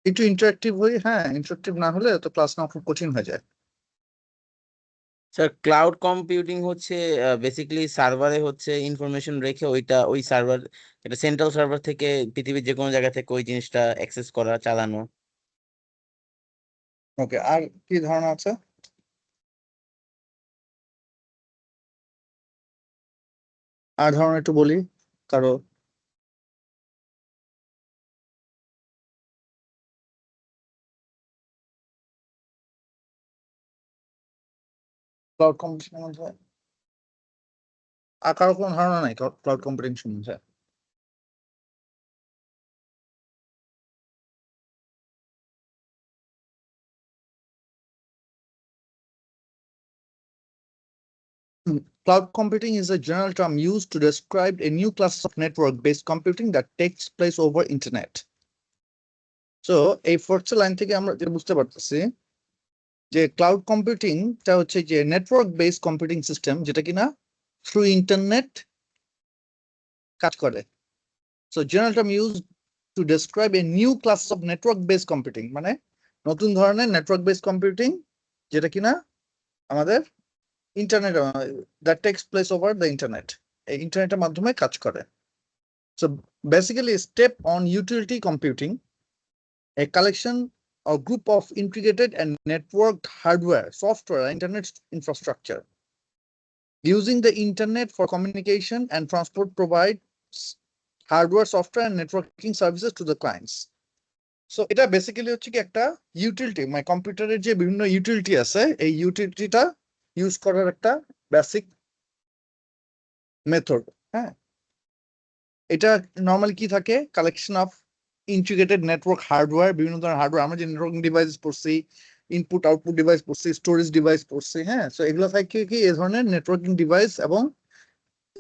একটু ইন্টারেক্টিভ হই, হ্যাঁ ইন্টারেক্টিভ না হলে তো ক্লাস নেওয়া খুব কঠিন হয়ে যায়। স্যার ক্লাউড কম্পিউটিং হচ্ছে বেসিক্যালি সার্ভারে হচ্ছে ইনফরমেশন রেখে ওই সার্ভার, এটা সেন্ট্রাল সার্ভার থেকে পৃথিবীর যে কোনো জায়গা থেকে ওই জিনিসটা অ্যাক্সেস করা, চালানো। ওকে, আর কি ধারণা আছে? আর ধারণা একটু বলি কারো। ক্লাউড কম্পিউটিং মধ্যে আর কারো কোনো ধারণা নাই ক্লাউড কম্পিউটিং সম্বন্ধে? Cloud computing is a general term used to describe a new class of network-based computing that takes place over internet. So, এই ফোর্থ লাইন থেকে আমরা যেটা বুঝতে পারতেছি যে ক্লাউড কম্পিউটিংটা হচ্ছে যে নেটওয়ার্ক বেসড কম্পিউটিং সিস্টেম, যেটা কিনা থ্রু ইন্টারনেট কাজ করে। So general term use to describe a new class of network based computing, মানে নতুন ধরনের নেটওয়ার্ক বেসড কম্পিউটিং যেটা কিনা আমাদের internet that tax place over the internet, এই ইন্টারনেটের মাধ্যমে কাজ করে। So basically, a step on utility computing, a collection or group of integrated and networked hardware, software, and internet infrastructure. Using the internet for communication and transport provides hardware, software, and networking services to the clients. So এটা basically হচ্ছে কি একটা utility, মানে কম্পিউটারের যে বিভিন্ন utility আছে এই ইউটিলিটিটা ইউজ করার একটা বেসিক মেথড। হ্যাঁ, এটা নর্মালি কি থাকে, collection of integrated network hardware, বিভিন্ন ধরনের হার্ডওয়্যার, আমরা যে নেটওয়ার্কিং ডিভাইস পড়ছি, ইনপুট আউটপুট ডিভাইস পড়ছি, স্টোরেজ ডিভাইস পড়ছি, হ্যাঁ। সো এগুলো থাকে কি এই ধরনের নেটওয়ার্কিং ডিভাইস, এবং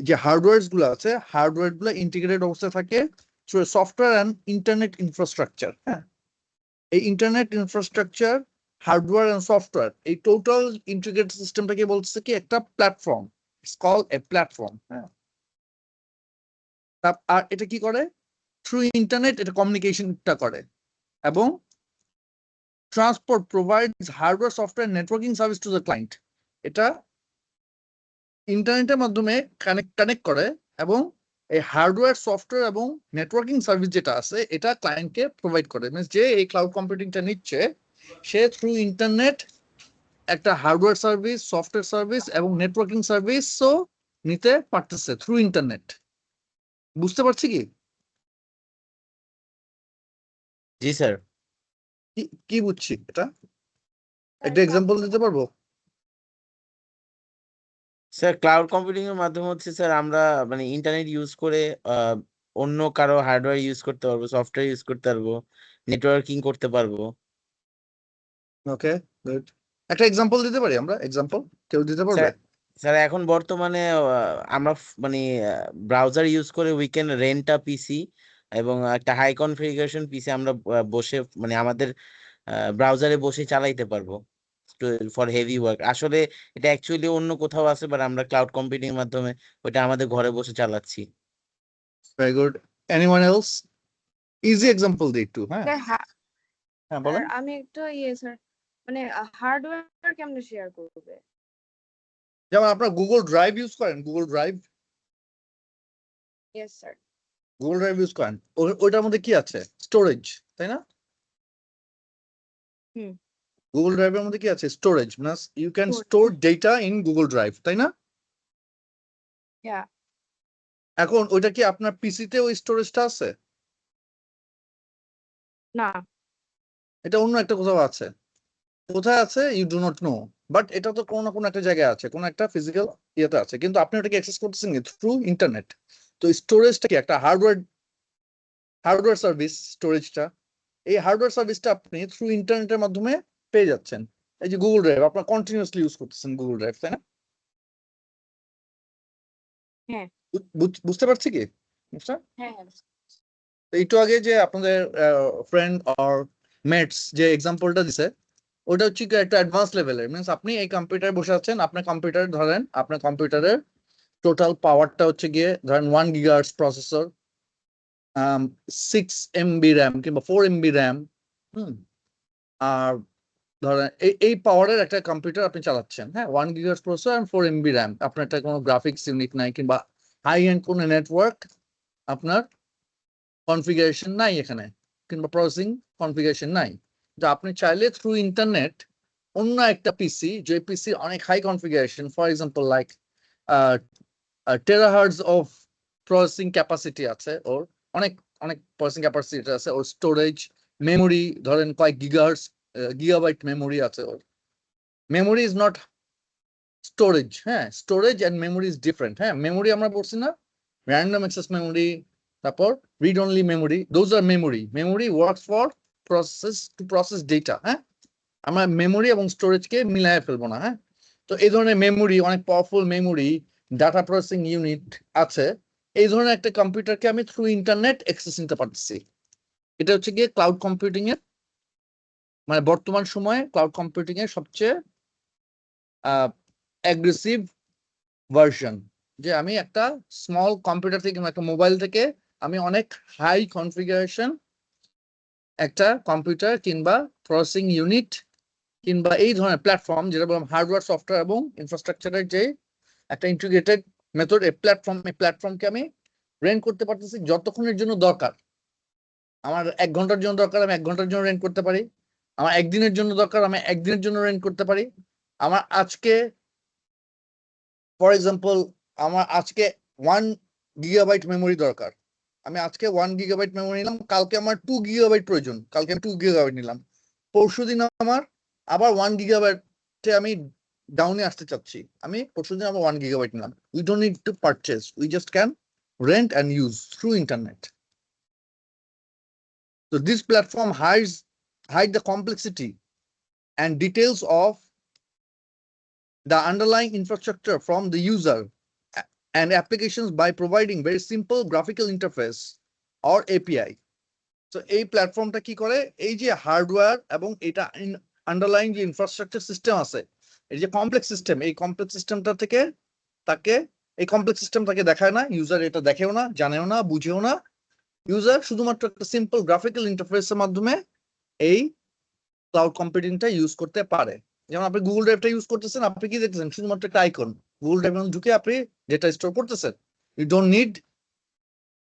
যে হার্ডওয়্যার গুলো আছে হার্ডওয়্যার গুলো ইন্টিগ্রেটেড অবস্থায় থাকে through software and internet infrastructure. হ্যাঁ, এই internet infrastructure, hardware and software, এই টোটাল ইন্টিগ্রেটেড সিস্টেমটাকে বলছে কি একটা platform, it's called a platform. হ্যাঁ, আর এটা কি করে, থ্রু ইন্টারনেট এটা কমিউনিকেশনটা করে, এবং transport provides hardware software networking service to the client, এটা ইন্টারনেটের মাধ্যমে কানেক্ট করে, এবং এই হার্ডওয়্যার সফটওয়্যার এবং নেটওয়ার্কিং সার্ভিস যেটা আছে এটা ক্লায়েন্টকে প্রোভাইড করে। মিনস যে এই ক্লাউড কম্পিউটিংটা নিচ্ছে সে থ্রু ইন্টারনেট একটা হার্ডওয়্যার সার্ভিস, সফটওয়্যার সার্ভিস এবং নেটওয়ার্কিং সার্ভিসও নিতে পারতেছে থ্রু ইন্টারনেট। বুঝতে পারছি কি? জি স্যার। কি বুঝছি এটা? একটা এক্সাম্পল দিতে পারবো? স্যার ক্লাউড কম্পিউটিং এর মাধ্যমে হচ্ছে স্যার আমরা মানে ইন্টারনেট ইউজ করে অন্য কারো হার্ডওয়্যার ইউজ করতে পারবো, সফটওয়্যার ইউজ করতে পারবো, নেটওয়ার্কিং করতে পারবো। ওকে, গুড। একটা এক্সাম্পল দিতে পারি আমরা? এক্সাম্পল কেউ দিতে স্যার পারবে? স্যার এখন বর্তমানে আমরা মানে ব্রাউজার ইউজ করে উই ক্যান রেন্ট আ পিসি, এবং একটা হাই কনফিগারেশন পিসি আমরা বসে মানে আমাদের ব্রাউজারে বসে চালাইতে পারবো ফর হেভি ওয়ার্ক। আসলে এটা অ্যাকচুয়ালি অন্য কোথাও আছে, বাট আমরা ক্লাউড কম্পিউটিং এর মাধ্যমে ওইটা আমাদের ঘরে বসে চালাচ্ছি। Very good. Anyone else? Easy example দিই একটু। হ্যাঁ হ্যাঁ, বলেন। আমি একটু স্যার, মানে হার্ডওয়্যার কেমনে শেয়ার করবে? যেমন আপনারা গুগল ড্রাইভ ইউজ করেন, Google drive, yes sir. Google drive use করেন, ওইটার মধ্যে কি আছে? স্টোরেজ, তাই না? হুম। গুগল ড্রাইভের মধ্যে কি আছে? স্টোরেজ, মানে you can store data in Google drive, তাই না? হ্যাঁ। এখন ওইটা কি আপনার পিসিতে ওই স্টোরেজটা আছে? না। এটা অন্য একটা কোথাও আছে। কোথায় আছে you do not know, but এটা তো কোনো না কোনো একটা জায়গায় আছে, কোনো একটা ফিজিক্যাল ইয়েতে আছে, কিন্তু আপনি ওটাকে অ্যাক্সেস করতেছেন থ্রু ইন্টারনেট। তো স্টোরেজটা কি একটা হার্ডওয়্যার সার্ভিস, স্টোরেজটা, এই হার্ডওয়্যার সার্ভিসটা আপনি থ্রু ইন্টারনেটের মাধ্যমে পেয়ে যাচ্ছেন। এই যে গুগল ড্রাইভ আপনার কন্টিনিউয়াসলি ইউজ করতেছেন গুগল ড্রাইভ, তাই না? হ্যাঁ বুঝতে পারছি কি? হ্যাঁ। একটু আগে যে আপনাদের ফ্রেন্ড অর মেটস যে এক্সাম্পলটা দিছে ওটা হচ্ছে কি একটা অ্যাডভান্স লেভেলের। মিনস আপনি এই কম্পিউটারে বসে আছেন, আপনার কম্পিউটার ধরেন, আপনার কম্পিউটারের টোটাল পাওয়ারটা হচ্ছে গিয়ে ধরেন 1 GHz প্রসেসর, 6 MB র্যাম কিংবা 4 MB র্যাম, হুম আর ধরেন এই পাওয়ারের একটা কম্পিউটার আপনি চালাচ্ছেন, হ্যাঁ, 1 GHz প্রসেসর আর 4 MB র্যাম, আপনার একটা কোনো গ্রাফিক্স ইউনিট নাই কিংবা হাই এন্ড কোনো নেটওয়ার্ক আপনার কনফিগারেশন নাই এখানে, কিংবা প্রসেসিং কনফিগারেশন নাই। তো আপনি চাইলে থ্রু ইন্টারনেট অন্য একটা পিসি, যে পিসি অনেক high configuration, for example like terahertz of processing capacity আছে, ওর অনেক অনেক প্রসেসিং ক্যাপাসিটি আছে, ওর স্টোরেজ মেমোরি ধরেন কয়েক গিগাবাইট মেমোরি আছে ওর। মেমোরি ইজ নট স্টোরেজ, হ্যাঁ, storage and memory is different. হ্যাঁ, মেমোরি আমরা বলছি না র্যান্ডম অ্যাক্সেস মেমোরি, তারপর read only memory, those are memory. Memory works for process data. হ্যাঁ, আমরা মেমোরি এবং স্টোরেজকে মিলায় ফেলবো না। হ্যাঁ, তো এই ধরনের মেমোরি, অনেক powerful memory, data processing unit আছে, এই ধরনের একটা কম্পিউটারকে আমি থ্রু ইন্টারনেট অ্যাক্সেস নিতে পারতেছি। এটা হচ্ছে গিয়ে ক্লাউড কম্পিউটিং এর, মানে বর্তমান সময়ে ক্লাউড কম্পিউটিং এর সবচেয়ে অ্যাগ্রেসিভ ভার্সন। যে আমি একটা স্মল কম্পিউটার থেকে কিংবা একটা মোবাইল থেকে আমি অনেক হাই কনফিগারেশন একটা কম্পিউটার কিংবা প্রসেসিং ইউনিট কিংবা এই ধরনের প্ল্যাটফর্ম, যেটা বললাম হার্ডওয়্যার সফটওয়্যার এবং ইনফ্রাস্ট্রাকচারের যে একটা ইন্টিগ্রেটেড মেথড, এই প্ল্যাটফর্মকে আমি রেন্ট করতে পারতেছি যতক্ষণের জন্য দরকার। আমার 1 ঘন্টার জন্য দরকার, আমি 1 ঘন্টার জন্য রেন্ট করতে পারি। আমার একদিনের জন্য দরকার, আমি একদিনের জন্য রেন্ট করতে পারি। আমার আজকে ফর এক্সাম্পল আমার আজকে 1 GB মেমোরি দরকার, আমি আজকে 1 GB মেমোরি নিলাম, কালকে আমার 2 GB প্রয়োজন, কালকে আমি 2 GB নিলাম, পরশুদিন আমার আবার 1 GB আমি ডাউনে আসতে চাচ্ছি, আমি পরশুদিন আবার 1 GB নিলাম। We don't need to purchase, we just can rent and use through internet. So this platform hide the complexity and details of the underlying infrastructure from the user and applications by providing very simple graphical interface or API. So এই প্ল্যাটফর্মটা কি করে, এই যে hardware এবং এটা underlying যে infrastructure system আছে, এই যে কমপ্লেক্স সিস্টেম, এই কমপ্লেক্স সিস্টেমটা থেকে এই কমপ্লেক্স সিস্টেম তাকে দেখায় না, ইউজার এটা দেখেও না, জানেও না, বুঝেও না। ইউজার শুধুমাত্র একটা সিম্পল গ্রাফিক্যাল ইন্টারফেসের মাধ্যমে এই ক্লাউড কম্পিউটিংটা ইউজ করতে পারে। যেমন আপনি গুগল ড্রাইভটা ইউজ করতেছেন, আপনি কি দেখতেছেন, শুধুমাত্র একটা আইকন, গুগল ড্রাইভে ঢুকে আপনি ডেটা স্টোর করতেছেন। You don't need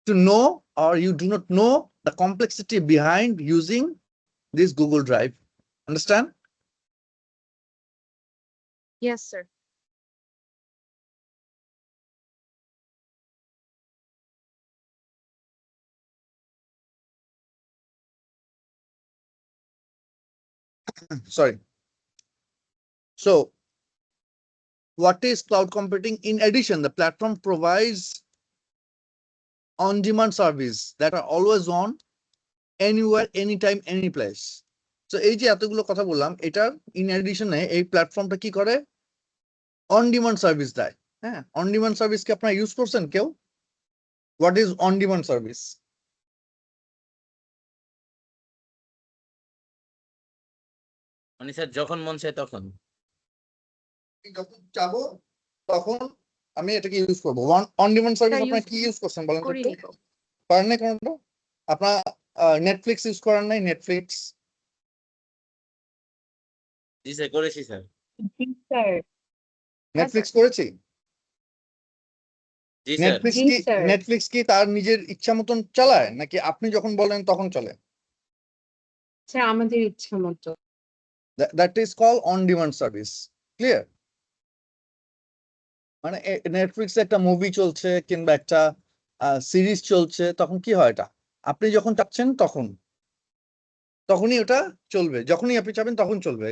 to know, or you do not know the complexity behind using this Google Drive. Understand? Yes, sir. Sorry. So, what is cloud computing? In addition, the platform provides on-demand service that are always on, anywhere, anytime, any place. So, এই যে এতগুলো কথা বললাম, এটার in addition এই প্ল্যাটফর্মটা কি করে, অন ডিমান্ড সার্ভিস দেয়। হ্যাঁ, অন ডিমান্ড সার্ভিস কি আপনারা ইউজ করছেন কেউ? What is on demand service? মানে স্যার যখন মন চায় তখন। যখন চাবো তখন আমি এটাকে ইউজ করবো। অন ডিমান্ড সার্ভিস আপনারা কি ইউজ করছেন বলেন তো একটু? করিনি তো। পারেন না কোনটা? আপনারা নেটফ্লিক্স ইউজ করেন নাই? নেটফ্লিক্স জি স্যার, করেছি স্যার। জি স্যার। নেটফ্লিক্স করেছি। জি স্যার। নেটফ্লিক্স কি তার নিজের ইচ্ছা মতন চালায়, নাকি আপনি যখন বলেন তখন চলে? স্যার আমাদের ইচ্ছা মতো। That is call on demand service. Clear? মানে নেটফ্লিক্সে একটা মুভি চলছে কিংবা একটা সিরিজ চলছে, তখন কি হয়, এটা আপনি যখন চাচ্ছেন তখনই ওটা চলবে, যখনই আপনি চাবেন তখন চলবে।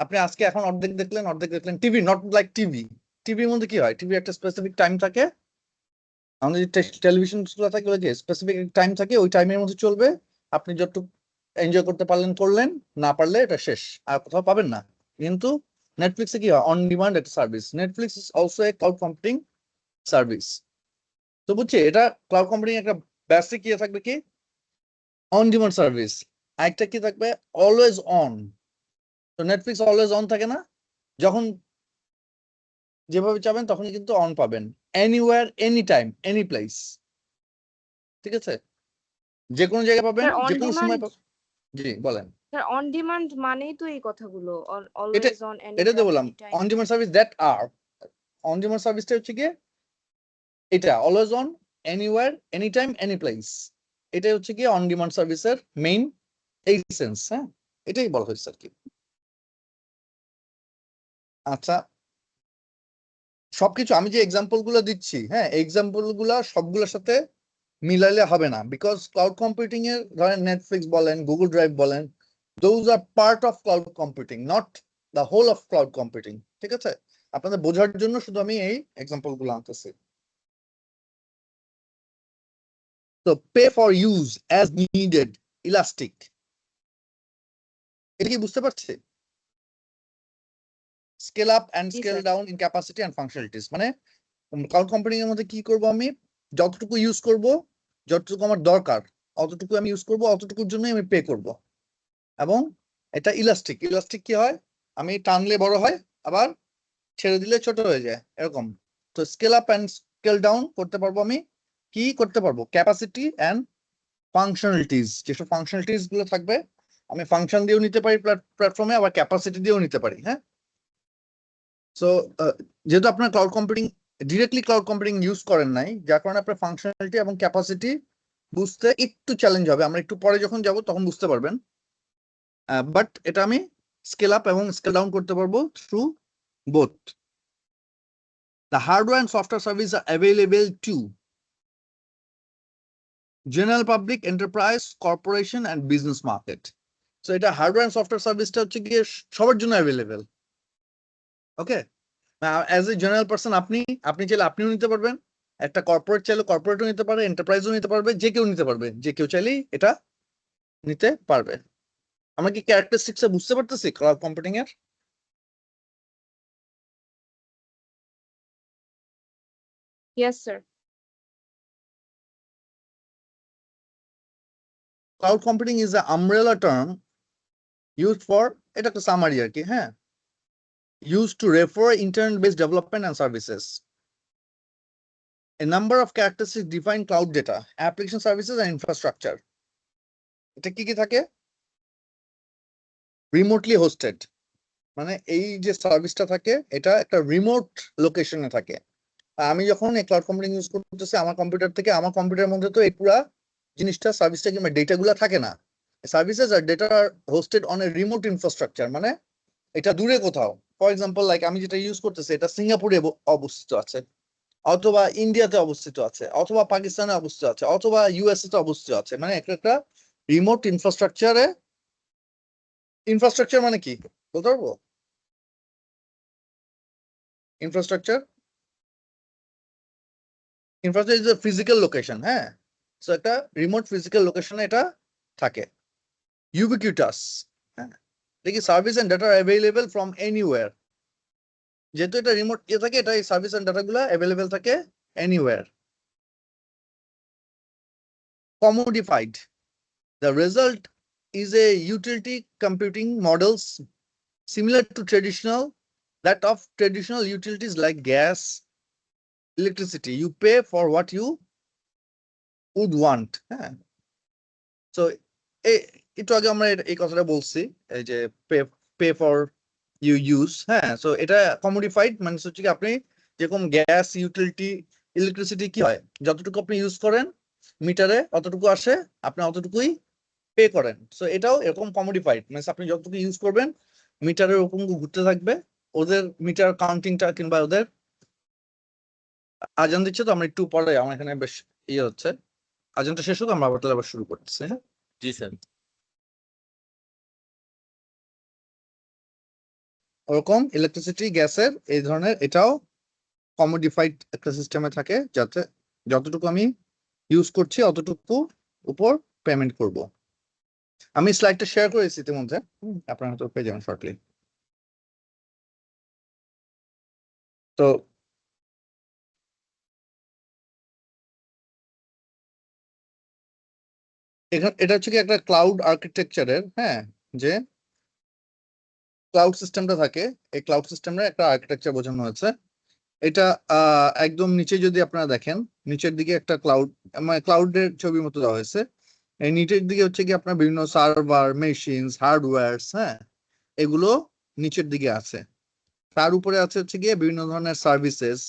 আপনি আজকে এখন অর্ধেক দেখলেন। TV not like TV. টিভির মধ্যে কি হয়, টিভি একটা স্পেসিফিক টাইম থাকে, আমাদের যে টেলিভিশন গুলো থাকে ওই যে স্পেসিফিক টাইম থাকে, ওই টাইমের মধ্যে চলবে। আপনি যতটুকু এনজয় করতে পারলেন করলেন, না পারলে এটা শেষ, আর কোথাও পাবেন না। কিন্তু নেটফ্লিক্সে কি হয়, অন ডিমান্ড একটা service. Netflix is also a cloud computing service. তো বুঝছি, এটা ক্লাউড কম্পিউটিং একটা বেসিক কি থাকবে, কি অন ডিমান্ড সার্ভিস। একটা কি থাকবে, অলওয়েজ অন। তো নেটফ্লিক্স অলওয়েজ অন থাকে না, যখন যেভাবে চাবেন তখনই কিন্তু অন পাবেন, anywhere, any time, any place. ঠিক আছে, যে কোনো জায়গায় পাবেন, স্যার অন যে কোনো সময় ডিমান্ড পাবেন। জি বলেন। স্যার অন ডিমান্ড মানেই তো এই কথাগুলো এটা অলওয়েজ অন এনি এটা তো টাইম বললাম any time on demand service that আর অন ডিমান্ড সার্ভিসটা হচ্ছে গিয়ে এটা always on anywhere any time any place, এটাই হচ্ছে গিয়ে অন ডিমান্ড সার্ভিসের মেইন এই সেন্স। হ্যাঁ, এটাই বলা হয়েছে আর কি। আচ্ছা, সবকিছু আমি যে এক্সাম্পল গুলো দিচ্ছি, হ্যাঁ, এক্সাম্পল গুলা সবগুলোর সাথে মিলাইলে হবে না, বিকজ ক্লাউড কম্পিউটিং এর ধরেন নেটফ্লিক্স বলেন, গুগল ড্রাইভ বলেন, those are part of cloud computing, not the whole of cloud computing. ঠিক আছে, আপনাদের বোঝার জন্য শুধু আমি এই এক্সাম্পল গুলো আনতেছি। তো pay for use as needed, elastic, এটা কি বুঝতে পারছি? Scale up and G scale sir down in capacity and functionalities, মানে ক্লাউড কম্পিউটিং এর মধ্যে কি করব, আমি যতটুকু ইউজ করব, যতটুকু আমার দরকার অতটুকু আমি ইউজ করব, অতটুকুর জন্যই আমি পে করব। এবং এটা ইলাস্টিক, ইলাস্টিক কি হয়, আমি টানলে বড় হয়, আবার ছেড়ে দিলে ছোট হয়ে যায়, এরকম। তো scale up and scale down করতে পারবো আমি, কি করতে পারবো, ক্যাপাসিটি অ্যান্ড ফাংশনালিটিস, যেসব ফাংশনালিটিস গুলো থাকবে আমি ফাংশন দিয়েও নিতে পারি প্ল্যাটফর্মে, আবার ক্যাপাসিটি দিয়েও নিতে পারি। হ্যাঁ, সো যেহেতু আপনার cloud computing directly cloud computing use করেন নাই, যার কারণে আপনার ফাংশনালিটি এবং ক্যাপাসিটি বুঝতে একটু চ্যালেঞ্জ হবে, আমরা একটু পরে যখন যাব তখন বুঝতে পারবেন। বাট এটা আমি স্কেল আপ এবং স্কেল ডাউন করতে পারবো through both. The hardware and software services are available to general public, enterprise, corporation and business market. So এটা হার্ডওয়্যার এন্ড সফটওয়্যার সার্ভিসটা হচ্ছে গিয়ে সবার জন্য available. Okay, as a general person আপনি চাইলে আপনিও নিতে পারবেন, একটা কর্পোরেট চাইলে কর্পোরেটও নিতে পারবে, এন্টারপ্রাইজও নিতে পারবে, যে কেউ নিতে পারবে, যে কেউ চাইলেই এটা নিতে পারবে। আমরা কি ক্যারেক্টারিস্টিক্স বুঝতে পারতেছি ক্লাউড কম্পিউটিং এর? Yes sir Cloud computing is an umbrella term used for, এটা একটা সামারি আর কি, হ্যাঁ, used to refer internet-based development and services. A number of characteristics define cloud data, application services and infrastructure. এটা কি কি থাকে? Remotely hosted, মানে এই যে সার্ভিসটা থাকে এটা একটা রিমোট লোকেশনে থাকে। আমি যখন এই ক্লাউড কম্পিউটিং ইউজ করতেছি আমার কম্পিউটার থেকে, আমার কম্পিউটারের মধ্যে তো এই পুরা জিনিসটা সার্ভিসটা কিংবা ডেটা গুলা থাকে না। Services are data are hosted on a remote infrastructure, মানে এটা দূরে কোথাও। ফর এক্সাম্পল লাইক আমি যেটা ইউজ করতেছি এটা সিঙ্গাপুরে অবস্থিত আছে, অথবা ইন্ডিয়াতে অবস্থিত আছে, অথবা পাকিস্তানে অবস্থিত আছে, অথবা ইউএসএ তে অবস্থিত আছে, মানে একটা রিমোট ইনফ্রাস্ট্রাকচারে। ইনফ্রাস্ট্রাকচার মানে কি বলতে পারবো? Infrastructure is a physical location. হ্যাঁ, সো একটা রিমোট ফিজিক্যাল লোকেশনে এটা থাকে। ইউবিকুইটাস, হ্যাঁ, দেখি service and data available from anywhere, যেহেতু এটা রিমোট থাকে, এটা এই সার্ভিস এন্ড ডাটা গুলা অ্যাভেলেবল থাকে anywhere. Commodified, the result is a utility computing models similar to that of traditional utilities like gas, electricity. You pay for what you would want. হ্যাঁ, so একটু আগে আমরা এই কথাটা বলছি, এই যে পে ফর ইউ ইউজ। হ্যাঁ, সো এটা কমোডিফাইড মানে হচ্ছে কি আপনি যেরকম গ্যাস, ইউটিলিটি, ইলেকট্রিসিটি কি হয়, যতটুকু আপনি ইউজ করেন মিটারে অতটুকু আসে, আপনি অতটুকুই পে করেন। সো এটাও এরকম কমোডিফাইড, মানে আপনি যতটুকু ইউজ করবেন মিটারের ওরকম ঘুরতে থাকবে, ওদের মিটার কাউন্টিংটা কিংবা ওদের আজান দিচ্ছে, তো আমরা একটু পরে, আমার এখানে বেশ ইয়ে হচ্ছে, আজানটা শেষ হোক আমরা আবার তাহলে আবার শুরু করতেছি। হ্যাঁ, জি স্যার। ওরকম ইলেকট্রিসিটি, গ্যাসের এই ধরনের এটাও কমোডিফাইড একটা সিস্টেমে থাকে, যাতে যতটুকু আমি ইউজ করছি অতটুকু উপর পেমেন্ট করব। আমি স্লাইডটা শেয়ার করেছি ইতিমধ্যে, আপনারা হয়তো পেয়ে যাবেন শর্টলি। তো এখানে এটা হচ্ছে কি একটা ক্লাউড আর্কিটেকচারের, হ্যাঁ, যে ক্লাউড সিস্টেমটা থাকে, এই ক্লাউড সিস্টেমের একটা আর্কিটেকচার বোঝানো হয়েছে। এটা একদম নিচে যদি আপনারা দেখেন, নিচের দিকে একটা ক্লাউড, মানে ক্লাউডের ছবির মতো দেওয়া হয়েছে। এই নিচের দিকে হচ্ছে কি আপনার বিভিন্ন সার্ভার, মেশিনস, হার্ডওয়্যারস, হ্যাঁ, এগুলো নিচের দিকে আছে। তার উপরে আছে হচ্ছে গিয়ে বিভিন্ন ধরনের সার্ভিসেস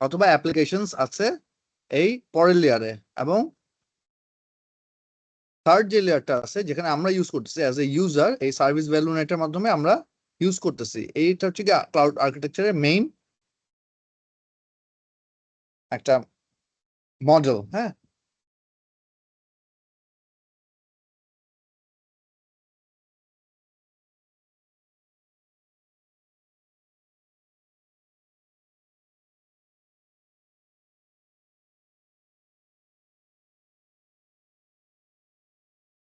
অথবা অ্যাপ্লিকেশনস আছে এই পরের লেয়ারে। এবং থার্ড যে লেয়ারটা আছে যেখানে আমরা ইউজ করতেছি অ্যাজ এ ইউজার, এই সার্ভিস ভ্যালু নেটের মাধ্যমে আমরা ইউজ করতেছি। এইটা হচ্ছে কি ক্লাউড আর্কিটেকচারের মেইন একটা মডেল। হ্যাঁ,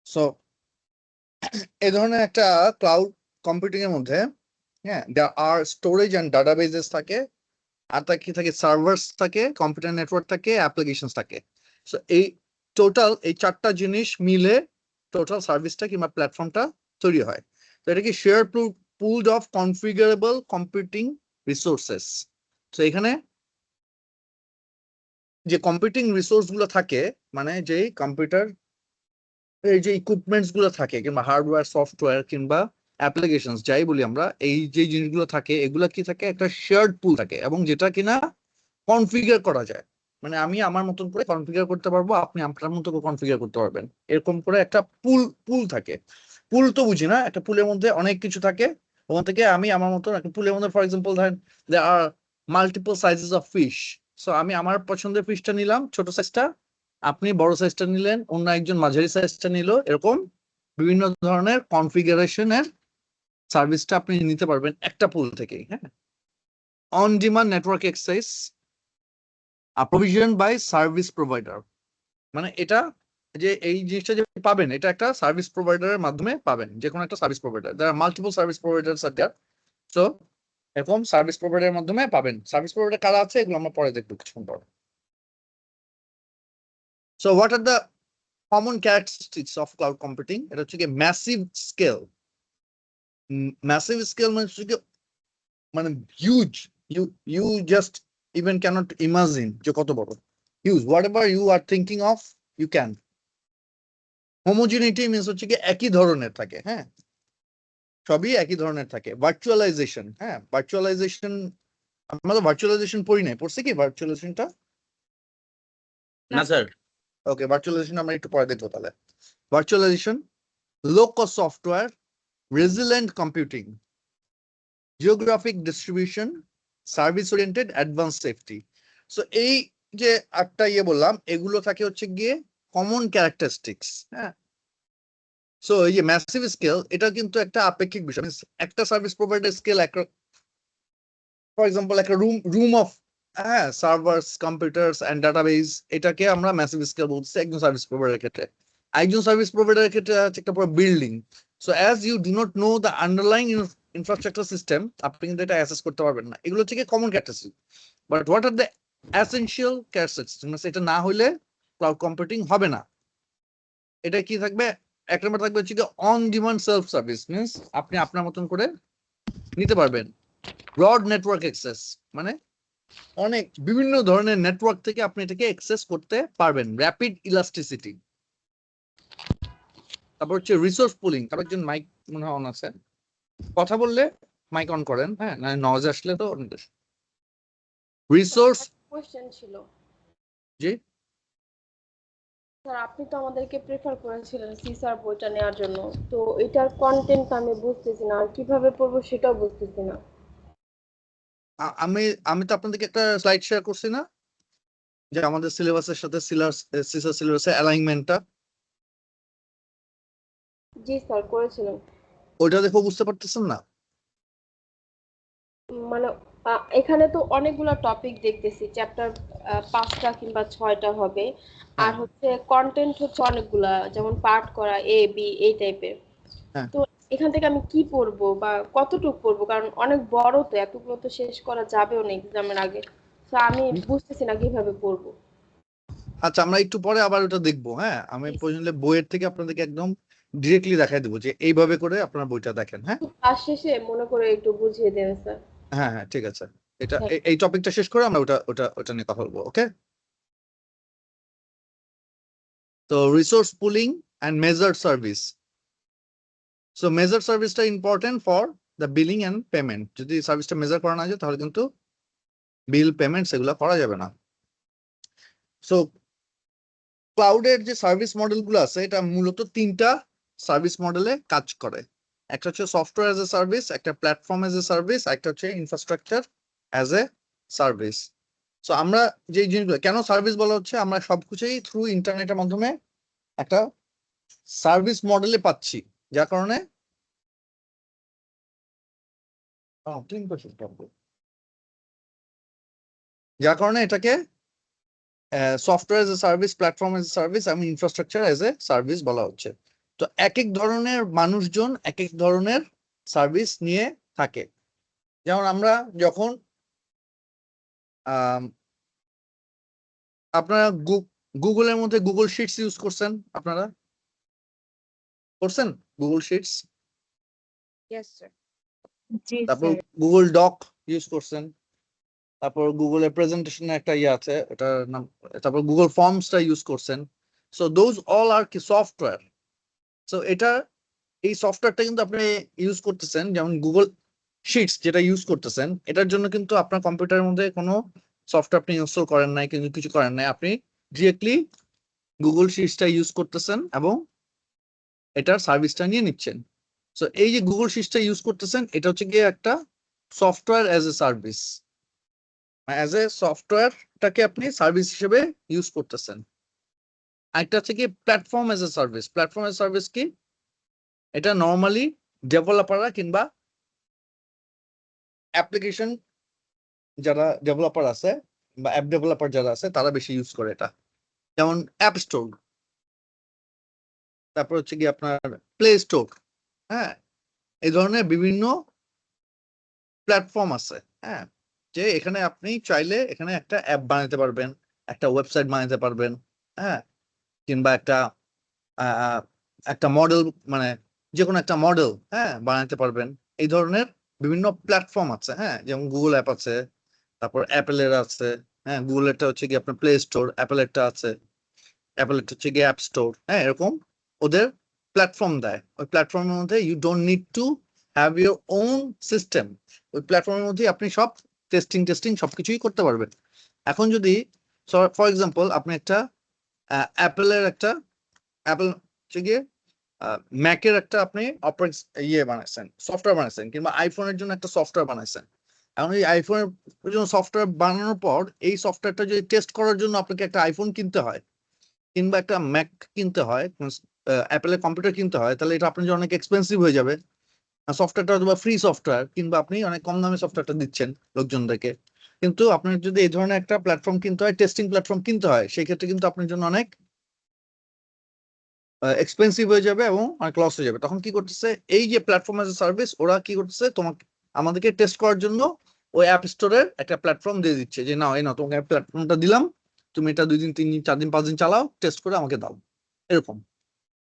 সো এই ধরনের একটা ক্লাউড কম্পিউটিং এর মধ্যে, হ্যাঁ, দেয়ার আর স্টোরেজ এন্ড ডাটাবেসেস থাকে, আর কি থাকে, সার্ভার্স থাকে, কম্পিউটার নেটওয়ার্ক থাকে, অ্যাপ্লিকেশনস থাকে। সো এই টোটাল এই চারটা জিনিস মিলে টোটাল সার্ভিসটা কিংবা প্ল্যাটফর্মটা তৈরি হয়। তো এটা কি share pooled of configurable computing resources. তো এখানে যে কম্পিউটিং রিসোর্স গুলো থাকে, মানে যে কম্পিউটার এই যে ইকুইপমেন্টস গুলো থাকে কিংবা হার্ডওয়্যার, সফটওয়্যার কিংবা অ্যাপ্লিকেশনস যাই বলি আমরা, এই যে জিনিসগুলো থাকে এগুলা কি থাকে, একটা শেয়ার্ড পুল থাকে এবং যেটা কিনা কনফিগার করা যায়। মানে আমি আমার মতন করে কনফিগার করতে পারবো, আপনি আপনার মতো করে কনফিগার করতে পারবেন। এরকম করে একটা পুল থাকে। পুল তো বুঝি না, একটা পুলের মধ্যে অনেক কিছু থাকে, ওখান থেকে আমি আমার মতন একটা পুলের মধ্যে, ফর এক্সাম্পল ধরেন they are multiple sizes of fish. So আমি আমার পছন্দের ফিশটা নিলাম, ছোট সাইজটা, আপনি বড় সাইজটা নিলেন, অন্য একজন মাঝারি সাইজটা নিল, এরকম বিভিন্ন ধরনের কনফিগারেশনের সার্ভিসটা আপনি নিতে পারবেন একটা পুল থেকেই। হ্যাঁ, on demand network access provision by service provider, মানে এটা যে এই জিনিসটা যে পাবেন এটা একটা সার্ভিস প্রোভাইডারের মাধ্যমে পাবেন, যে কোনো একটা সার্ভিস প্রোভাইডার। দেয়ার আর মাল্টিপল সার্ভিস প্রোভাইডারস আর দেয়ার। সো এরকম সার্ভিস প্রোভাইডারের মাধ্যমে পাবেন। সার্ভিস প্রোভাইডার কারা আছে এগুলো আমরা পরে দেখবো কিছুক্ষণ পর। So what are the common characteristics of cloud computing? এটা হচ্ছে কি ম্যাসিভ স্কেল। ম্যাসিভ স্কেল মানে হচ্ছে কি, মানে huge, you you just even can't imagine যে কত বড়। Huge, whatever you are thinking of you can. Homogeneity means হচ্ছে কি একই ধরনের থাকে, হ্যাঁ, সবই একই ধরনের থাকে। ভার্চুয়ালাইজেশন, হ্যাঁ, ভার্চুয়ালাইজেশন আমরা তো ভার্চুয়ালাইজেশন পড়ি নাই, পড়ছি কি ভার্চুয়ালাইজেশনটা? না স্যার। ওকে, ভার্চুয়ালাইজেশন আমরা একটু পরে দেখবো তাহলে। Virtualization, low cost software, resilient computing, geographic distribution, service oriented, advance safety. So এই যে আটটা বললাম, এগুলো থাকে হচ্ছে গিয়ে কমন ক্যারেক্টারিস্টিক্স। হ্যাঁ, সো এই যে ম্যাসিভ স্কেল, এটা কিন্তু একটা আপেক্ষিক বিষয়। একটা সার্ভিস প্রোভাইডার স্কেল একটা, ফর এক্সাম্পল একটা রুম অফ, হ্যাঁ, সার্ভার্স, কম্পিউটারস এন্ড ডাটাবেস, এটাকে আমরা ম্যাসিভ স্কেল বলছি একজন সার্ভিস প্রোভাইডারের ক্ষেত্রে। একজন সার্ভিস প্রোভাইডারের ক্ষেত্রে হচ্ছে একটা পুরো building. So as you do not know the underlying infrastructure system, আপনি কিন্তু এটা অ্যাসেস করতে পারবেন না। এগুলো হচ্ছে common characteristic. But what are the essential characteristic? এটা না হলে ক্লাউড কম্পিউটিং হবে না। এটা কি থাকবে? এক নম্বর থাকবে হচ্ছে on demand self service, means আপনি আপনার মতন করে নিতে পারবেন। ব্রড নেটওয়ার্ক অ্যাক্সেস, মানে অনেক বিভিন্ন ধরনের নেটওয়ার্ক থেকে আপনি এটাকে অ্যাক্সেস করতে পারবেন। Rapid elasticity. তারপর হচ্ছে রিসোর্স পুলিং। তারপর একজন মাইক মনে হয় অন আছে, কথা বললে মাইক অন করেন, হ্যাঁ, না নয়েজ আসলে তো। রিসোর্স, কোশ্চেন ছিল জি স্যার, আপনি তো আমাদেরকে প্রেফার করেছিলেন সিসার বইটা নেওয়ার জন্য, তো এটার কন্টেন্ট আমি বুঝতেছি না, আর কিভাবে পড়বো সেটাও বুঝতেছি না। আমি আমি তো আপনাদেরকে একটা স্লাইড শেয়ার করছি না, যে আমাদের সিলেবাসের সাথে সিসার সিলেবাসের অ্যালাইনমেন্টটা। জি স্যার, করেছিলেন। ওইটা দেখো, বুঝতে পারতেছেন না? মানে এখানে তো অনেকগুলো টপিক দেখতেছি, চ্যাপ্টার 5টা কিংবা 6টা হবে। আর হ্যাঁ, হচ্ছে কন্টেন্ট হচ্ছে অনেকগুলা, যেমন পার্ট করা এ বি এই টাইপের। হ্যাঁ। তো এখান থেকে আমি কি পড়বো বা কতটুকু পড়বো, কারণ অনেক বড়, তো এতগুলো তো শেষ করা যাবেও না এক্সামের আগে। তো আমি বুঝতেছি না কিভাবে পড়বো। আচ্ছা, আমরা একটু পরে আবার ওটা দেখবো। হ্যাঁ, আমি পর্যন্ত বইয়ের থেকে আপনাদেরকে একদম ডিরেক্টলি দেখাই দেবো যে এইভাবে করে আপনারা বইটা দেখেন। হ্যাঁ, ক্লাস শেষে মনে করে একটু বুঝিয়ে দেন স্যার। হ্যাঁ, হ্যাঁ, ঠিক আছে। এটা এই টপিকটা শেষ করে আমরা ওটা ওটা ওটা নিয়ে কথা বলবো। ওকে। তো resource pooling and measured service. So measure সার্ভিসটা important for the billing and payment. যদি সার্ভিসটা মেজার করা না যায় তাহলে কিন্তু বিল পেমেন্ট সেগুলো করা যাবে না। সো ক্লাউডের যে সার্ভিস মডেলগুলো আছে এটা মূলত তিনটা সার্ভিস মডেলে কাজ করে। একটা হচ্ছে সফটওয়্যার অ্যাজ এ সার্ভিস, একটা প্ল্যাটফর্ম অ্যাজ এ সার্ভিস, একটা হচ্ছে infrastructure as a service. So আমরা যে জিনিসগুলো কেন সার্ভিস বলা হচ্ছে, আমরা সবকিছুই থ্রু ইন্টারনেটের মাধ্যমে একটা সার্ভিস মডেলে পাচ্ছি, যার কারণে এটাকে software as a service, platform age a service এবং ইনফ্রাস্ট্রাকচার এজ এ সার্ভিস বলা হচ্ছে। তো এক এক ধরনের মানুষজন এক এক ধরনের সার্ভিস নিয়ে থাকে। যেমন আমরা যখন আপনারা গুগলের মধ্যে গুগল শিটস ইউজ করছেন, আপনারা করছেন গুগল শিটস, ইয়েস স্যার। তারপর গুগল ডক ইউজ করছেন, তারপর গুগলের প্রেজেন্টেশনে একটা ইয়ে আছে ওটার নাম, তারপর গুগল ফর্মসটা ইউজ করছেন। সো দোজ অল আর কি সফটওয়্যার। সো এটা এই সফটওয়্যারটা কিন্তু আপনি ইউজ করতেছেন, যেমন গুগল শিটস যেটা ইউজ করতেছেন, এটার জন্য কিন্তু আপনার কম্পিউটারের মধ্যে কোনো সফটওয়্যার আপনি ইনস্টল করেন নাই, কিন্তু কিছু করেন নাই, আপনি ডিরেক্টলি গুগল শিটসটা ইউজ করতেছেন এবং এটার সার্ভিসটা নিয়ে নিচ্ছেন। সো এই যে গুগল শিটসটা ইউজ করতেছেন এটা হচ্ছে গিয়ে একটা software as a service, as a সফটওয়্যারটাকে আপনি সার্ভিস হিসেবে ইউজ করতেছেন। আরেকটা হচ্ছে কি platform as a service. Platform as service কি, এটা নর্মালি ডেভেলপাররা কিংবা অ্যাপ্লিকেশন যারা ডেভেলপার আছে বা অ্যাপ ডেভেলপার যারা আছে তারা বেশি ইউজ করে এটা। যেমন অ্যাপ স্টোর, তারপর হচ্ছে কি আপনার প্লে স্টোর, হ্যাঁ, এই ধরনের বিভিন্ন প্ল্যাটফর্ম আছে। হ্যাঁ, যে এখানে আপনি চাইলে এখানে একটা অ্যাপ বানাতে পারবেন, একটা ওয়েবসাইট বানাতে পারবেন, হ্যাঁ, কিংবা একটা মডেল, মানে যে কোনো একটা মডেল, হ্যাঁ, বানাতে পারবেন। এই ধরনের বিভিন্ন প্ল্যাটফর্ম আছে। হ্যাঁ, যেমন গুগল অ্যাপ আছে, তারপর অ্যাপেলের আছে, হ্যাঁ, গুগলেরটা হচ্ছে কি আপনার প্লে স্টোর, অ্যাপেলেরটা আছে, অ্যাপেলেরটা হচ্ছে কি অ্যাপ স্টোর। হ্যাঁ, এরকম ওদের প্ল্যাটফর্ম দেয়। ওই প্ল্যাটফর্মের মধ্যে you don't need to have your own system. ওই প্ল্যাটফর্মের মধ্যে আপনি সব টেস্টিং সবকিছুই করতে পারবেন। এখন যদি ফর এক্সাম্পল আপনি একটা অ্যাপেলের একটা অ্যাপেল হচ্ছে গিয়ে ম্যাকের একটা আপনি বানাইছেন, সফটওয়্যার বানাইছেন, কিংবা আইফোনের জন্য একটা সফটওয়্যার বানাইছেন। এখন এই আইফোনের জন্য সফটওয়্যার বানানোর পর এই সফটওয়্যারটা যদি টেস্ট করার জন্য আপনাকে একটা আইফোন কিনতে হয় কিংবা একটা ম্যাক কিনতে হয়, অ্যাপেলের কম্পিউটার কিনতে হয়, তাহলে এটা আপনার জন্য অনেক এক্সপেন্সিভ হয়ে যাবে। সফটওয়্যারটা অথবা ফ্রি সফটওয়্যার, কিংবা আপনি অনেক কম দামে সফটওয়্যারটা দিচ্ছেন লোকজনদেরকে। কিন্তু আপনার যদি এই ধরনের একটা প্ল্যাটফর্ম কিনতে হয়, টেস্টিং প্ল্যাটফর্ম কিনতে হয়, সেই ক্ষেত্রে কিন্তু আপনার জন্য অনেক এক্সপেন্সিভ হয়ে যাবে এবং অনেক লস হয়ে যাবে। তখন কি করতেছে, এই যে প্ল্যাটফর্ম এজ এ সার্ভিস, ওরা কি করতেছে, আমাদেরকে টেস্ট করার জন্য ওই অ্যাপ স্টোরের একটা প্ল্যাটফর্ম দিয়ে দিচ্ছে, যে না, এই না, তোমাকে প্ল্যাটফর্মটা দিলাম, তুমি এটা 2 দিন 3 দিন 4 দিন 5 দিন চালাও, টেস্ট করে আমাকে দাও, এরকম।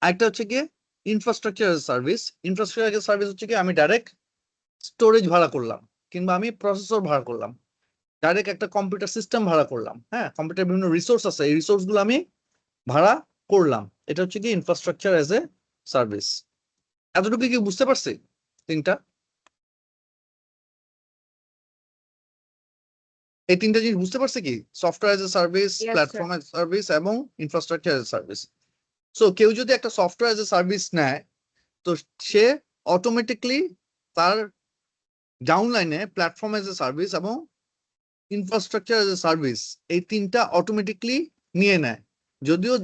আরেকটা হচ্ছে গিয়ে infrastructure as service. Infrastructure as service হচ্ছে কি, আমি ডাইরেক্ট স্টোরেজ ভাড়া করলাম, কিংবা আমি প্রসেসর ভাড়া করলাম, ডাইরেক্ট একটা কম্পিউটার সিস্টেম ভাড়া করলাম। হ্যাঁ, কম্পিউটার বিভিন্ন রিসোর্স আছে, এই রিসোর্স গুলো আমি ভাড়া করলাম। এটা হচ্ছে কি ইনফ্রাস্ট্রাকচার এজ এ সার্ভিস। এতটুকু কি বুঝতে পারছি তিনটা? এই তিনটা জিনিস বুঝতে পারছি কি, software as a service, Yes, platform as service এবং ইনফ্রাস্ট্রাকচার এজ সার্ভিস। সো কেউ যদি একটা সফটওয়্যার এজ এ সার্ভিস নেয়, তো সে অটোমেটিকলি তার ডাউনলাইনে প্ল্যাটফর্ম এজ এ সার্ভিস এবং ইনফ্রাস্ট্রাকচার এজ এ সার্ভিস এই তিনটা অটোমেটিকলি নিয়ে নেয়। যদিও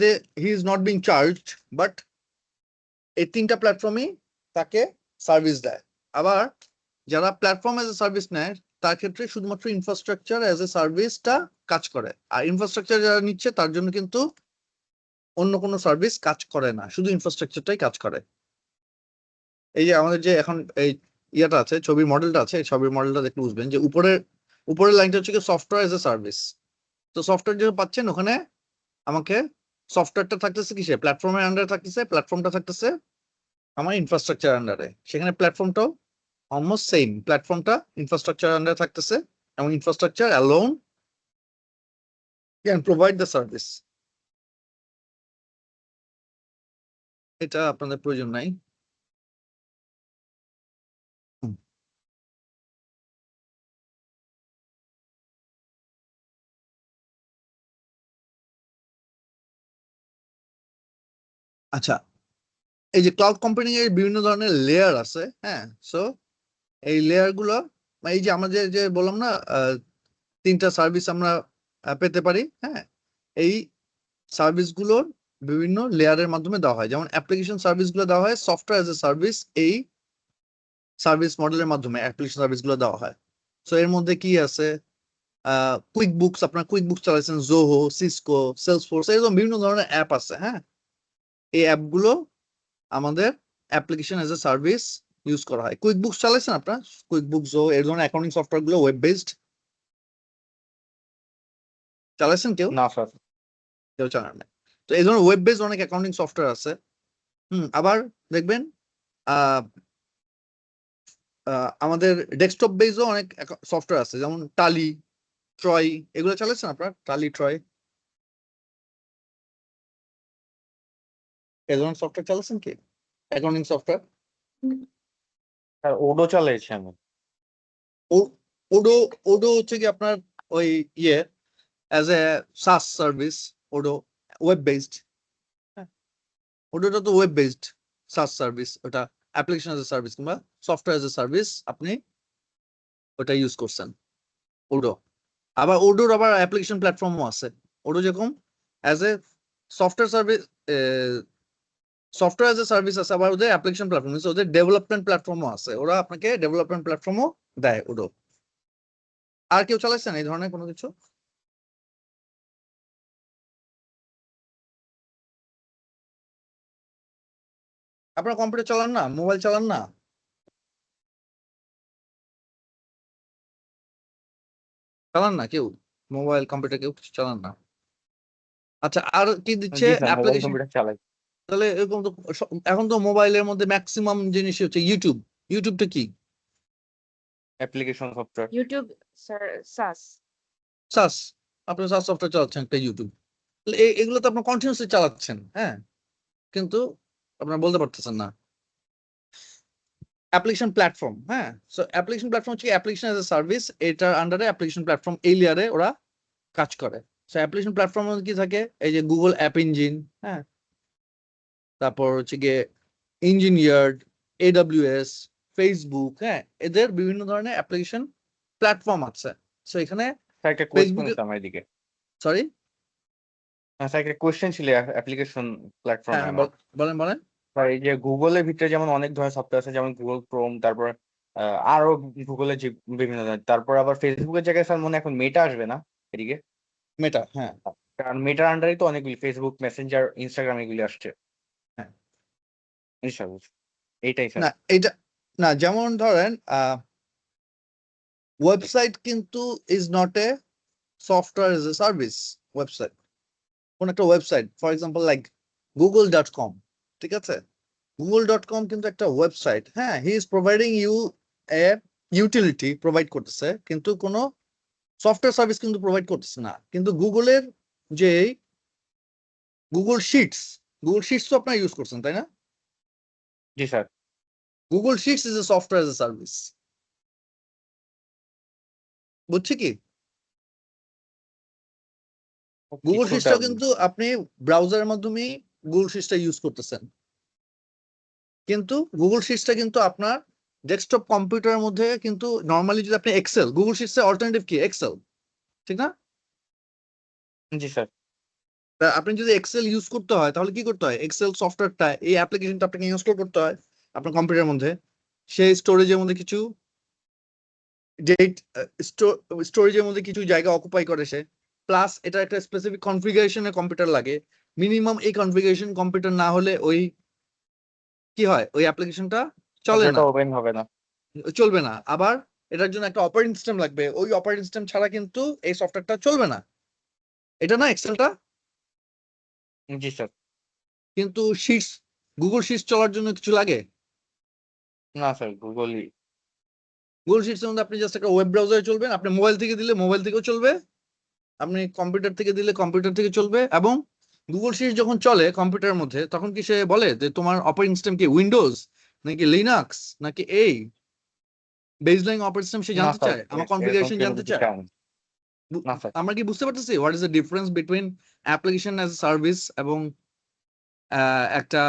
he is not being charged, but এই তিনটা প্ল্যাটফর্মই তাকে সার্ভিস দেয়। আবার যারা প্ল্যাটফর্ম এজ এ সার্ভিস নেয় তার ক্ষেত্রে শুধুমাত্র ইনফ্রাস্ট্রাকচার এজ এ সার্ভিসটা কাজ করে, আর ইনফ্রাস্ট্রাকচার যারা নিচ্ছে তার জন্য কিন্তু অন্য কোনো সার্ভিস কাজ করে না, শুধু ইনফ্রাস্ট্রাকচারটাই কাজ করে। এই যে আমাদের যে এখন এই ইয়েটা আছে, ছবির মডেলটা আছে, ছবির মডেলটা দেখলে বুঝবেন যে উপরের লাইনটা হচ্ছে কি সফটওয়্যার এজ এ সার্ভিস। তো সফটওয়্যার যেটা পাচ্ছেন ওখানে আমাকে সফটওয়্যারটা থাকতেছে কিসে, প্ল্যাটফর্মের আন্ডারে থাকতেছে, প্ল্যাটফর্মটা থাকতেছে আমার ইনফ্রাস্ট্রাকচার আন্ডারে। সেখানে প্ল্যাটফর্মটাও অলমোস্ট সেম, প্ল্যাটফর্মটা ইনফ্রাস্ট্রাকচার আন্ডারে থাকতেছে এবং infrastructure alone can provide the service. এটা আপনাদের প্রয়োজন নাই। হুম। আচ্ছা, এই যে ক্লাউড কম্পিউটিং এর বিভিন্ন ধরনের লেয়ার আছে, হ্যাঁ। সো এই লেয়ার গুলো এই যে আমাদের যে বললাম না 3টা সার্ভিস আমরা পেতে পারি, হ্যাঁ। এই সার্ভিস গুলোর বিভিন্ন লেয়ারের মাধ্যমে দেওয়া হয়। যেমন অ্যাপ্লিকেশন সার্ভিস গুলো দেওয়া হয় সফটওয়্যার এজ এ সার্ভিস, এই সার্ভিস মডেলের মাধ্যমে অ্যাপ্লিকেশন সার্ভিস গুলো দেওয়া হয়। সো এর মধ্যে কি আছে, কুইক বুকস, আপনার কুইক বুকস চালাইছেন, জোহো, সিসকো, সেলসফোর্স, এরকম বিভিন্ন ধরনের অ্যাপ আছে, হ্যাঁ। এই অ্যাপগুলো আমাদের application as a service use করা হয়। কুইক বুকস চালাইছেন আপনার, কুইক বুকস, জোহো, এর ধরনের অ্যাকাউন্টিং সফটওয়্যার গুলো ওয়েব বেসড চালাইছেন কেউ? না স্যার। কেউ চালান না। তো এই ধরনের ওয়েব বেসড অনেক অ্যাকাউন্টিং সফটওয়্যার আছে। আবার দেখবেন আমাদের ডেস্কটপ বেসও অনেক সফটওয়্যার আছে, যেমন টালি, ট্রয়, এগুলো চালাচ্ছেন আপনার? টালি, ট্রয়, এই ধরনের সফটওয়্যার চালাচ্ছেন কি অ্যাকাউন্টিং সফটওয়্যার? স্যার ওডো চালাইছি আমি। ওডো, ওডো হচ্ছে কি আপনার ওই ইয়ে as a SaaS service, Odoo web based. ওডোটা তো ওয়েব বেসড সাস সার্ভিস, ওটা অ্যাপ্লিকেশন এজ এ সার্ভিস কিংবা সফটওয়্যার এজ এ সার্ভিস আপনি ওটা ইউজ করছেন, ওডো। আবার ওডোর আবার অ্যাপ্লিকেশন প্ল্যাটফর্মও আছে। ওডো যেরকম as a software service, software as a service আছে, আবার ওদের অ্যাপ্লিকেশন প্ল্যাটফর্ম, ওদের ডেভেলপমেন্ট প্ল্যাটফর্মও আছে, ওরা আপনাকে ডেভেলপমেন্ট প্ল্যাটফর্মও দেয় ওডো। আর কেউ চালাইছেন এই ধরনের কোনো কিছু? আপনারা কম্পিউটার চালান না, মোবাইল চালান না? চালান না কেউ মোবাইল কম্পিউটার, কেউ কিছু চালান না? আচ্ছা, আর কি দিচ্ছে জি স্যার, মোবাইল অ্যাপ্লিকেশন? কম্পিউটার চালাই। তাহলে এরকম তো এখন তো মোবাইলের মধ্যে ম্যাক্সিমাম জিনিস হচ্ছে ইউটিউব। ইউটিউবটা কি? Application software. YouTube sir SaaS. SaaS, আপনি সাস সফটওয়্যার চালাচ্ছেন একটা ইউটিউব। তাহলে এগুলো তো আপনার কন্টিনিউসলি চালাচ্ছেন, হ্যাঁ, কিন্তু আপনারা বলতে পারতেছেন না। অ্যাপ্লিকেশন প্ল্যাটফর্ম, হ্যাঁ। সো অ্যাপ্লিকেশন প্ল্যাটফর্ম হচ্ছে অ্যাপ্লিকেশন এজ এ সার্ভিস, এটার আন্ডারে অ্যাপ্লিকেশন প্ল্যাটফর্ম এই লেয়ারে ওরা কাজ করে। সো অ্যাপ্লিকেশন প্ল্যাটফর্ম কি থাকে, এই যে গুগল অ্যাপ ইঞ্জিন, হ্যাঁ, তারপর হচ্ছে গিয়ে ইঞ্জিনিয়ার্ড, AWS, ফেসবুক, হ্যাঁ, এদের বিভিন্ন ধরনের অ্যাপ্লিকেশন প্ল্যাটফর্ম আছে। সো এখানে স্যার একটা কোয়েশ্চেন ফেসবুকে, আছে আমার এদিকে। সরি, স্যার একটা কোয়েশ্চেন ছিল অ্যাপ্লিকেশন প্ল্যাটফর্মে হ্যাঁ, আমার। বলেন বলেন। স্যার এই যে গুগলের ভিতরে যেমন অনেক ধরনের সফটওয়্যার আছে, যেমন গুগল ক্রোম, তারপর আরো গুগলের যে বিভিন্ন ধরনের, তারপর আবার ফেসবুকের জায়গায় স্যার মনে হয় এখন মেটা আসবে না এদিকে? মেটা, হ্যাঁ কারণ মেটার আন্ডারে তো অনেকগুলি ফেসবুক, মেসেঞ্জার, ইনস্টাগ্রাম এগুলি আসছে। হ্যাঁ। স্যার এইটাই স্যার। না, এটা না, যেমন ধরেন ওয়েবসাইট কিন্তু is not a software as a service. Website, কোন একটা website, for example like google.com, ঠিক আছে, google.com কিন্তু একটা ওয়েবসাইট, হ্যাঁ। He is providing you a utility, provide করতেছে, কিন্তু কোনো সফটওয়্যার সার্ভিস কিন্তু প্রোভাইড করতেছে না। কিন্তু গুগলের যে গুগল শিটস, গুগল শিটস তো আপনারা ইউজ করছেন, তাই না? জি sir. Google sheets is a software as a service, বুঝছি কি? গুগল কিছুটা শিটসটা কিন্তু আপনি ব্রাউজারের মাধ্যমে গুগল শিটসটা ইউজ করতেছেন, কিন্তু গুগল শিটসটা কিন্তু আপনার ডেস্কটপ কম্পিউটারের মধ্যে কিন্তু নরমালি যদি আপনি এক্সেল, গুগল শিটসের অল্টারনেটিভ কি এক্সেল, ঠিক না? জি স্যার। তা আপনি যদি এক্সেল ইউজ করতে হয় তাহলে কি করতে হয়, এক্সেল সফটওয়্যারটা, এই অ্যাপ্লিকেশনটা আপনাকে ইনস্টল করতে হয় আপনার কম্পিউটারের মধ্যে। সেই স্টোরেজের মধ্যে কিছু ডেট, স্টোরেজের মধ্যে কিছু জায়গা অকুপাই করে সে, প্লাস এটা একটা স্পেসিফিক কনফিগারেশনের কম্পিউটার লাগে। মিনিমাম এই কনফিগারেশন কম্পিউটার না হলে ওই কি হয়, ওই অ্যাপ্লিকেশনটা চলে না, ওপেন হবে না। চলবে না। আবার এটার জন্য একটা অপারেটিং সিস্টেম লাগবে, ওই অপারেটিং সিস্টেম ছাড়া কিন্তু এই সফটওয়্যারটা চলবে না। এটা না এক্সেলটা, জি স্যার। কিন্তু শিটস, গুগল শিটস চলার জন্য কিছু লাগে না স্যার, গুগলই। গুগল শিটসের মধ্যে আপনি জাস্ট একটা ওয়েব ব্রাউজারে চলবেন, আপনি মোবাইল থেকে দিলে মোবাইল থেকেও চলবে, আপনি কম্পিউটার থেকে দিলে কম্পিউটার থেকে চলবে, এবং গুগল সিরিজ যখন চলে কম্পিউটারের মধ্যে তখন কি সে বলে যে তোমার অপারেটিং সিস্টেম কি উইন্ডোজ নাকি লিনাক্স নাকি এই বেসলাইন অপারেটিং সিস্টেম সে না জানতে স্যার, চায়, আমার এরকম কনফিগারেশন কেউ জানতে কিছু চায়? চায় না। না স্যার। আমরা কি বুঝতে পারতেছি what is the difference between application as a service এবং একটা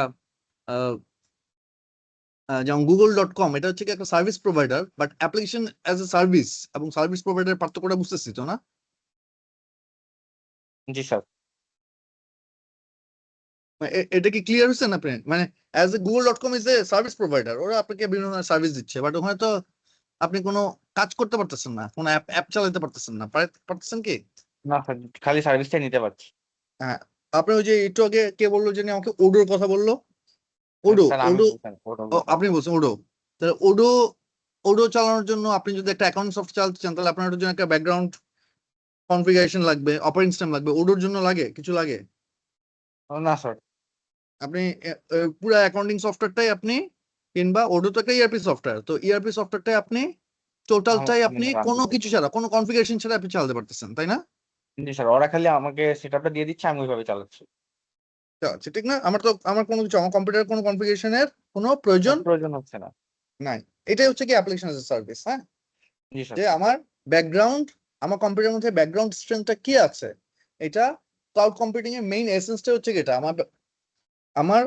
যেমন google.com এটা হচ্ছে কি একটা service provider, but application as a service এবং সার্ভিস প্রোভাইডার পার্থক্যটা বুঝতেছি তো না? জি স্যার। এটা কি ক্লিয়ার হচ্ছে না আপনি? মানে as a google.com is a service provider, ওরা আপনাকে বিভিন্ন ধরনের সার্ভিস দিচ্ছে, বাট ওখানে তো আপনি কোনো কাজ করতে পারতেছেন না, কোনো অ্যাপ চালাতে পারতেছেন না, পারতেছেন কি? না স্যার, খালি সার্ভিসটাই নিতে পারছি। হ্যাঁ, আপনি ওই যে একটু আগে কে বললো যে আমাকে ওডোর কথা বললো, ওডো স্যার আমি ওডো বলছেন, ওটা ও, আপনি বলছেন ওডো। তাহলে ওডো ওডো চালানোর জন্য আপনি যদি একটা অ্যাকাউন্ট সফটওয়্যার চালাতে চান তাহলে আপনার ওটার জন্য একটা ব্যাকগ্রাউন্ড কনফিগারেশন লাগবে, অপারেটিং সিস্টেম লাগবে, ওডোর জন্য লাগে কিছু লাগে? না স্যার। আপনি পুরো অ্যাকাউন্টিং সফটওয়্যারটাই আপনি কিংবা ওডো তো একটা ইআরপি সফটওয়্যার, তো ইআরপি সফটওয়্যারটাই আপনি টোটালটাই আপনি কোনো কিছু ছাড়া, কোনো কনফিগারেশন ছাড়া আপনি চালাতে পারতেছেন, তাই না? জি স্যার, ওরা খালি আমাকে সেটআপটা দিয়ে দিচ্ছে, আমি ওইভাবে চালাচ্ছি। আচ্ছা, ঠিক না? আমার কোনো কিছু, আমার কম্পিউটার কোনো কনফিগারেশনের কোনো প্রয়োজন প্রয়োজন হচ্ছে না। নাই। এটাই হচ্ছে কি অ্যাপ্লিকেশন এজ এ সার্ভিস। হ্যাঁ, জি স্যার। যে আমার ব্যাকগ্রাউন্ড, আমার কম্পিউটারের মধ্যে ব্যাকগ্রাউন্ড স্ট্রেংথটা কি আছে, এটা ক্লাউড কম্পিউটিং এর মেইন এসেন্সটা হচ্ছে কি, এটা আমার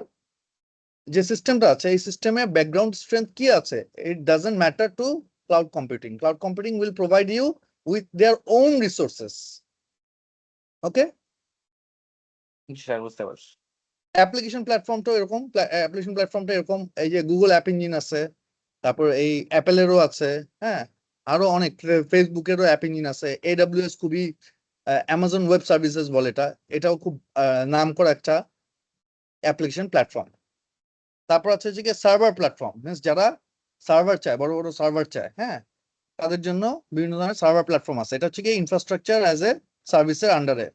যে সিস্টেমটা আছে এই সিস্টেমে ব্যাকগ্রাউন্ড স্ট্রেংথ কি আছে, it doesn't matter to cloud computing. Cloud computing will provide you with their own resources. Okay, জি স্যার, বুঝতে পারছি। অ্যাপ্লিকেশন প্ল্যাটফর্মটা এরকম, অ্যাপ্লিকেশন প্ল্যাটফর্মটা এরকম, এই যে গুগল অ্যাপ ইঞ্জিন আছে, তারপর এই অ্যাপেলেরও আছে, হ্যাঁ, আরো অনেক, ফেসবুকেরও অ্যাপ ইঞ্জিন আছে, এডব্লিউএস খুবই, অ্যামাজন ওয়েব সার্ভিসেস বলে এটা, এটাও খুব নাম করা একটা অ্যাপ্লিকেশন প্ল্যাটফর্ম। তারপর আছে যে সার্ভার প্ল্যাটফর্ম, মিনস যারা সার্ভার চায়, বড় বড় সার্ভার চায়, হ্যাঁ, তাদের জন্য বিভিন্ন ধরনের সার্ভার প্ল্যাটফর্ম আছে। এটা হচ্ছে কি ইনফ্রাস্ট্রাকচার অ্যাজ এ সার্ভিসের আন্ডারে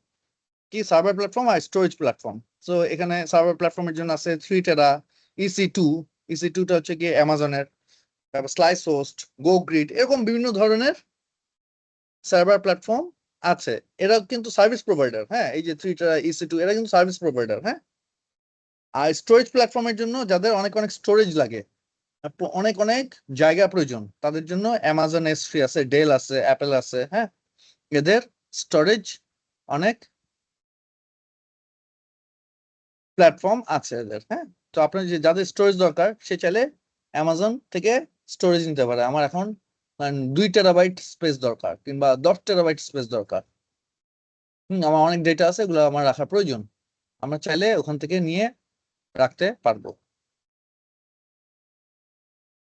কি সার্ভার প্ল্যাটফর্ম আর স্টোরেজ প্ল্যাটফর্ম। সো এখানে সার্ভার প্ল্যাটফর্মের জন্য আছে 3 টেরা, EC2, EC2টা হচ্ছে কি অ্যামাজনের, তারপর স্লাইস হোস্ট, গো গ্রিড, এরকম বিভিন্ন ধরনের সার্ভার প্ল্যাটফর্ম আছে। এরা কিন্তু সার্ভিস প্রোভাইডার, হ্যাঁ, এই যে 3 টেরা, EC2 এরা কিন্তু সার্ভিস প্রোভাইডার। হ্যাঁ, আর স্টোরেজ প্ল্যাটফর্মের জন্য যাদের অনেক অনেক স্টোরেজ লাগে, অনেক অনেক জায়গা প্রয়োজন, তাদের জন্য অ্যামাজন S3 আছে, ডেল আছে, অ্যাপেল আছে, হ্যাঁ, এদের স্টোরেজ অনেক প্ল্যাটফর্ম আছে এদের। হ্যাঁ, তো আপনার যে যাদের স্টোরেজ দরকার সে চাইলে অ্যামাজন থেকে স্টোরেজ নিতে পারে। আমার এখন 2 টেরাবাইট স্পেস দরকার কিংবা 10 টেরাবাইট স্পেস দরকার, আমার অনেক ডেটা আছে, এগুলো আমার রাখার প্রয়োজন, আমরা চাইলে ওখান থেকে নিয়ে রাখতে পারবো।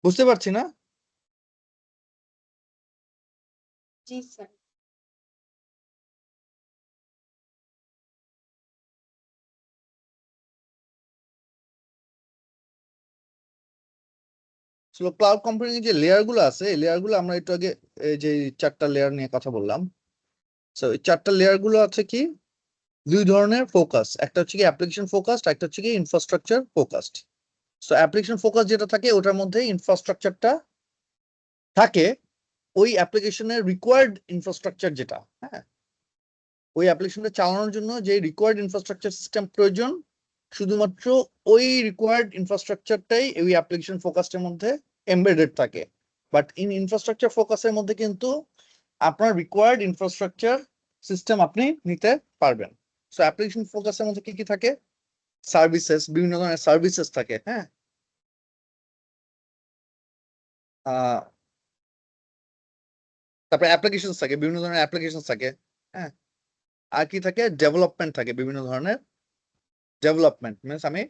বুঝতে পারছি না? জি স্যার। ক্লাউড কম্পিউটিং যে লেয়ার গুলো আছে, এই লেয়ার গুলো আমরা একটু আগে এই যে 4টা লেয়ার নিয়ে কথা বললাম। সো এই 4টা লেয়ার গুলো আছে কি 2 ধরনের ফোকাস, একটা হচ্ছে কি অ্যাপ্লিকেশন ফোকাসড, একটা হচ্ছে কি infrastructure focused. So application focus যেটা থাকে ওটার মধ্যে ইনফ্রাস্ট্রাকচারটা থাকে, ওই অ্যাপ্লিকেশনের রিকোয়ার্ড ইনফ্রাস্ট্রাকচার যেটা, হ্যাঁ, ওই অ্যাপ্লিকেশনটা চালানোর জন্য যে রিকোয়ার্ড ইনফ্রাস্ট্রাকচার সিস্টেম প্রয়োজন, শুধুমাত্র ওই রিকোয়ার্ড ইনফ্রাস্ট্রাকচারটাই ওই অ্যাপ্লিকেশন ফোকাসের মধ্যে এমবেডেড থাকে। বাট ইনফ্রাস্ট্রাকচার ফোকাসের মধ্যে কিন্তু আপনার রিকোয়ার্ড ইনফ্রাস্ট্রাকচার সিস্টেম আপনি নিতে পারবেন। সো অ্যাপ্লিকেশন ফোকাসের মধ্যে কি কি থাকে, সার্ভিসেস, বিভিন্ন ধরনের সার্ভিসেস থাকে, হ্যাঁ, তারপরে অ্যাপ্লিকেশন থাকে, বিভিন্ন ধরনের অ্যাপ্লিকেশন থাকে, হ্যাঁ, আর কি থাকে, ডেভেলপমেন্ট থাকে, বিভিন্ন ধরনের ডেভেলপমেন্ট, মিনস আমি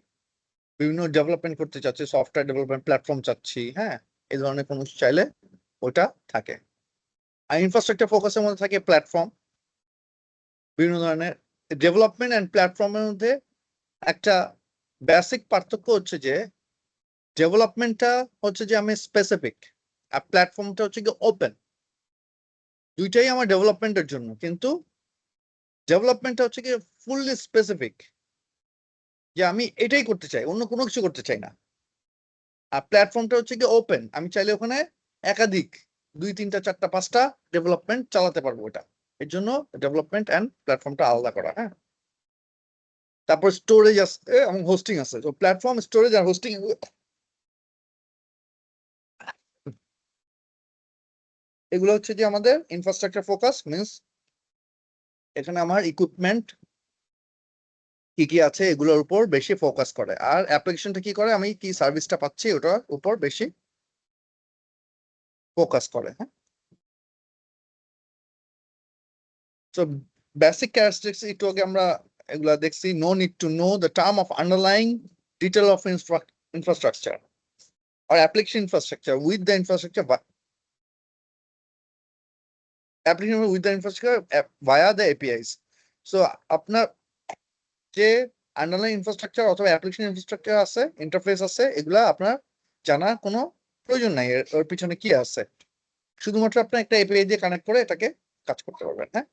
বিভিন্ন ডেভেলপমেন্ট করতে চাচ্ছি, সফটওয়্যার ডেভেলপমেন্ট প্ল্যাটফর্ম চাচ্ছি, হ্যাঁ, এই ধরনের কোনো কিছু চাইলে ওটা থাকে। আর ইনফ্রাস্ট্রাকচার ফোকাসের মধ্যে থাকে প্ল্যাটফর্ম, বিভিন্ন ধরনের ডেভেলপমেন্ট অ্যান্ড প্ল্যাটফর্মের মধ্যে একটা বেসিক পার্থক্য হচ্ছে যে ডেভেলপমেন্টটা হচ্ছে যে আমি স্পেসিফিক, আর প্ল্যাটফর্মটা হচ্ছে কি ওপেন। দুইটাই আমার ডেভেলপমেন্টের জন্য, কিন্তু ডেভেলপমেন্টটা হচ্ছে কি ফুললি স্পেসিফিক, যে আমি এটাই করতে চাই, অন্য কোনো কিছু করতে চাই না। আর প্ল্যাটফর্মটা হচ্ছে কি ওপেন, আমি চাইলে ওখানে একাধিক 2, 3, 4, 5টা ডেভেলপমেন্ট চালাতে পারবো। এটা এর জন্য ডেভেলপমেন্ট অ্যান্ড প্ল্যাটফর্মটা আলাদা করা। হ্যাঁ, তারপর স্টোরেজ আছে এবং হোস্টিং আছে। তো প্ল্যাটফর্ম, স্টোরেজ আর হোস্টিং এগুলো হচ্ছে যে আমাদের ইনফ্রাস্ট্রাকচার ফোকাস, মিন্স এখানে আমার ইকুইপমেন্ট কি কি আছে এগুলোর উপর বেশি ফোকাস করে। আর অ্যাপ্লিকেশনটা কি করে, আমি কি সার্ভিসটা পাচ্ছি ওটার উপর বেশি ফোকাস করে। হ্যাঁ, তো বেসিক ক্যারেক্টারিস্টিক্স একটু আগে আমরা এগুলা দেখছি। No need to know the term of underlying detail of infrastructure or application infrastructure with the infrastructure application with the infrastructure via the APIs. So আপনার যে আন্ডারলাইন ইনফ্রাস্ট্রাকচার অথবা অ্যাপ্লিকেশন ইনফ্রাস্ট্রাকচার আছে, interface আছে, এগুলা আপনার জানার কোনো প্রয়োজন নাই ওর পিছনে কি আছে। শুধুমাত্র আপনি একটা এপিআই দিয়ে কানেক্ট করে এটাকে কাজ করতে পারবেন। হ্যাঁ,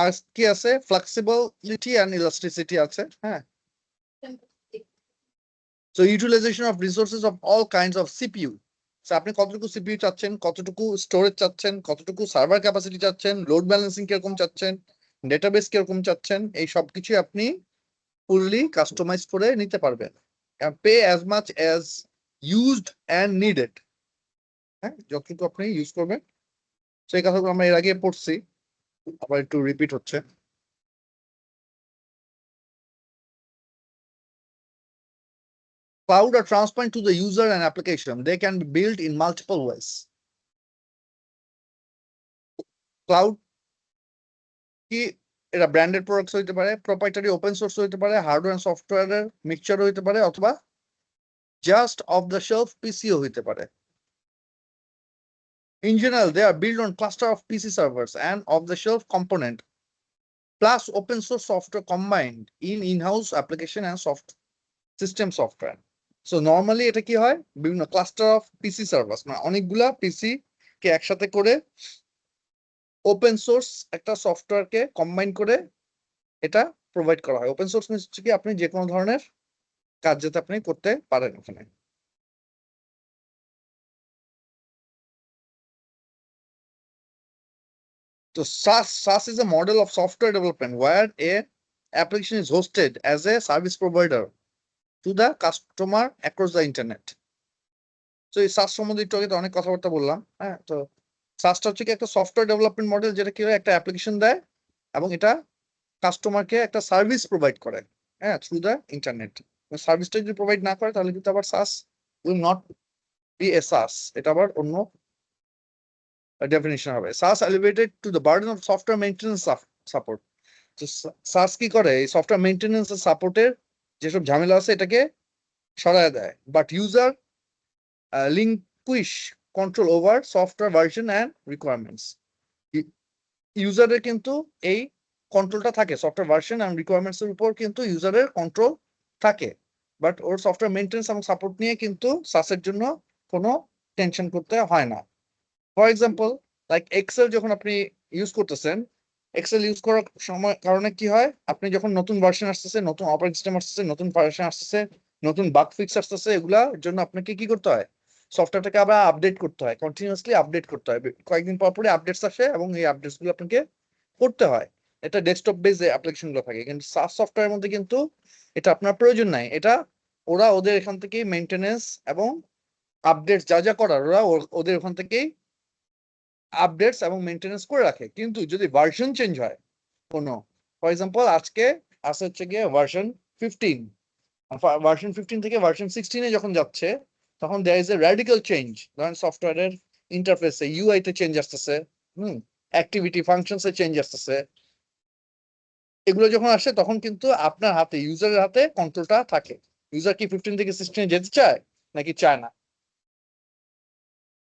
আর কি আছে, ফ্লেক্সিবিলিটি এন্ড ইলাস্টিসিটি আছে। হ্যাঁ, so utilization of resources of all kinds of CPU. আপনি কতটুকু সিপিইউ চাচ্ছেন, কতটুকু স্টোরেজ চাচ্ছেন, কতটুকু সার্ভার ক্যাপাসিটি চাচ্ছেন, লোড ব্যালেন্সিং কিরকম চাচ্ছেন, ডেটাবেস কিরকম চাচ্ছেন, এই সব কিছু আপনি ফুললি কাস্টমাইজ করে নিতে পারবেন। Pay as much as used and needed. হ্যাঁ, যতটুকু আপনি ইউজ করবেন। সেই কথাগুলো আমরা এর আগে পড়ছি, আবার একটু রিপিট হচ্ছে। Cloud are transparent to the user and application. They can be built in multiple ways. Cloud কি, এটা ব্র্যান্ডেড প্রোডাক্টস হইতে পারে, প্রোপ্রাইটারি ওপেন সোর্স হইতে পারে, হার্ডওয়্যার এন্ড সফটওয়্যারের মিক্সচার হইতে পারে, অথবা just of the shelf PCO হইতে পারে। In general, they are built on cluster of PC servers and off-the-shelf component, plus open source software combined in in-house application and system software. So normally এটা কি হয়, বিভিন্ন cluster of PC servers, মানে অনেকগুলা পিসি কে একসাথে করে ওপেন সোর্স একটা সফটওয়্যারকে combine করে এটা প্রোভাইড করা হয়। ওপেন সোর্স মিন্স হচ্ছে কি আপনি যে কোনো ধরনের কাজ যাতে আপনি করতে পারেন ওখানে। So SaaS is a model of software development where a application is hosted as a service provider to the customer across the internet. So এই SaaS সম্বন্ধে একটু আগে তো অনেক কথাবার্তা বললাম। হ্যাঁ, তো SaaSটা হচ্ছে কি একটা সফটওয়্যার ডেভেলপমেন্ট মডেল, যেটা কি হয় একটা অ্যাপ্লিকেশন দেয় এবং এটা কাস্টমারকে একটা সার্ভিস প্রোভাইড করে, হ্যাঁ, থ্রু দ্য ইন্টারনেট। সার্ভিসটা যদি প্রোভাইড না করে তাহলে কিন্তু আবার SaaS will not be a SaaS, এটা আবার অন্য ডেফিনিশন হবে। SaaS elevated to the burden of software maintenance support. তো SaaS কি করে, এই সফটওয়্যার মেইনটেনেন্স আর সাপোর্টের যেসব ঝামেলা আছে এটাকে সরায় দেয়, but user relinquish control over software version and requirements. ইউজারের কিন্তু এই কন্ট্রোলটা থাকে, সফটওয়্যার ভার্সন অ্যান্ড রিকোয়ারমেন্টস এর উপর কিন্তু ইউজারের কন্ট্রোল থাকে, বাট ওর সফটওয়্যার মেইনটেনেন্স এবং সাপোর্ট নিয়ে কিন্তু SaaS-এর জন্য কোনো টেনশন করতে হয় না। ফর এক্সাম্পল, লাইক এক্সেল যখন আপনি ইউজ করতেছেন, এক্সেল ইউজ করার সময় কারণে কি হয়, আপনি যখন নতুন ভার্সন আসতেছে, নতুন অপারেটিং সিস্টেম আসতেছে, নতুন ভার্সন আসতেছে, নতুন বাগ ফিক্স আসতেছে, এগুলার জন্য আপনাকে কি করতে হয়, সফটওয়্যারটাকে আবার আপডেট করতে হয়, কন্টিনিউয়াসলি আপডেট করতে হয়। কয়েকদিন পর পরে আপডেটস আসে এবং এই আপডেটস গুলো আপনাকে করতে হয়। এটা ডেস্কটপ বেস অ্যাপ্লিকেশন গুলো থাকে, কিন্তু SaaS সফটওয়্যারের মধ্যে কিন্তু এটা আপনার প্রয়োজন নাই। এটা ওরা ওদের এখান থেকে মেইনটেনেন্স এবং আপডেট যা যা করার ওরা ওদের ওখান থেকেই আপডেটস এবং মেইনটেনেন্স করে রাখে। কিন্তু যদি ভার্সন চেঞ্জ হয় কোনো, ফর এক্সাম্পল আজকে আসে হচ্ছে গিয়ে ভার্সন 15, ভার্সন 15 থেকে ভার্সন 16-এ যখন যাচ্ছে, তখন there is a radical change. ধরেন সফটওয়্যারের ইন্টারফেসে ইউআই তে চেঞ্জ আসতেছে, অ্যাক্টিভিটি ফাংশনসে চেঞ্জ আসতেছে, এগুলো যখন আসে তখন কিন্তু আপনার হাতে, ইউজারের হাতে কন্ট্রোলটা থাকে। ইউজার কি 15 থেকে 16-এ যেতে চায় নাকি চায় না।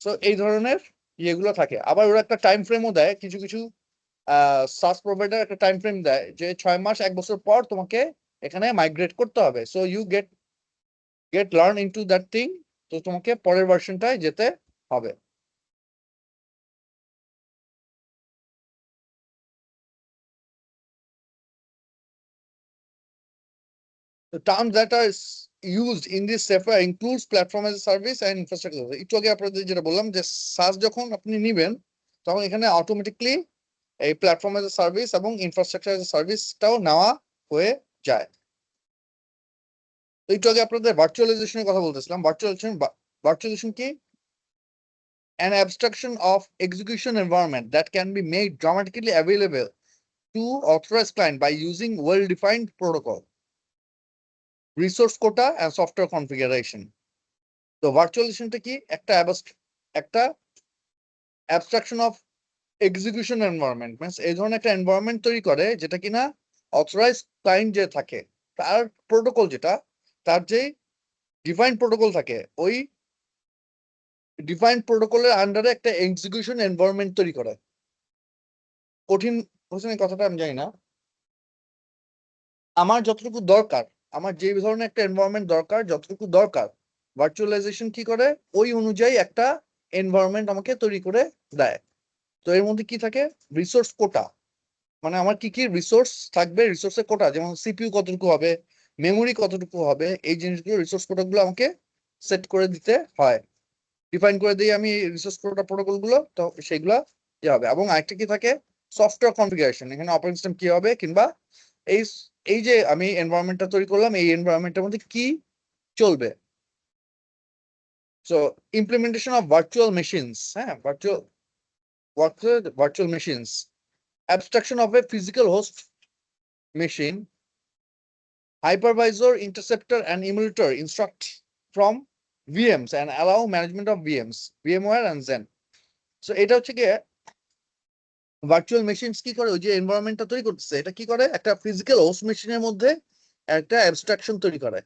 সো এই ধরনের ইয়েগুলো থাকে। আবার ওরা একটা টাইম ফ্রেমও দেয়, কিছু কিছু SaaS প্রোভাইডার একটা টাইম ফ্রেম দেয় যে 6 মাস 1 বছর পর তোমাকে এখানে মাইগ্রেট করতে হবে। So you get learn into that thing, তো তোমাকে পরের ভার্সনটায় যেতে হবে। The terms that are used in this software includes platform as a service and infrastructure. একটু আগে আপনাদের যেটা বললাম যে SaaS যখন আপনি নিবেন তখন এখানে অটোমেটিকলি এই প্ল্যাটফর্ম এজ এ সার্ভিস এবং ইনফ্রাস্ট্রাকচার এজ এ সার্ভিসটাও নেওয়া হয়ে যায়। তো একটু আগে আপনাদের ভার্চুয়ালাইজেশনের কথা বলতেছিলাম। ভার্চুয়ালাইজেশন কি? An abstraction of execution environment that can be made dramatically available to authorized client by using well-defined protocol, resource quota and software configuration. তো ভার্চুয়ালাইজেশনটা কি? একটা abstraction of execution environment, means এই ধরনের একটা এনভায়রনমেন্ট তৈরি করে যেটা কিনা অথরাইজড ক্লায়েন্ট যে থাকে তার প্রোটোকল, যেটা তার যে ডিফাইন্ড প্রোটোকল থাকে, ওই ডিফাইন্ড প্রোটোকলের আন্ডারে একটা এক্সিকিউশন এনভায়রনমেন্ট তৈরি করে। কঠিন হচ্ছে না কথাটা, আমি জানি না। আমার যতটুকু দরকার, আমার যে ধরনের একটা এনভায়রনমেন্ট দরকার, যতটুকু দরকার, ভার্চুয়ালাইজেশন কি করে? ওই অনুযায়ী একটা এনভায়রনমেন্ট আমাকে তৈরি করে দেয়। তো এর মধ্যে কি থাকে? রিসোর্স কোটা, মানে আমার কি কি রিসোর্স থাকবে, রিসোর্সের কোটা, যেমন সিপিইউ কতটুকু হবে, মেমোরি কতটুকু হবে, এই জিনিসগুলো রিসোর্স কোটাগুলো আমাকে সেট করে দিতে হয়। ডিফাইন করে দিই আমি রিসোর্স কোটা প্রোটোকল গুলো, তো সেগুলা কি হবে। এবং আরেকটা কি থাকে? Software configuration. এখানে অপারেটিং সিস্টেম কি হবে, কিংবা এই এই যে আমি এনভায়রনমেন্টটা তৈরি করলাম, এই এনভায়রনমেন্টের মধ্যে কি চলবে। So implementation of virtual machines, হ্যাঁ, virtual machines, abstraction of a physical host machine, hypervisor, interceptor, and emulator instruct from VMs and allow management of VMs, VMware and Xen. So এটা হচ্ছে গিয়ে ভার্চুয়াল মেশিনস কি করে? ওই যে এনভায়রনমেন্টটা তৈরি করতেছে, এটা কি করে? একটা ফিজিক্যাল হোস্ট মেশিনের মধ্যে একটা অ্যাবস্ট্রাকশন তৈরি করে,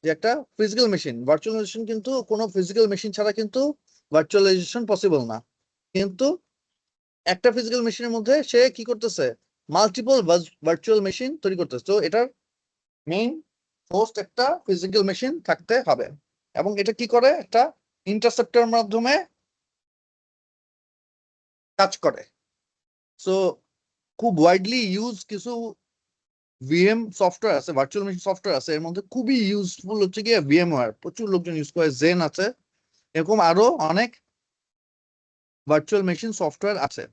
যে একটা ফিজিক্যাল মেশিন। ভার্চুয়ালাইজেশন কিন্তু কোনো ফিজিক্যাল মেশিন ছাড়া কিন্তু ভার্চুয়ালাইজেশন পসিবল না। কিন্তু একটা ফিজিক্যাল মেশিনের মধ্যে সে কি করতেছে? মাল্টিপল ভার্চুয়াল মেশিন তৈরি করতেছে। তো এটার মেইন হোস্ট একটা ফিজিক্যাল মেশিন থাকতে হবে। এবং এটা কি করে? একটা ইন্টারসেপ্টরের মাধ্যমে কাজ করে। সো খুব ওয়াইডলি ইউজ কিছু ভিএম সফটওয়্যার আছে, ভার্চুয়াল মেশিন সফটওয়্যার আছে, এর মধ্যে খুবই ইউজফুল হচ্ছে গিয়ে ভিএমওয়্যার, প্রচুর লোকজন ইউজ করে। জেন আছে, এরকম আরো অনেক ভার্চুয়াল মেশিন সফটওয়্যার আছে।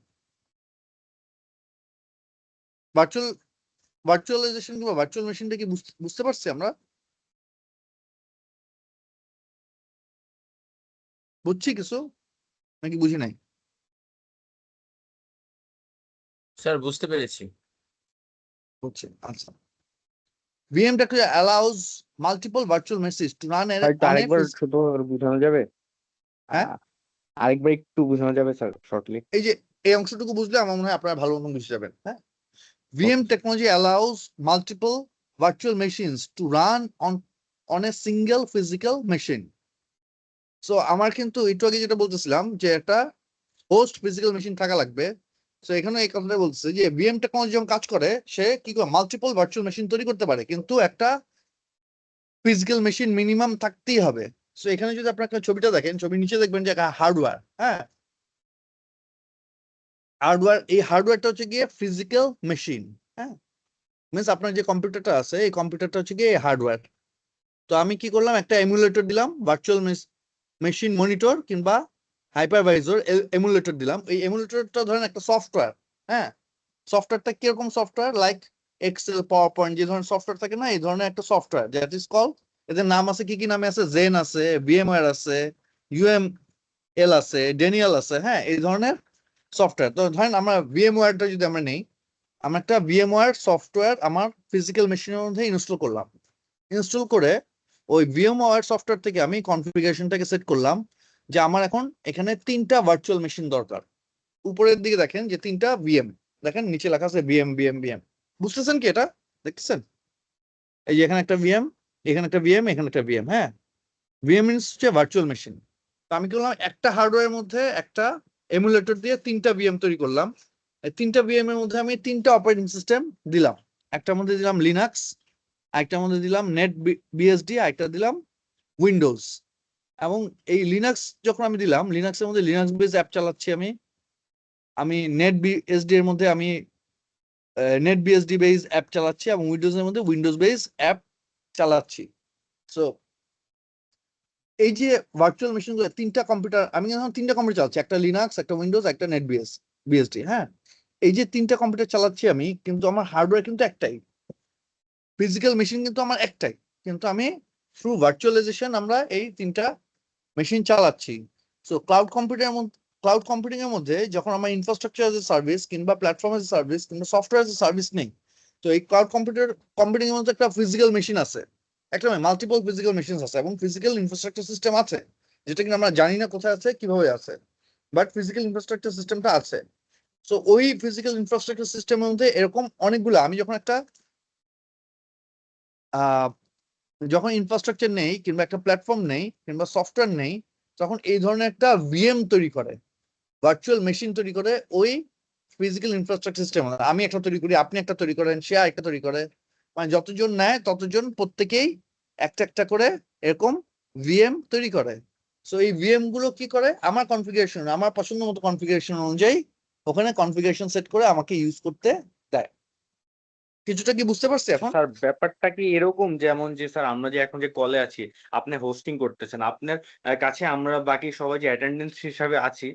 ভার্চুয়ালাইজেশন কিংবা ভার্চুয়াল মেশিনটা কি বুঝতে পারছি আমরা? বুঝছি কিছু নাকি বুঝি নাই? স্যার বুঝতে পেরেছি। বুঝছি, আচ্ছা। VMটা allows multiple virtual machines to run আর একটু on a আরেকবার ছোট করে বোঝানো যাবে? হ্যাঁ? আরেকবার একটু বোঝানো যাবে স্যার, শর্টলি? এই যে এই অংশটুকু বুঝলে আমার মনে হয় আপনারা ভালো মতো বুঝতে যাবেন। হ্যাঁ, VM technology allows multiple virtual machines to run on a single physical machine. So আমার কিন্তু একটু আগে যেটা বলতেছিলাম যে একটা হোস্ট ফিজিক্যাল মেশিন থাকা লাগবে। সো এখানে এই কথাটা বলছে যে VM টেকনোলজি যখন কাজ করে, সে কি করে মাল্টিপল ভার্চুয়াল মেশিন তৈরি করতে পারে, কিন্তু একটা ফিজিক্যাল মেশিন মিনিমাম থাকতেই হবে। সো এখানে যদি আপনার ছবিটা দেখেন, ছবির নিচে দেখবেন যে হার্ডওয়্যার, হ্যাঁ, হার্ডওয়্যার, এই হার্ডওয়্যারটা হচ্ছে গিয়ে ফিজিক্যাল মেশিন। হ্যাঁ, মিনস আপনার যে কম্পিউটারটা আছে, এই কম্পিউটারটা হচ্ছে গিয়ে হার্ডওয়্যার। তো আমি কি করলাম? একটা এমুলেটর দিলাম, ভার্চুয়াল মেশিন মনিটর কিংবা হাইপারভাইজর এমুলেটর দিলাম। এই এমুলেটরটা ধরেন একটা সফটওয়্যার। হ্যাঁ, সফটওয়্যারটা কিরকম software? Like excel, power point, যে ধরনের সফটওয়্যার থাকে না, এই ধরনের একটা সফটওয়্যার, দ্যাট ইজ কল, এদের নাম আছে, কি কি নামে আছে? জেন আছে, ভিএমওয়্যার আছে, UML আছে, ডেনিয়াল আছে। হ্যাঁ, এই ধরনের সফটওয়্যার। তো ধরেন আমরা ভিএমওয়্যারটা যদি আমরা নেই, আমরা একটা ভিএমওয়্যার সফটওয়্যার আমার ফিজিক্যাল মেশিনের মধ্যে ইনস্টল করলাম। ইনস্টল করে ওই ভিএমওয়্যার সফটওয়্যার থেকে আমি কনফিগারেশনটাকে সেট করলাম যে আমার এখন এখানে 3টা ভার্চুয়াল মেশিন দরকার। উপরের দিকে দেখেন যে 3টা ভিএম, দেখেন নিচে লেখা আছে ভিএম ভিএম ভিএম। বুঝতেছেন কি এটা? দেখতেছেন? এই যে এখানে একটা ভিএম, এখানে একটা ভিএম, এখানে একটা ভিএম। হ্যাঁ, ভিএম মিনস হচ্ছে ভার্চুয়াল মেশিন। তো আমি কি করলাম? একটা হার্ডওয়্যারের মধ্যে একটা এমুলেটর দিয়ে 3টা ভিএম তৈরি করলাম। এই 3টা ভিএম এর মধ্যে আমি 3টা অপারেটিং সিস্টেম দিলাম। একটার মধ্যে দিলাম লিনাক্স, একটার মধ্যে দিলাম নেট বিএসডি, আরেকটা দিলাম উইন্ডোজ। এবং এই লিনাক্স যখন আমি দিলাম, লিনাক্সের মধ্যে লিনাক্স বেস অ্যাপ চালাচ্ছি আমি নেট বিএসডি এর মধ্যে আমি নেট বিএসডি বেস অ্যাপ চালাচ্ছি, এবং উইন্ডোজ এর মধ্যে উইন্ডোজ বেস অ্যাপ চালাচ্ছি। সো এই যে ভার্চুয়াল মেশিন গুলো, 3টা কম্পিউটার, আমি এখন 3টা কম্পিউটার চালাচ্ছি, একটা লিনাক্স, একটা উইন্ডোজ, একটা নেট বিএসডি। হ্যাঁ, এই যে 3টা কম্পিউটার চালাচ্ছি আমি, কিন্তু আমার হার্ডওয়্যার কিন্তু একটাই, ফিজিক্যাল মেশিন কিন্তু আমার একটাই, কিন্তু আমি থ্রু ভার্চুয়ালাইজেশন আমরা এই 3টা মেশিন চালাচ্ছি। সো ক্লাউড কম্পিউটিং এর মধ্যে যখন আমার ইনফ্রাস্ট্রাকচার এজ এ সার্ভিস কিংবা প্ল্যাটফর্ম এজ এ সার্ভিস কিংবা সফটওয়্যার এজ এ সার্ভিস নেই, তো এই ক্লাউড কম্পিউটিং এর মধ্যে একটা ফিজিক্যাল মেশিন আছে, একটা মাল্টিপল ফিজিক্যাল মেশিন আছে এবং ফিজিক্যাল ইনফ্রাস্ট্রাকচার সিস্টেম আছে, যেটা কিনা আমরা জানি না কোথায় আছে কিভাবে আছে, বাট ফিজিক্যাল ইনফ্রাস্ট্রাকচার সিস্টেমটা আছে। সো ওই ফিজিক্যাল ইনফ্রাস্ট্রাকচার সিস্টেমের মধ্যে এরকম অনেকগুলো, আমি যখন একটা যখন ইনফ্রাস্ট্রাকচার নেই কিংবা একটা প্ল্যাটফর্ম নেই কিংবা সফটওয়্যার নেই, তখন এই ধরনের একটা ভিএম তৈরি করে, ভার্চুয়াল মেশিন তৈরি করে ওই ফিজিক্যাল ইনফ্রাস্ট্রাকচার সিস্টেম। আমি একটা তৈরি করি, আপনি একটা তৈরি করেন, সে একটা তৈরি করে, মানে যতজন নেয় ততজন প্রত্যেকেই একটা একটা করে এরকম ভিএম তৈরি করে। সো এই ভিএম গুলো কি করে, আমার কনফিগারেশন, আমার পছন্দ মতো কনফিগারেশন অনুযায়ী ওখানে কনফিগারেশন সেট করে আমাকে ইউজ করতে দেয়। কিছুটা কি বুঝতে পারছি এখন? স্যার ব্যাপারটা কি এরকম যেমন যে স্যার আমরা যে এখন যে কলে আছি, আপনি হোস্টিং করতেছেন, আপনার কাছে আমরা বাকি সবাই যে অ্যাটেন্ডেন্স হিসাবে আছি,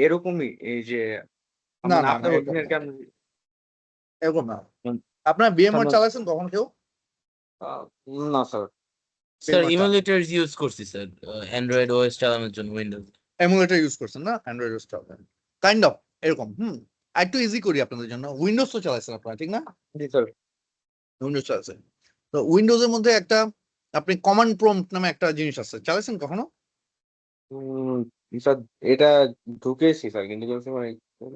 এরকমই এই যে না মানে না না, আপনার এরকম অধীনের না, কেন এরকম না। আপনার ভিএমআর স্যার, চালাচ্ছেন কখন কেউ? না sir. Sir VMware emulator use করছি স্যার, অ্যান্ড্রয়েড ওএস চালানোর জন্য উইন্ডোজ। এমুলেটর ইউজ করছেন না, অ্যান্ড্রয়েড ইউজ করেন, কাইন্ড অফ এরকম। একটু ইজি করি আপনাদের জন্য, উইন্ডোজ তো চালাচ্ছেন আপনারা, ঠিক না? জি স্যার। উইন্ডোজ চালাচ্ছেন, তো উইন্ডোজের মধ্যে একটা আপনি কমান্ড প্রম্পট নামে একটা জিনিস আছে, চালাচ্ছেন কখনো? স্যার এটা ঢুকেছি স্যার, কিন্তু মানে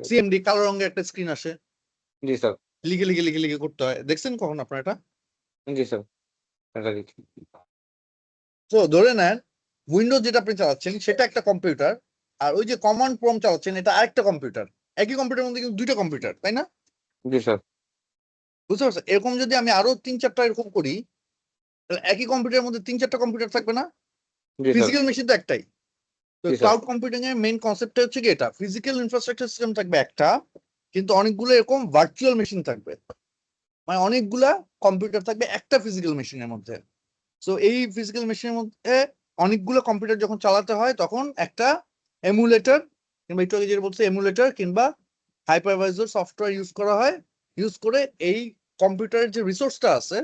সিএমডি কালো রঙের একটা স্ক্রিন আসে, জি স্যার। লিখে লিখে লিখে লিখে করতে হয়, দেখছেন কখনো আপনার এটা? জি স্যার। এটা ঠিক। তো ধরে নেন উইন্ডোজ যেটা আপনি চালাচ্ছেন সেটা একটা কম্পিউটার, আর ওই যে কমান্ড প্রম্পট চালাচ্ছেন এটা আরেকটা কম্পিউটার, একই কম্পিউটারের মধ্যে কিন্তু দুইটা কম্পিউটার, তাই না? জি স্যার। বুঝতে পারছেন? এরকম যদি আমি আরো 3-4টা এরকম করি, তাহলে একই কম্পিউটারের মধ্যে 3-4টা কম্পিউটার থাকবে না? জি স্যার। ফিজিক্যাল মেশিন তো একটাই। তো জি স্যার। ক্লাউড কম্পিউটিং এর মেইন কনসেপ্টটা হচ্ছে কি, এটা ফিজিক্যাল ইনফ্রাস্ট্রাকচার সিস্টেম থাকবে একটা, কিন্তু অনেকগুলো এরকম ভার্চুয়াল মেশিন থাকবে, মানে অনেকগুলা কম্পিউটার থাকবে একটা ফিজিক্যাল মেশিনের মধ্যে। সো এই ফিজিক্যাল মেশিনের মধ্যে অনেকগুলো কম্পিউটার যখন চালাতে হয় তখন একটা এমুলেটর কিংবা একটু আগে যেটা বলছে এমুলেটর কিংবা হাইপারভাইজার সফটওয়্যার ইউজ করা হয়, ইউজ করে এই কম্পিউটারের যে রিসোর্সটা আছে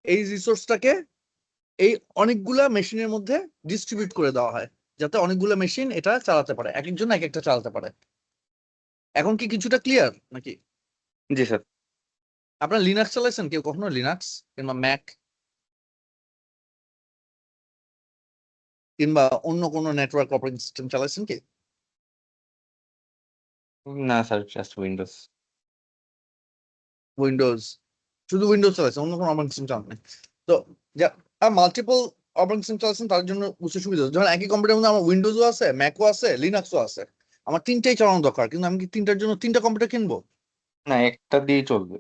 এই রিসোর্সটাকে এই অনেকগুলা মেশিনের মধ্যে ডিস্ট্রিবিউট করে দেওয়া হয়, যাতে অনেকগুলো মেশিন এটা চালাতে পারে, এক একজন এক একটা চালাতে পারে। এখন কি কিছুটা ক্লিয়ার নাকি? জি স্যার। আপনার লিনাক্স চালাইছেন কেউ কখনো, লিনাক্স কিংবা ম্যাক কিংবা অন্য কোনো নেটওয়ার্ক অপারেটিং সিস্টেম চালাইছেন কি? না স্যার, জাস্ট উইন্ডোজ। উইন্ডোজ, শুধু উইন্ডোজ চালাইছেন, অন্য কোনো অপারেটিং সিস্টেম চালান নাই? তো মাল্টিপল অপারেটিং সিস্টেম চালাচ্ছেন তার জন্য বুঝতে সুবিধা, যখন একই কম্পিউটারের মধ্যে আমার উইন্ডোজও আছে, ম্যাকও আছে, লিনাক্সও আছে, আমার তিনটাই চালানো দরকার, কিন্তু আমি কি তিনটার জন্য তিনটা কম্পিউটার কিনবো? না, একটা দিয়ে চলবে।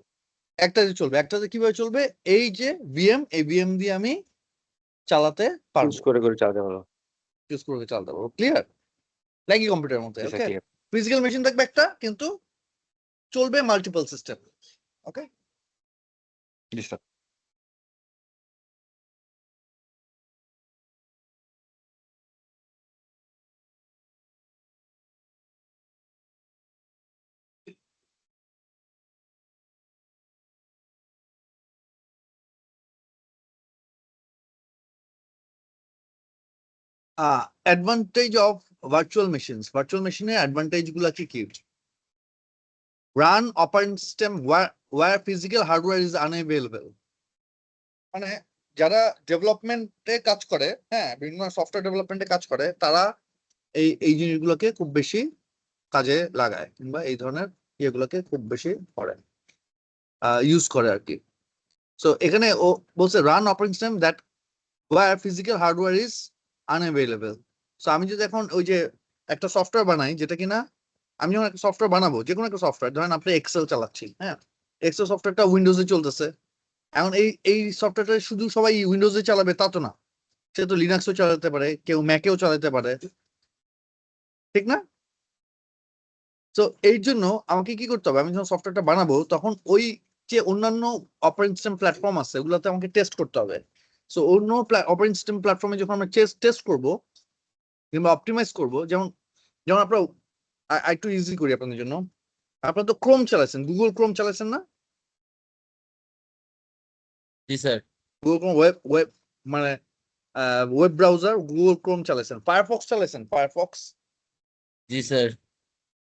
একটাতে চলবে। একটাতে কিভাবে চলবে? এই যে ভিএম, এই ভিএম দিয়ে আমি চালাতে ইউজ পারবো, করে চালাতে পারবো। ইউজ করে চালাতে পারবো। ক্লিয়ার? একই কম্পিউটারের মধ্যে। জি স্যার, ওকে, ঠিক আছে। ফিজিক্যাল মেশিন থাকবে একটা, কিন্তু চলবে মাল্টিপল সিস্টেম। ওকে, জি sir. Advantage of virtual machines, virtual মেশিনের অ্যাডভান্টেজ গুলা কি কি? Run operating system where physical hardware is unavailable, মানে যারা ডেভেলপমেন্টে কাজ করে, হ্যাঁ, বিভিন্ন সফটওয়্যার ডেভেলপমেন্টে কাজ করে, তারা এই এই জিনিসগুলোকে খুব বেশি কাজে লাগায় কিংবা এই ধরনের ইয়েগুলোকে খুব বেশি করে, ইউজ করে আর কি। সো এখানে ও বলছে run operating system that where physical hardware is unavailable. So আমি যদি এখন ওই যে একটা সফটওয়্যার বানাই, যেটা কিনা আমি যখন একটা সফটওয়্যার বানাবো, যে কোনো একটা সফটওয়্যার, ধরেন আপনি এক্সেল চালাচ্ছি, হ্যাঁ, এক্সেল সফটওয়্যারটা উইন্ডোজে চলতেছে, এখন এই সফটওয়্যারটা শুধু সবাই উইন্ডোজে চালাবে তা তো না, সে তো লিনাক্সও চালাতে পারে, কেউ ম্যাকেও চালাতে পারে, ঠিক না? তো এই জন্য আমাকে কি করতে হবে, আমি যখন সফটওয়্যারটা বানাবো তখন ওই যে অন্যান্য অপারেটিং সিস্টেম প্ল্যাটফর্ম আছে ওগুলোতে আমাকে টেস্ট করতে হবে। সো অন্য অপারেটিং সিস্টেম প্ল্যাটফর্মে যখন আমরা টেস্ট করবো কিংবা অপটিমাইজ করবো, যেমন যেমন আপনার একটু ইজি করি আপনাদের জন্য, আপনারা তো ক্রোম চালাচ্ছেন, গুগল ক্রোম চালাচ্ছেন না? জি স্যার। গুগল ক্রোম ওয়েব মানে ওয়েব ব্রাউজার গুগল ক্রোম চালাচ্ছেন, ফায়ারফক্স চালাচ্ছেন, ফায়ারফক্স জি স্যার।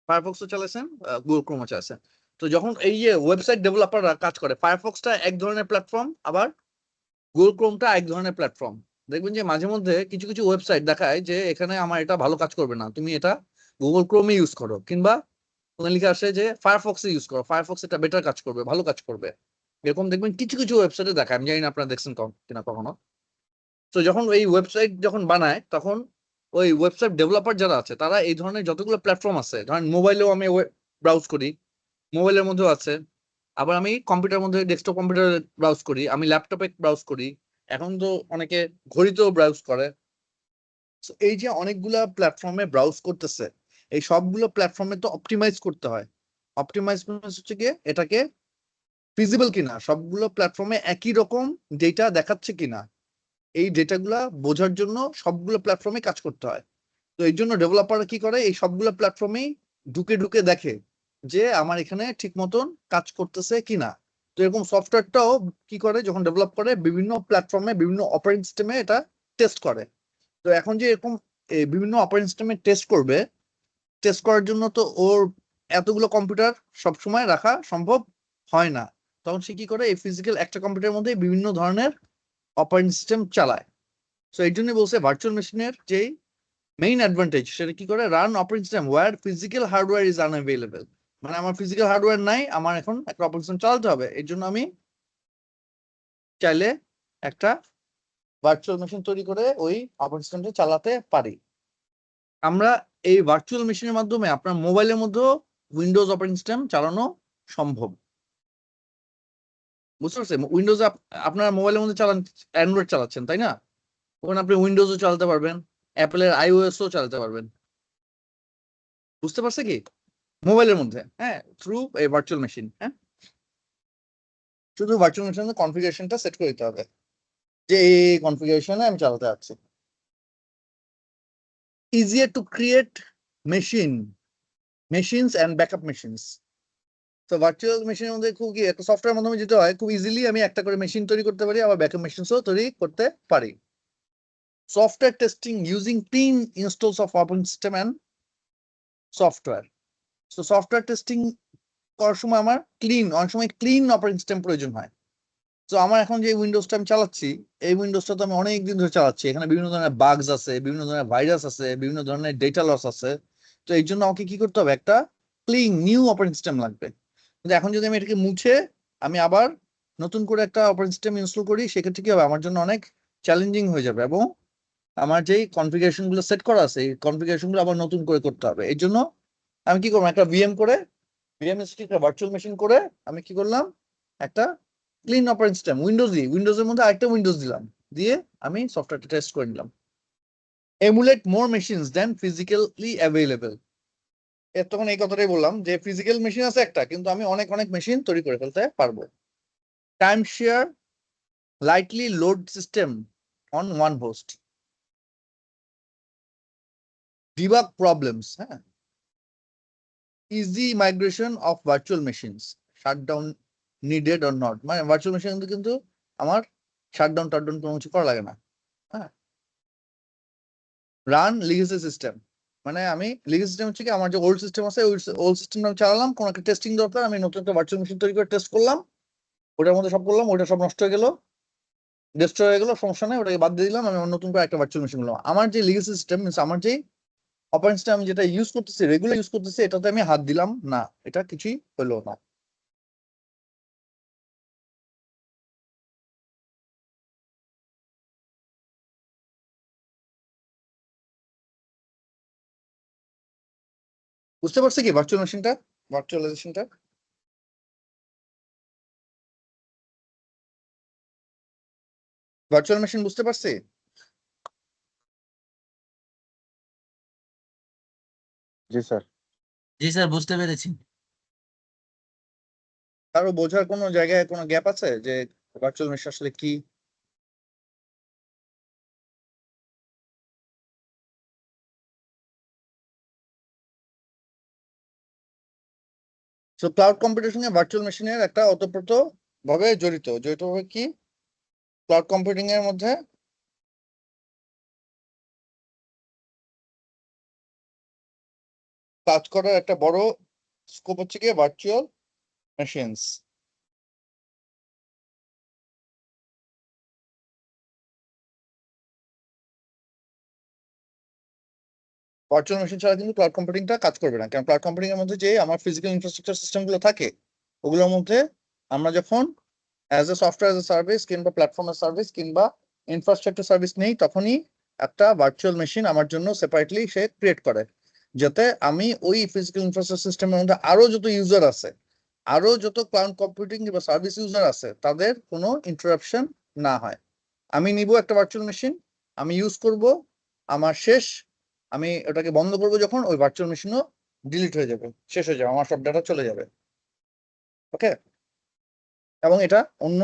ফায়ারফক্সও চালাচ্ছেন, গুগল ক্রোমও চালাচ্ছেন। তো যখন এই যে ওয়েবসাইট ডেভেলপাররা কাজ করে, ফায়ারফক্সটা এক ধরনের প্ল্যাটফর্ম, আবার গুগল ক্রোমটা এক ধরনের প্ল্যাটফর্ম। দেখবেন যে মাঝে মধ্যে কিছু কিছু ওয়েবসাইট দেখায় যে এখানে আমার এটা ভালো কাজ করবে না, তুমি এটা গুগল ক্রোমে ইউজ করো, কিংবা ওখানে লিখে আসে যে ফায়ারফক্সে ইউজ করো, ফায়ারফক্স এটা বেটার কাজ করবে, ভালো কাজ করবে। এরকম দেখবেন কিছু কিছু ওয়েবসাইটে দেখায়, আমি জানি না আপনারা দেখছেন কিনা কখনো। তো যখন এই ওয়েবসাইট যখন বানায়, তখন ওই ওয়েবসাইট ডেভেলপার যারা আছে তারা এই ধরনের যতগুলো প্ল্যাটফর্ম আছে, ধরেন মোবাইলেও আমি ব্রাউজ করি, মোবাইলের মধ্যেও আছে, আবার আমি কম্পিউটার মধ্যে ডেস্কটপ কম্পিউটারে ব্রাউজ করি, আমি ল্যাপটপে ব্রাউজ করি, এখন তো অনেকে ঘড়িতেও ব্রাউজ করে। So এই যে অনেকগুলা প্ল্যাটফর্মে ব্রাউজ করতেছে, এই সবগুলো প্ল্যাটফর্মে তো অপটিমাইজ করতে হয়। অপটিমাইজ হচ্ছে গিয়ে এটাকে ফিজিবল কিনা, সবগুলো প্ল্যাটফর্মে একই রকম ডেটা দেখাচ্ছে কিনা, এই ডেটাগুলা বোঝার জন্য সবগুলো প্ল্যাটফর্মে কাজ করতে হয়। তো এই জন্য ডেভেলপাররা কি করে, এই সবগুলো প্ল্যাটফর্মেই ঢুকে ঢুকে দেখে যে আমার এখানে ঠিক মতন কাজ করতেছে কিনা। তো এরকম সফটওয়্যারটাও কি করে, যখন ডেভেলপ করে বিভিন্ন প্ল্যাটফর্মে বিভিন্ন অপারেটিং সিস্টেমে এটা টেস্ট করে। তো এখন যে এরকম বিভিন্ন অপারেটিং সিস্টেমে টেস্ট করবে, টেস্ট করার জন্য তো ওর এতগুলো কম্পিউটার সবসময় রাখা সম্ভব হয় না। তখন সে কি করে, এই ফিজিক্যাল একটা কম্পিউটারের মধ্যে বিভিন্ন ধরনের অপারেটিং সিস্টেম চালায়। তো এই জন্যই বলছে ভার্চুয়াল মেশিনের যেই মেইন অ্যাডভান্টেজ, সেটা কি করে, run operating system where physical hardware is unavailable. মানে আমার ফিজিক্যাল হার্ডওয়্যার নাই, আমার এখন একটা অপারেটিং সিস্টেম চালাতে হবে, এর জন্য আমি চাইলে একটা ভার্চুয়াল মেশিন তৈরি করে ওই অপারেটিং সিস্টেমটা চালাতে পারি। আমরা এই ভার্চুয়াল মেশিনের মাধ্যমে আপনার মোবাইলের মধ্যেও উইন্ডোজ অপারেটিং সিস্টেম চালানো সম্ভব। বুঝতে পারছেন? উইন্ডোজ আপনার মোবাইলের মধ্যে চালান, অ্যান্ড্রয়েড চালাচ্ছেন তাই না? ওখানে আপনি উইন্ডোজও চালাতে পারবেন, অ্যাপেলের আইওএসও চালাতে পারবেন। বুঝতে পারছে কি? মোবাইলের মধ্যে, হ্যাঁ, থ্রু এই ভার্চুয়াল মেশিন। হ্যাঁ, শুধু ভার্চুয়াল মেশিনের কনফিগারেশনটা সেট করে দিতে হবে যে এই কনফিগারেশনে আমি চালাতে যাচ্ছি। Easier to create machines and backup machines. তো ভার্চুয়াল মেশিনের মধ্যে খুব কি একটা সফটওয়্যার মাধ্যমে যেতে হয়, খুব ইজিলি আমি একটা করে মেশিন তৈরি করতে পারি, আবার ব্যাকআপ মেশিনসও তৈরি করতে পারি। Software testing using clean installs of operating system and software. তো সফটওয়্যার টেস্টিং করার সময় আমার অনেক সময় ক্লিন অপারেটিং সিস্টেম প্রয়োজন হয়। তো আমার এখন যে উইন্ডোজটা আমি চালাচ্ছি, এই উইন্ডোজটা তো আমি অনেক দিন ধরে চালাচ্ছি, এখানে বিভিন্ন ধরনের বাগস আছে, বিভিন্ন ধরনের ভাইরাস আছে, বিভিন্ন ধরনের ডেটা লস আছে। তো এই জন্য আমাকে কি করতে হবে, একটা ক্লিন নিউ অপারেটিং সিস্টেম লাগবে। কিন্তু এখন যদি আমি এটাকে মুছে আমি আবার নতুন করে একটা অপারেটিং সিস্টেম ইনস্টল করি, সেক্ষেত্রে কি হবে, আমার জন্য অনেক চ্যালেঞ্জিং হয়ে যাবে, এবং আমার যেই কনফিগারেশন গুলো সেট করা আছে, এই কনফিগারেশন গুলো আবার নতুন করে করতে হবে। এই জন্য আমি কি করবো, একটা ভার্চুয়াল মেশিন করে আমি কি করলাম, একটা ক্লিন অপারেটিং সিস্টেম উইন্ডোজের মধ্যে আরেকটা উইন্ডোজ দিলাম, দিয়ে আমি সফটওয়্যারটা টেস্ট করে নিলাম। এমুলেট মোর মেশিনস দেন ফিজিক্যালি অ্যাভেলেবল। এর তখন এই কথাটাই বললাম যে ফিজিক্যাল মেশিন আছে একটা, কিন্তু আমি অনেক অনেক মেশিন তৈরি করে ফেলতে পারবো। Time share lightly load system on one host, debug problems, হ্যাঁ, easy migration of virtual machines, shutdown needed or not. মানে ভার্চুয়াল মেশিন কিন্তু আমার শাটডাউন টাটডাউন কোনো কিছু করা লাগে না। হ্যাঁ, রান লিগেসি সিস্টেম, মানে আমি লিগেসি সিস্টেম হচ্ছে কি, আমার যে ওল্ড সিস্টেম আছে ওই ওল্ড সিস্টেমটা আমি চালালাম, কোনো একটা টেস্টিং দরকার, আমি নতুন একটা ভার্চুয়াল মেশিন তৈরি করে টেস্ট করলাম, ওটার মধ্যে সব করলাম, ওটা সব নষ্ট হয়ে গেল, ডিস্ট্রয় হয়ে গেল, সমস্যা নেই, ওটাকে বাদ দিয়ে দিলাম, আমি আমার নতুন করে একটা ভার্চুয়াল মেশিন করলাম। আমার যে লিগেসি সিস্টেম, আমার যে অপারেটিং সিস্টেম আমি যেটা ইউজ করতেছি, রেগুলার ইউজ করতেছি, এটাতে আমি হাত দিলাম না, এটা কিছুই হলো না। বুঝতে পারছে কি ভার্চুয়ালাইজেশনটা? ভার্চুয়াল মেশিন বুঝতে পারছি? জি স্যার। জি স্যার, বুঝতে পেরেছি। কারো বোঝার কোনো জায়গায় কোনো গ্যাপ আছে যে ভার্চুয়াল মেশিন আসলে কি? সো ক্লাউড কম্পিউটের সঙ্গে ভার্চুয়াল মেশিনের একটা ওতপ্রোত ভাবে জড়িত ভাবে কি ক্লাউড কম্পিউটিং এর মধ্যে কাজ করার একটা বড় স্কোপ হচ্ছে কি ভার্চুয়াল মেশিনস। ভার্চুয়াল মেশিন ছাড়া কিন্তু ক্লাউড কম্পিউটিংটা কাজ করবে না, কারণ ক্লাউড কম্পিউটিং এর মধ্যে যে আমার ফিজিক্যাল ইনফ্রাস্ট্রাকচার সিস্টেম গুলো থাকে ওগুলোর মধ্যে আমরা যখন as a software as a service কিংবা প্ল্যাটফর্ম এজ সার্ভিস কিংবা ইনফ্রাস্ট্রাকচার সার্ভিস নেই, তখনই একটা ভার্চুয়াল মেশিন আমার জন্য সেপারেটলি সে ক্রিয়েট করে, যাতে আমি ওই ফিজিক্যাল ইনফ্রাস্ট্রাকচার সিস্টেমের মধ্যে আরো যত ইউজার আছে, আরো যত ক্লাউড কম্পিউটিং কিংবা সার্ভিস ইউজার আছে, তাদের কোনো ইন্টারাপশন না হয়। আমি নিব একটা ভার্চুয়াল মেশিন, আমি ইউজ করব, আমার শেষ, আমি ওটাকে বন্ধ করব যখন ওই ভার্চুয়াল মেশিনও ডিলিট হয়ে যাবে, শেষ হয়ে যাবে, আমার সব ডাটা চলে যাবে। ওকে, এবং এটা অন্য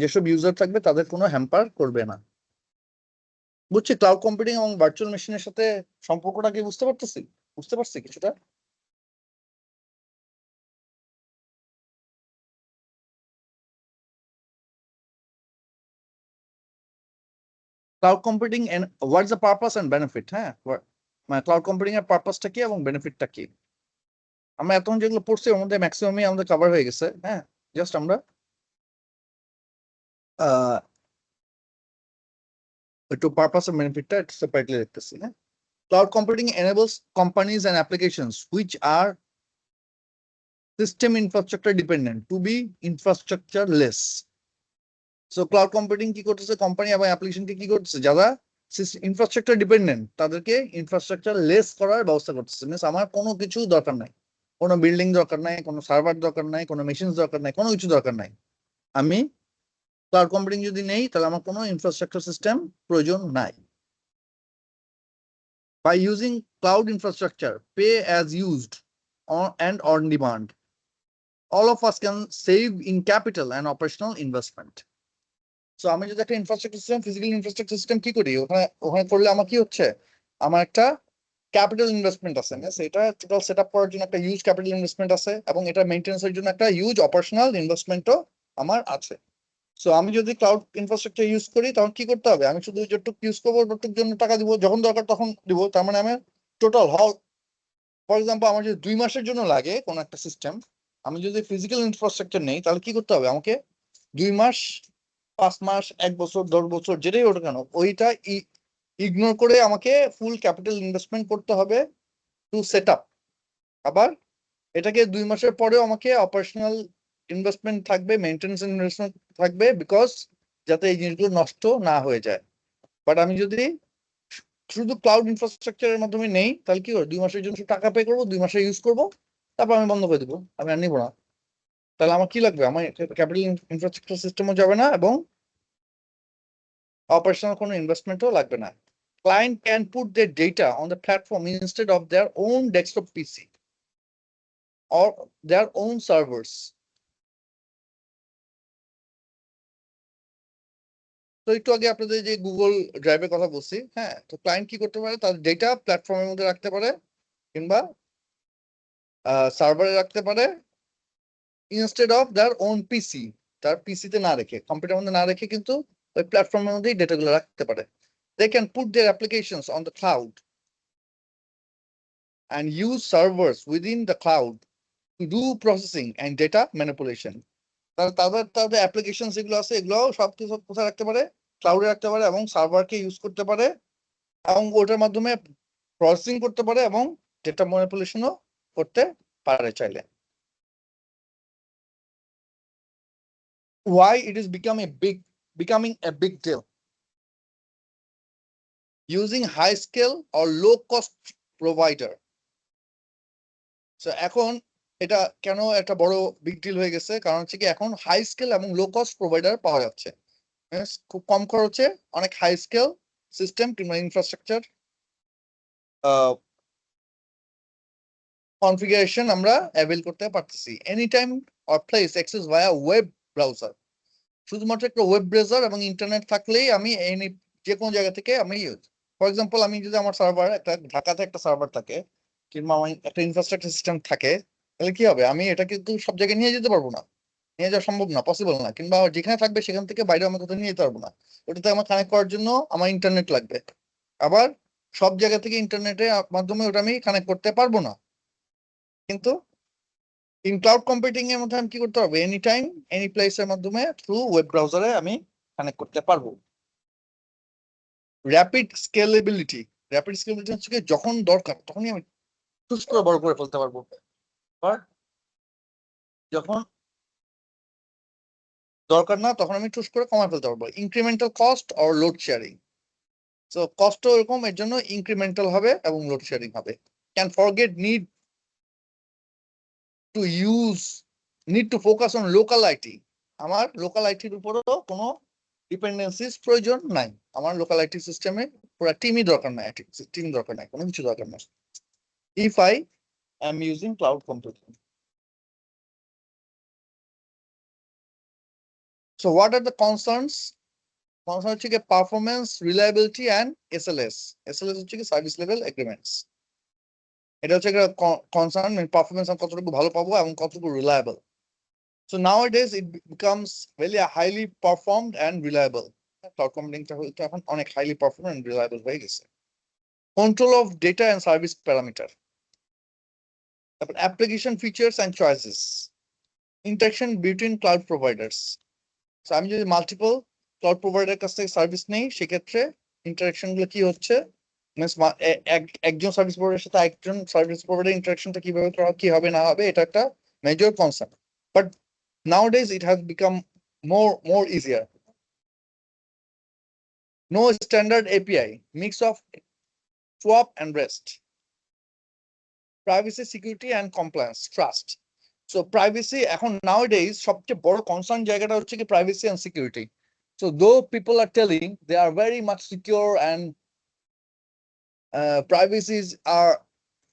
যেসব ইউজার থাকবে তাদের কোনো হ্যাম্পার করবে না। বুঝছি ক্লাউড কম্পিউটিং এবং ভার্চুয়াল মেশিনের সাথে সম্পর্কটা কি বুঝতে পারছি কিছুটা। Cloud computing and what's the purpose and benefit, হ্যাঁ, মানে ক্লাউড কম্পিউটিং এর পারপাসটা কি এবং বেনিফিটটা কি। আমরা এতক্ষণ যেগুলো পড়ছি ওর মধ্যে ম্যাক্সিমামই আমাদের কভার হয়ে গেছে। হ্যাঁ, জাস্ট আমরা একটু পারপাস এন্ড বেনিফিটটা একটু সেপারেটলি দেখতেছি। হ্যাঁ, cloud computing enables companies and applications which are system infrastructure dependent to be infrastructure less. So cloud computing কি করতেছে, কোম্পানি এবং অ্যাপ্লিকেশনকে কি করতেছে, যারা ইনফ্রাস্ট্রাকচার ডিপেন্ডেন্ট তাদেরকে ইনফ্রাস্ট্রাকচার লেস করার ব্যবস্থা করতেছে। মিনস আমার কোনো কিছু দরকার নাই, কোনো বিল্ডিং দরকার নাই, কোনো সার্ভার দরকার নাই, কোনো মেশিন দরকার নাই, কোনো কিছু দরকার নাই। আমি ক্লাউড কম্পিউটিং যদি নেই তাহলে আমার কোনো ইনফ্রাস্ট্রাকচার সিস্টেম প্রয়োজন নাই। By using cloud infrastructure, pay as used and on demand, all of us can save in capital and operational investment. So আমি যদি একটা infrastructure system, physical infrastructure system কি করি, ওখানে করলে আমার কি হচ্ছে, আমার একটা ক্যাপিটাল ইনভেস্টমেন্ট আছে, এটা টোটাল সেট আপ করার জন্য একটা হিউজ ক্যাপিটাল ইনভেস্টমেন্ট আছে, এবং এটা মেইনটেন্যান্সের জন্য একটা হিউজ অপারেশনাল ইনভেস্টমেন্টও আমার আছে। সো আমি যদি ক্লাউড ইনফ্রাস্ট্রাকচার ইউজ করি তখন কি করতে হবে, আমি শুধু যতটুকু ইউজ করবো ততটুকুর জন্য টাকা দিব, যখন দরকার তখন দিব। তার মানে আমি টোটাল ফর এক্সাম্পল আমার যদি 2 মাসের জন্য লাগে কোন একটা সিস্টেম, আমি যদি ফিজিক্যাল ইনফ্রাস্ট্রাকচার নেই তাহলে কি করতে হবে, আমাকে 2 মাস, 5 মাস, 1 বছর, 10 বছর যেটাই ওটা কেন, ওইটা ইগনোর করে আমাকে ফুল ক্যাপিটাল ইনভেস্টমেন্ট করতে হবে টু সেট আপ। আবার এটাকে 2 মাসের পরেও আমাকে অপারেশনাল ইনভেস্টমেন্ট থাকবে, মেইনটেনেন্স ইনভেস্টমেন্ট থাকবে, বিকজ যাতে এই জিনিসগুলো নষ্ট না হয়ে যায়। বাট আমি যদি শুধু ক্লাউড ইনফ্রাস্ট্রাকচারের মাধ্যমে নেই তাহলে কি করবো, 2 মাসের জন্য টাকা পে করবো, 2 মাসে ইউজ করবো, তারপর আমি বন্ধ করে দেবো, আমি আর নিবো না। তাহলে আমার কি লাগবে, আমার ক্যাপিটাল ইনফ্রাস্ট্রাকচার সিস্টেমও যাবে না এবং অপারেশনাল কোনো ইনভেস্টমেন্টও লাগবে না। Client can put their data on the platform instead of their own desktop PC or their own servers. তো একটু আগে আপনাদের যে গুগল ড্রাইভের কথা বলছি, হ্যাঁ, তো ক্লায়েন্ট কি করতে পারে, তার ডেটা প্ল্যাটফর্মের মধ্যে রাখতে পারে কিংবা সার্ভারে রাখতে পারে, ইনস্টেড অফ দেয়ার ওন পিসি, তার পিসিতে না রেখে, কম্পিউটার মধ্যে না রেখে কিন্তু ওই প্ল্যাটফর্মের মধ্যেই ডেটাগুলো রাখতে পারে। They can put their applications on the cloud and use servers within the cloud to do processing and data manipulation. তাদের অ্যাপ্লিকেশন যেগুলো আছে এগুলো সব কিছু কোথায় রাখতে পারে, ক্লাউডে রাখতে পারে, এবং সার্ভারকে ইউজ করতে পারে, এবং ওটার মাধ্যমে প্রসেসিং করতে পারে এবং ডেটা ম্যানিপুলেশনও করতে পারে চাইলে। Why it is becoming a big deal? Using high scale or low cost provider. So এখন এটা কেন একটা বড় বিগ ডিল হয়ে গেছে, কারণ হচ্ছে কি এখন হাই স্কেল এবং লো কস্ট প্রোভাইডার পাওয়া যাচ্ছে। খুব কম খরচে অনেক হাই স্কেল সিস্টেম কিংবা ইনফ্রাস্ট্রাকচার কনফিগারেশন আমরা অ্যাভেল করতে পারতেছি any time or place access via web browser. শুধুমাত্র একটা ওয়েব ব্রাউজার এবং ইন্টারনেট থাকলেই আমি যে কোনো জায়গা থেকে আমি ফর এক্সাম্পল আমি যদি আমার সার্ভার একটা ঢাকাতে একটা সার্ভার থাকে কিংবা আমার একটা ইনফ্রাস্ট্রাকচার সিস্টেম থাকে, তাহলে কি হবে, আমি এটা কিন্তু সব জায়গায় নিয়ে যেতে পারবো না, নিয়ে যাওয়া সম্ভব না, পসিবল না, কিংবা যেখানে থাকবে সেখান থেকে বাইরে আমি কোথাও নিয়ে যেতে পারবো না। ওটাতে আমার কানেক্ট করার জন্য আমার ইন্টারনেট লাগবে, আবার সব জায়গা থেকে ইন্টারনেটের মাধ্যমে ওটা আমি কানেক্ট করতে পারবো না। কিন্তু ইন ক্লাউড কম্পিউটিং এর মধ্যে আমি কি করতে পারবো, এনি টাইম এনি প্লেস এর মাধ্যমে থ্রু ওয়েব ব্রাউজারে আমি কানেক্ট করতে পারবো। র্যাপিড স্কেলেবিলিটি, হচ্ছে কি যখন দরকার তখনই আমি চুজ করে বড় করে ফেলতে পারবো, আর যখন দরকার না তখন আমি চুজ করে কমায় ফেলতে পারবো। Incremental cost or load sharing, so কস্টও এরকম, এর জন্য ইনক্রিমেন্টাল হবে এবং লোড শেয়ারিং হবে। Can forget to use need to focus on local IT, আমার লোকাল আইটির উপরও কোনো ডিপেন্ডেন্সিস প্রয়োজন নাই, আমার লোকাল আইটি সিস্টেমে পুরো টিমই দরকার নাই, টিম দরকার নাই, কোনো কিছু দরকার নাই if I am using cloud computing. So what are the concerns? Concern হচ্ছে কি performance, reliability and SLAs. SLAs হচ্ছে কি সার্ভিস লেভেল এগ্রিমেন্টস। এটা হচ্ছে কনসার্ন, পারফরম্যান্স আমি কতটুকু ভালো পাবো এবং কতটুকু reliable. So nowadays it becomes really a highly performed and reliable. Cloud computingটা হচ্ছে এখন অনেক highly performed and reliable হয়ে গেছে। Control of data and service parameter. তারপর application features and choices. Interaction between cloud providers. So আমি যদি multiple cloud provider কাছ থেকে সার্ভিস নেই, সেক্ষেত্রে ইন্টারাকশন গুলো কি হচ্ছে, একজন সার্ভিস প্রোভাইডারের সাথে একজন সার্ভিস প্রোভাইডার ইন্টারাকশনটা কিভাবে করা, কি হবে না হবে, এটা একটা major concern. But nowadays it has become more easier. No standard API, mix of swap and REST. Privacy, security and compliance, trust. So privacy এখন nowadays সবচেয়ে বড় কনসার্ন জায়গাটা হচ্ছে কি privacy and security. So though people are telling they are very much secure and privacies are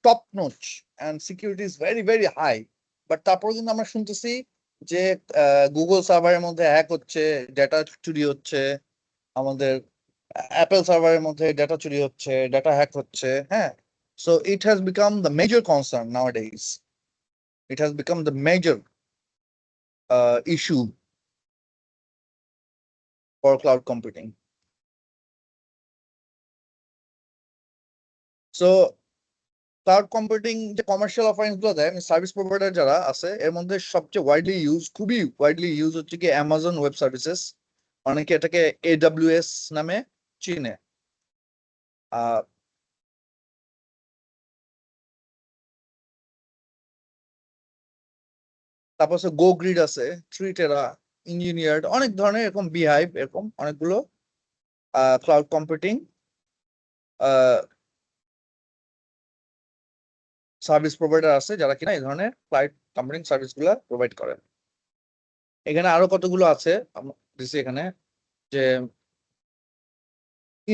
top notch and security is very high, but তারপর কিন্তু আমরা শুনতেছি যে গুগল সার্ভারের মধ্যে হ্যাক হচ্ছে, ডেটা চুরি হচ্ছে, আমাদের অ্যাপেল সার্ভারের মধ্যে ডেটা চুরি হচ্ছে, ডেটা হ্যাক হচ্ছে, হ্যাঁ। So it has become the major concern nowadays. It has become the major issue for cloud computing. So cloud computing যে কমার্শিয়াল অফারিংস গুলো দেয়, সার্ভিস প্রোভাইডার যারা আছে এর মধ্যে সবচেয়ে খুবই ওয়াইডলি ইউজ হচ্ছে কি অ্যামাজন ওয়েব সার্ভিসেস, অনেকে এটাকে AWS নামে চিনে। তারপর গো গ্রিড আছে, ট্রিটেরা, ইঞ্জিনিয়ার্ড, অনেক ধরনের এরকম বিহাইভ, এরকম অনেকগুলো ক্লাউড কম্পিউটিং সার্ভিস প্রোভাইডার আছে যারা কিনা এই ধরনের ক্লাউড কম্পিউটিং সার্ভিস গুলা প্রোভাইড করে। এখানে আরো কতগুলো আছে দিছি এখানে, যে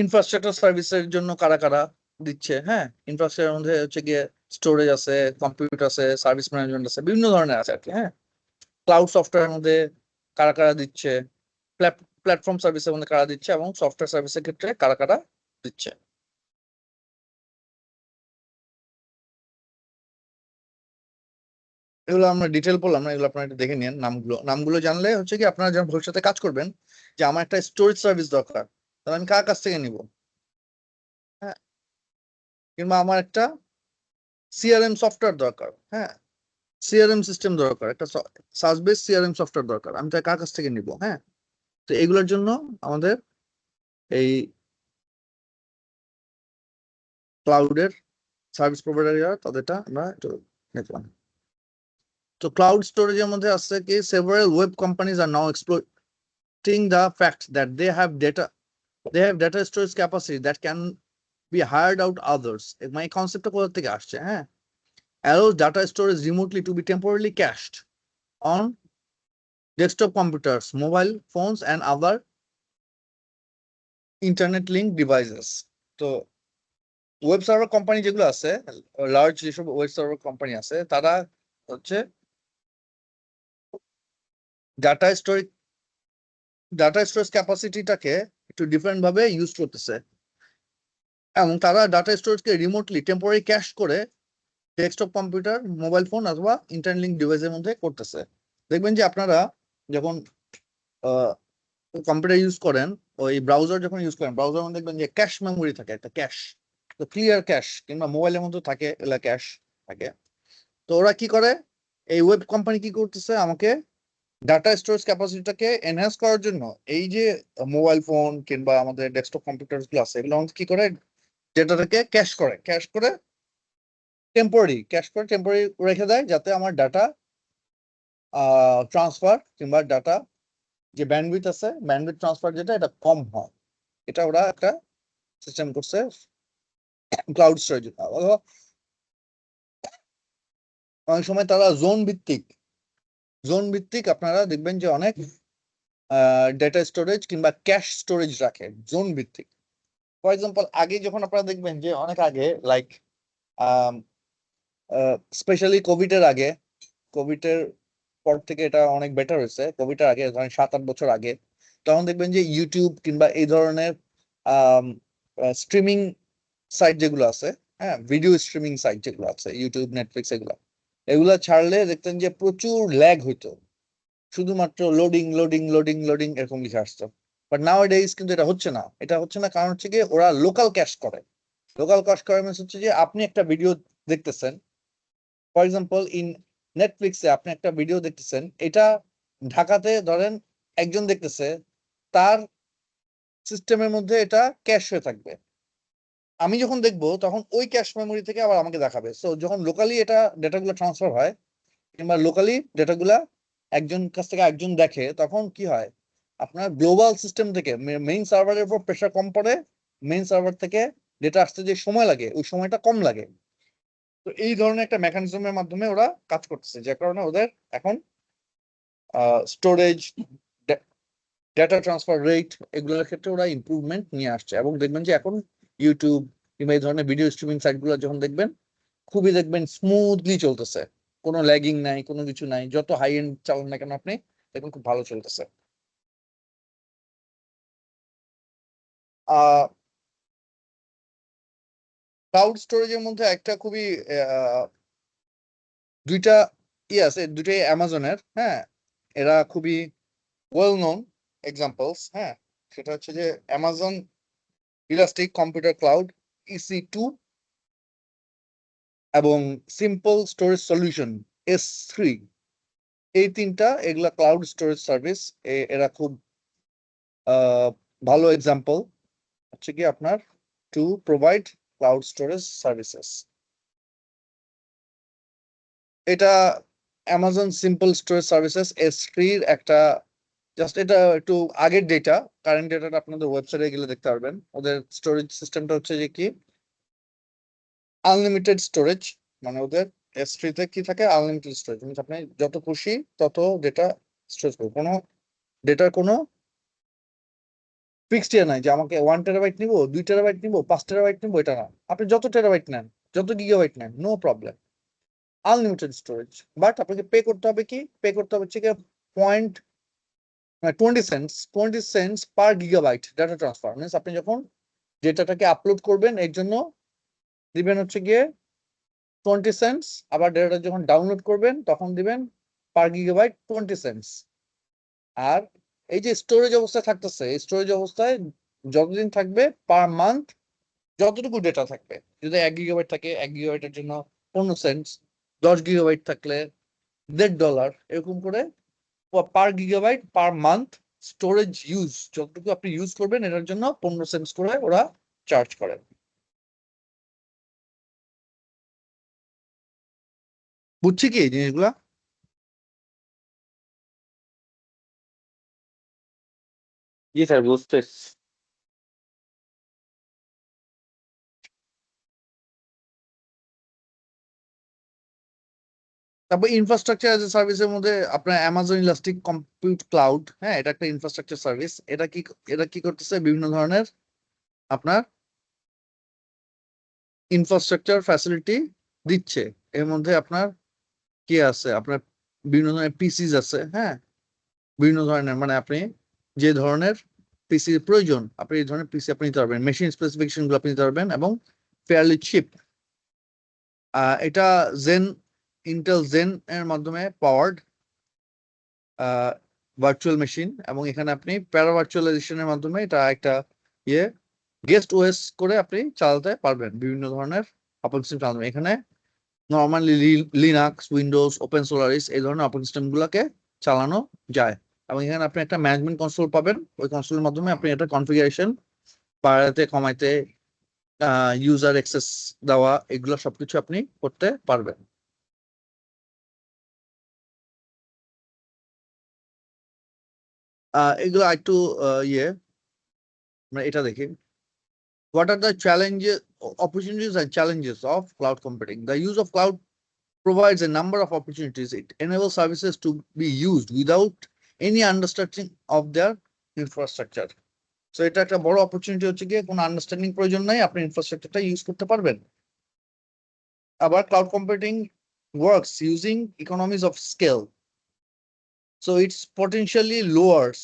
ইনফ্রাস্ট্রাকচার সার্ভিসের জন্য কারা কারা দিচ্ছে, হ্যাঁ। ইনফ্রাস্ট্রাকচারের মধ্যে হচ্ছে গিয়ে স্টোরেজ আছে, কম্পিউটার আছে, সার্ভিস ম্যানেজমেন্ট আছে, বিভিন্ন ধরনের আছে আর কি, হ্যাঁ। ক্লাউড সফটওয়্যারের মধ্যে কারা কারা দিচ্ছে, প্ল্যাটফর্ম সার্ভিসের মধ্যে কারা দিচ্ছে, এবং সফটওয়্যার সার্ভিসের ক্ষেত্রে কারা কারা দিচ্ছে। এগুলো আমরা ডিটেল বললাম না, এগুলো আপনারা একটু দেখে নিন। নামগুলো জানলে হচ্ছে কি আপনারা যখন ভবিষ্যতে কাজ করবেন, যে আমার একটা স্টোরেজ সার্ভিস দরকার, তাহলে আমি কার কাছ থেকে নিব, হ্যাঁ। কিংবা আমার একটা সিআরএম সফটওয়্যার দরকার, হ্যাঁ, সিআরএম সিস্টেম দরকার, একটা সার্চ বেস সিআরএম সফটওয়্যার দরকার, আমি তার কার কাছ থেকে নিব, হ্যাঁ। তো এগুলোর জন্য আমাদের এই ক্লাউডের সার্ভিস প্রোভাইডার যারা, তাদেরটা আমরা একটু দেখলাম। তো ক্লাউড স্টোরেজের মধ্যে আছে কি several web companies are now exploiting the fact that they have data storage capacity that can be hired out others. মানে এই কনসেপ্টটা কোথা থেকে আসছে, হ্যাঁ। allows data storage remotely to be temporarily cached on desktop computers, mobile phones and other internet linked devices. তো web server company যেগুলো আছে, লার্জ যেসব ওয়েব সার্ভার কোম্পানি আছে, তারা হচ্ছে ডাটা স্টোরেজ ক্যাপাসিটিটাকে একটু ডিফারেন্ট ভাবে ইউজ করতেছে, এবং তারা ডাটা স্টোরেজকে রিমোটলি টেম্পোরারি ক্যাশ করে ডেস্কটপ কম্পিউটার, মোবাইল ফোন অথবা ইন্টারনেট লিঙ্ক ডিভাইসের মধ্যে করতেছে। দেখবেন যে আপনারা যখন কম্পিউটার ইউজ করেন, ওই ব্রাউজার যখন ইউজ করেন, ব্রাউজার মধ্যে দেখবেন যে ক্যাশ মেমোরি থাকে, একটা ক্যাশ, তো ক্লিয়ার ক্যাশ, কিংবা মোবাইলের মধ্যে থাকে এগুলা ক্যাশ থাকে। তো ওরা কি করে, এই ওয়েব কোম্পানি কি করতেছে, আমাকে ডাটা স্টোরেজ ক্যাপাসিটিটাকে এনহ্যান্স করার জন্য এই যে মোবাইল ফোন কিংবা আমাদের ডেস্কটপ কম্পিউটার গুলো আছে, এগুলো আমাকে কি করে, ডেটাটাকে ক্যাশ করে টেম্পোরারি রেখে দেয়, যাতে আমার ডাটা ট্রান্সফার কিংবা ডাটা যে ব্যান্ডউইথ আছে, ব্যান্ডউইথ ট্রান্সফার যেটা, এটা কম হয়। এটা ওরা একটা সিস্টেম করছে ক্লাউড স্টোরেজ। অনেক সময় তারা জোন ভিত্তিক আপনারা দেখবেন যে অনেক ডেটা স্টোরেজ কিংবা ক্যাশ স্টোরেজ রাখে জোন ভিত্তিক। ফর এক্সাম্পল, আগে যখন আপনারা দেখবেন যে অনেক আগে, লাইক স্পেশালি কোভিডের পর থেকে এটা অনেক বেটার হয়েছে। কোভিডের আগে, ধরেন 7-8 বছর আগে, তখন দেখবেন যে ইউটিউব কিংবা এই ধরনের স্ট্রিমিং সাইট যেগুলো আছে, হ্যাঁ, ভিডিও স্ট্রিমিং সাইট যেগুলো আছে, ইউটিউব, নেটফ্লিক্স, এগুলা ছাড়লে দেখতেন যে প্রচুর ল্যাগ হইতো, শুধুমাত্র লোডিং এরকম লিখে আসতো। বাট নাও ডেইজ কিন্তু এটা হচ্ছে না, কারণ হচ্ছে কি, ওরা লোকাল ক্যাশ করে মিনস হচ্ছে যে আপনি একটা ভিডিও দেখতেছেন, ফর এক্সাম্পল নেটফ্লিক্সে আপনি একটা ভিডিও দেখতেছেন, এটা ঢাকাতে ধরেন একজন দেখতেছে, তার সিস্টেমের মধ্যে এটা ক্যাশ হয়ে থাকবে। আমি যখন দেখবো তখন ওই ক্যাশ মেমোরি থেকে আবার আমাকে দেখাবে। সো যখন লোকালি এটা ডেটাগুলো ট্রান্সফার হয় কিংবা লোকালি ডেটাগুলা একজন কাছ থেকে একজন দেখে, তখন কি হয়, আপনার গ্লোবাল সিস্টেম থেকে মেইন সার্ভারের উপর প্রেশার কম পড়ে, মেইন সার্ভার থেকে ডেটা আসতে যে সময় লাগে ওই সময়টা কম লাগে। তো এই ধরনের একটা মেকানিজমের মাধ্যমে ওরা কাজ করতেছে, যে কারণে ওদের এখন স্টোরেজ, ডেটা ট্রান্সফার রেট, এগুলোর ক্ষেত্রে ওরা ইমপ্রুভমেন্ট নিয়ে আসছে। এবং দেখবেন যে এখন ইউটিউব কিংবা এই ধরনের ভিডিও স্ট্রিমিং সাইটগুলো যখন দেখবেন, খুবই দেখবেন স্মুথলি চলতেছে, কোনো ল্যাগিং নাই, কোনো কিছু নাই। যত হাই এন্ড চালান না কেন আপনি, দেখুন খুব ভালো চলতেছে। ক্লাউড স্টোরেজের মধ্যে একটা খুবই দুইটা আছে, দুইটাই অ্যামাজনের, হ্যাঁ, এরা খুবই ওয়েল নোন এক্সাম্পলস, হ্যাঁ। সেটা হচ্ছে যে Amazon elastic computer cloud EC2 এবং সিম্পল স্টোরেজ সলিউশন S3, এই তিনটা এগুলা ক্লাউড স্টোরেজ সার্ভিস। এরা খুব ভালো এক্সাম্পল হচ্ছে কি আপনার to provide cloud storage services. এটা Amazon simple storage services S3 এর একটা, জাস্ট এটা একটু আগের ডেটা, কারেন্ট ডেটাটা আপনাদের ওয়েবসাইটে গেলে দেখতে পারবেন। ওদের স্টোরেজ সিস্টেমটা হচ্ছে যে কি, আনলিমিটেড স্টোরেজ, মানে ওদের S3 তে কি থাকে, আনলিমিটেড স্টোরেজ, মানে আপনি যত খুশি তত ডেটা স্টোরেজ করবেন, কোনো ডেটার কোনো ফিক্সড ইয়ে নাই যে আমাকে 1 টেরাবাইট নিবো, 2 টেরাবাইট নিবো, 5 টেরাবাইট নিবো, এটা না। আপনি যত টেরাবাইট নেন, যত গিগাবাইট নেন, no problem, unlimited storage. But আপনাকে পে করতে হবে কি, হচ্ছে কি 20 cents per gigabyte data transfer. Means আপনি যখন ডেটাটাকে আপলোড করবেন এর জন্য দিবেন হচ্ছে গিয়ে 20 সেন্টস, আবার ডেটাটা যখন ডাউনলোড করবেন তখন দিবেন পার গিগাবাইট 20 সেন্টস। আর এই যে স্টোরেজ অবস্থায় থাকতেছে, এই স্টোরেজ অবস্থায় যতদিন থাকবে পার মান্থ যতটুকু ডেটা থাকবে, যদি 1 গিগাবাইট থাকে 1 গিগাবাইটের জন্য 15 সেন্টস, 10 গিগাবাইট থাকলে $1.50, এরকম করে per gigabyte per month storage use, যতটুকু আপনি ইউজ করবেন এটার জন্য 15 সেন্টস করে ওরা চার্জ করে। বুঝছি কি এই জিনিসগুলা? জি স্যার, বুঝতেছি। তারপর ইনফ্রাস্ট্রাকচার এজ এ সার্ভিসের মধ্যে আপনার অ্যামাজন ইলাস্টিক কম্পিউট ক্লাউড, হ্যাঁ, এটা একটা ইনফ্রাস্ট্রাকচার সার্ভিস। এটা কি করতেছে, বিভিন্ন ধরনের আপনার ইনফ্রাস্ট্রাকচার ফ্যাসিলিটি দিচ্ছে। এর মধ্যে আপনার কি আছে, আপনার বিভিন্ন ধরনের পিসিস আছে, হ্যাঁ, বিভিন্ন ধরনের, মানে আপনি যে ধরনের পিসি প্রয়োজন আপনি এই ধরনের পিসি আপনি নিতে পারবেন, মেশিন স্পেসিফিকেশন গুলো আপনি নিতে পারবেন, এবং ফেয়ারলি চিপ। এটা জেন ইন্টেল জেন এর মাধ্যমে পাওয়ার্ড ভার্চুয়াল মেশিন, এবং এখানে আপনি প্যারা ভার্চুয়ালাইজেশনের মাধ্যমে এটা একটা ইয়ে গেস্ট ওএস করে আপনি চালাতে পারবেন বিভিন্ন ধরনের অপারেটিং সিস্টেম চালাতে। এখানে normally Linux, Windows, open Solaris এই ধরনের অপারেটিং সিস্টেম গুলাকে চালানো যায়, এবং এখানে আপনি একটা ম্যানেজমেন্ট কনসোল পাবেন। ওই কনসোলের মাধ্যমে আপনি এটা কনফিগারেশন বাড়াতে কমাইতে, ইউজার অ্যাক্সেস দেওয়া, এগুলো সবকিছু আপনি করতে পারবেন। এগুলো একটু ইয়ে আমরা এটা দেখি। What are the challenges, opportunities and challenges of cloud computing? The use of cloud provides a number of opportunities. It enables services to be used without any understanding of their infrastructure. So এটা একটা বড় opportunity হচ্ছে গিয়ে কোনো understanding প্রয়োজন নাই, আপনি ইনফ্রাস্ট্রাকচারটা use করতে পারবেন। আবার cloud computing works using economies of scale. So it's potentially lowers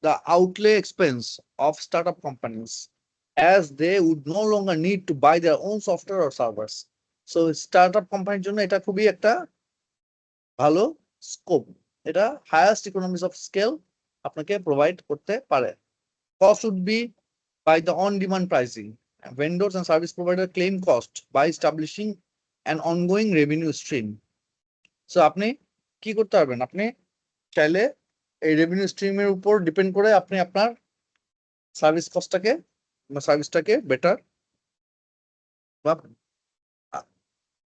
the outlay expense of startup companies, as they would no longer need to buy their own software or servers. So startup কোম্পানির জন্য এটা খুবই একটা ভালো scope, এটা highest economies of scale আপনাকে provide করতে পারে। Cost would be by the on-demand pricing. Vendors and service providers claim cost by establishing an ongoing revenue stream. So আপনি কি করতে পারবেন, আপনি চাইলে এই রেভিনিউ স্ট্রিমের উপর ডিপেন্ড করে আপনি আপনার সার্ভিস কস্টটাকে বা সার্ভিসটাকে বেটার বা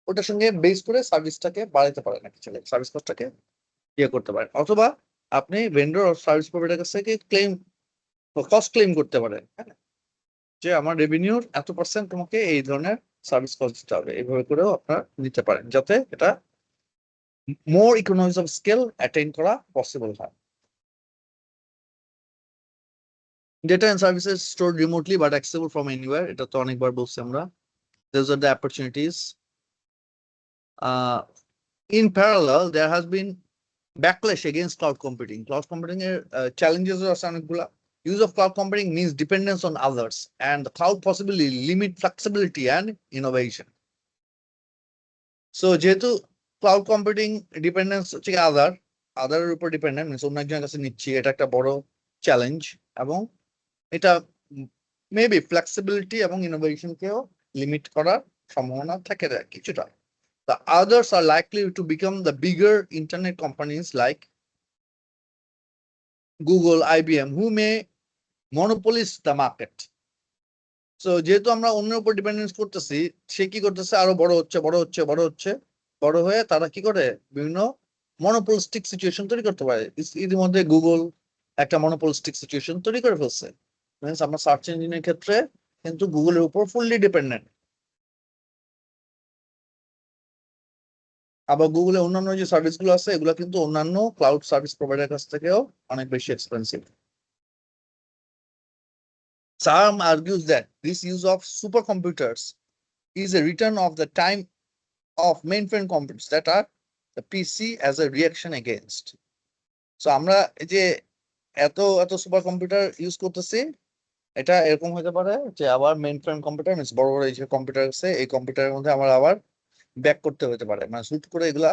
ওটার সঙ্গে বেস করে সার্ভিসটাকে বাড়াতে পারেন, নাকি চাইলে সার্ভিস কস্টটাকে ইয়ে করতে পারেন, অথবা আপনি ভেন্ডর আর সার্ভিস প্রোভাইডার কাছ থেকে ক্লেম কস্ট ক্লেম করতে পারেন, হ্যাঁ, যে আমার রেভিনিউর এত% তোমাকে এই ধরনের সার্ভিস কস্ট দিতে হবে, এইভাবে করেও আপনারা নিতে পারেন, যাতে এটা মোর ইকোনমিক্স অফ স্কেল অ্যাটেইন করা পসিবল হয়। Data and services stored remotely but accessible from anywhere. এটা তো অনেকবার বলছি আমরা। Those are the opportunities. In parallel, there has been backlash against cloud computing. Cloud computing এর challenges আছে অনেকগুলা। Use of cloud computing means dependence on others, and the cloud possibly limit flexibility and innovation. So যেহেতু cloud computing dependence হচ্ছে আদারের উপর dependent, means অন্য একজনের কাছে নিচ্ছি, এটা একটা বড় চ্যালেঞ্জ, এবং এটা মেবি ফ্লেক্সিবিলিটি এবং ইনোভেশনকেও লিমিট করার সম্ভাবনা থাকে কিছুটা। The others are likely to become the bigger internet companies like Google, IBM, who may monopolize the market. So যেহেতু আমরা অন্যের উপর ডিপেন্ডেন্স করতেছি, সে কি করতেছে, আরো বড় হয়ে তারা কি করে বিভিন্ন মনোপলিস্টিক সিচুয়েশন তৈরি করতে পারে। ইতিমধ্যে গুগল একটা মনোপলিস্টিক সিচুয়েশন তৈরি করে ফেলছে, মিনস আমরা সার্চ ইঞ্জিনের ক্ষেত্রে কিন্তু গুগলের উপর ফুললি ডিপেন্ডেন্ট। আবার গুগলে অন্যান্য যে সার্ভিস গুলো আছে এগুলো কিন্তু অন্যান্য ক্লাউড সার্ভিস প্রোভাইডার কাছ থেকেও অনেক বেশি expensive. Some argues that this use of supercomputers is a return of the time of mainframe computers that are the PC as a reaction against. So আমরা এই যে এত সুপার কম্পিউটার ইউজ করতেছি, এটা এরকম হতে পারে যে আবার মেইনফ্রেম কম্পিউটার মিনস বড় এই যে কম্পিউটার আছে এই কম্পিউটারের মধ্যে আমরা আবার ব্যাক করতে হতে পারে, মানে শুট করে এগুলা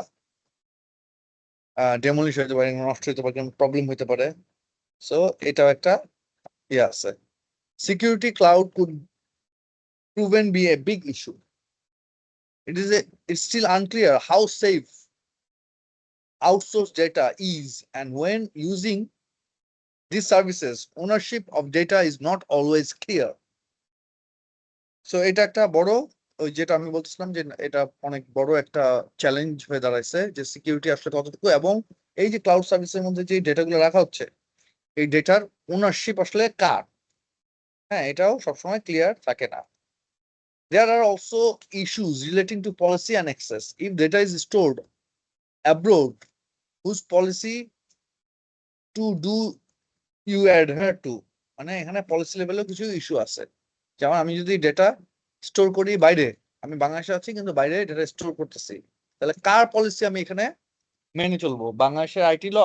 ডেমোলিশ হতে পারে, নষ্ট হতে পারে, প্রবলেম হতে পারে। সো এটাও একটা ইয়ে আছে। Security cloud could proven be a big issue. It's still unclear how safe outsourced data is, and when using these services, ownership of data is not always clear. So এটা একটা বড়, ওই যেটা আমি বলতেছিলাম যে এটা অনেক বড় একটা চ্যালেঞ্জ হয়ে দাঁড়াইছে, যে সিকিউরিটি আসলে কতটুকু, এবং এই যে ক্লাউড সার্ভিসের মধ্যে যে ডেটাগুলো রাখা হচ্ছে এই ডেটার ওনারশিপ আসলে কার, হ্যাঁ, এটাও সবসময় ক্লিয়ার থাকে না। There are also issues relating to policy and access. If data is stored abroad, whose policy do you adhere to? মানে এখানে পলিসি লেভেলেও কিছু ইস্যু আছে, যেমন আমি যদি ডেটা স্টোর করি বাইরে, আমি বাংলাদেশে আছি কিন্তু বাইরে ডেটা স্টোর করতেছি, তাহলে কার পলিসি আমি এখানে মেনে চলবো, বাংলাদেশের আইটি ল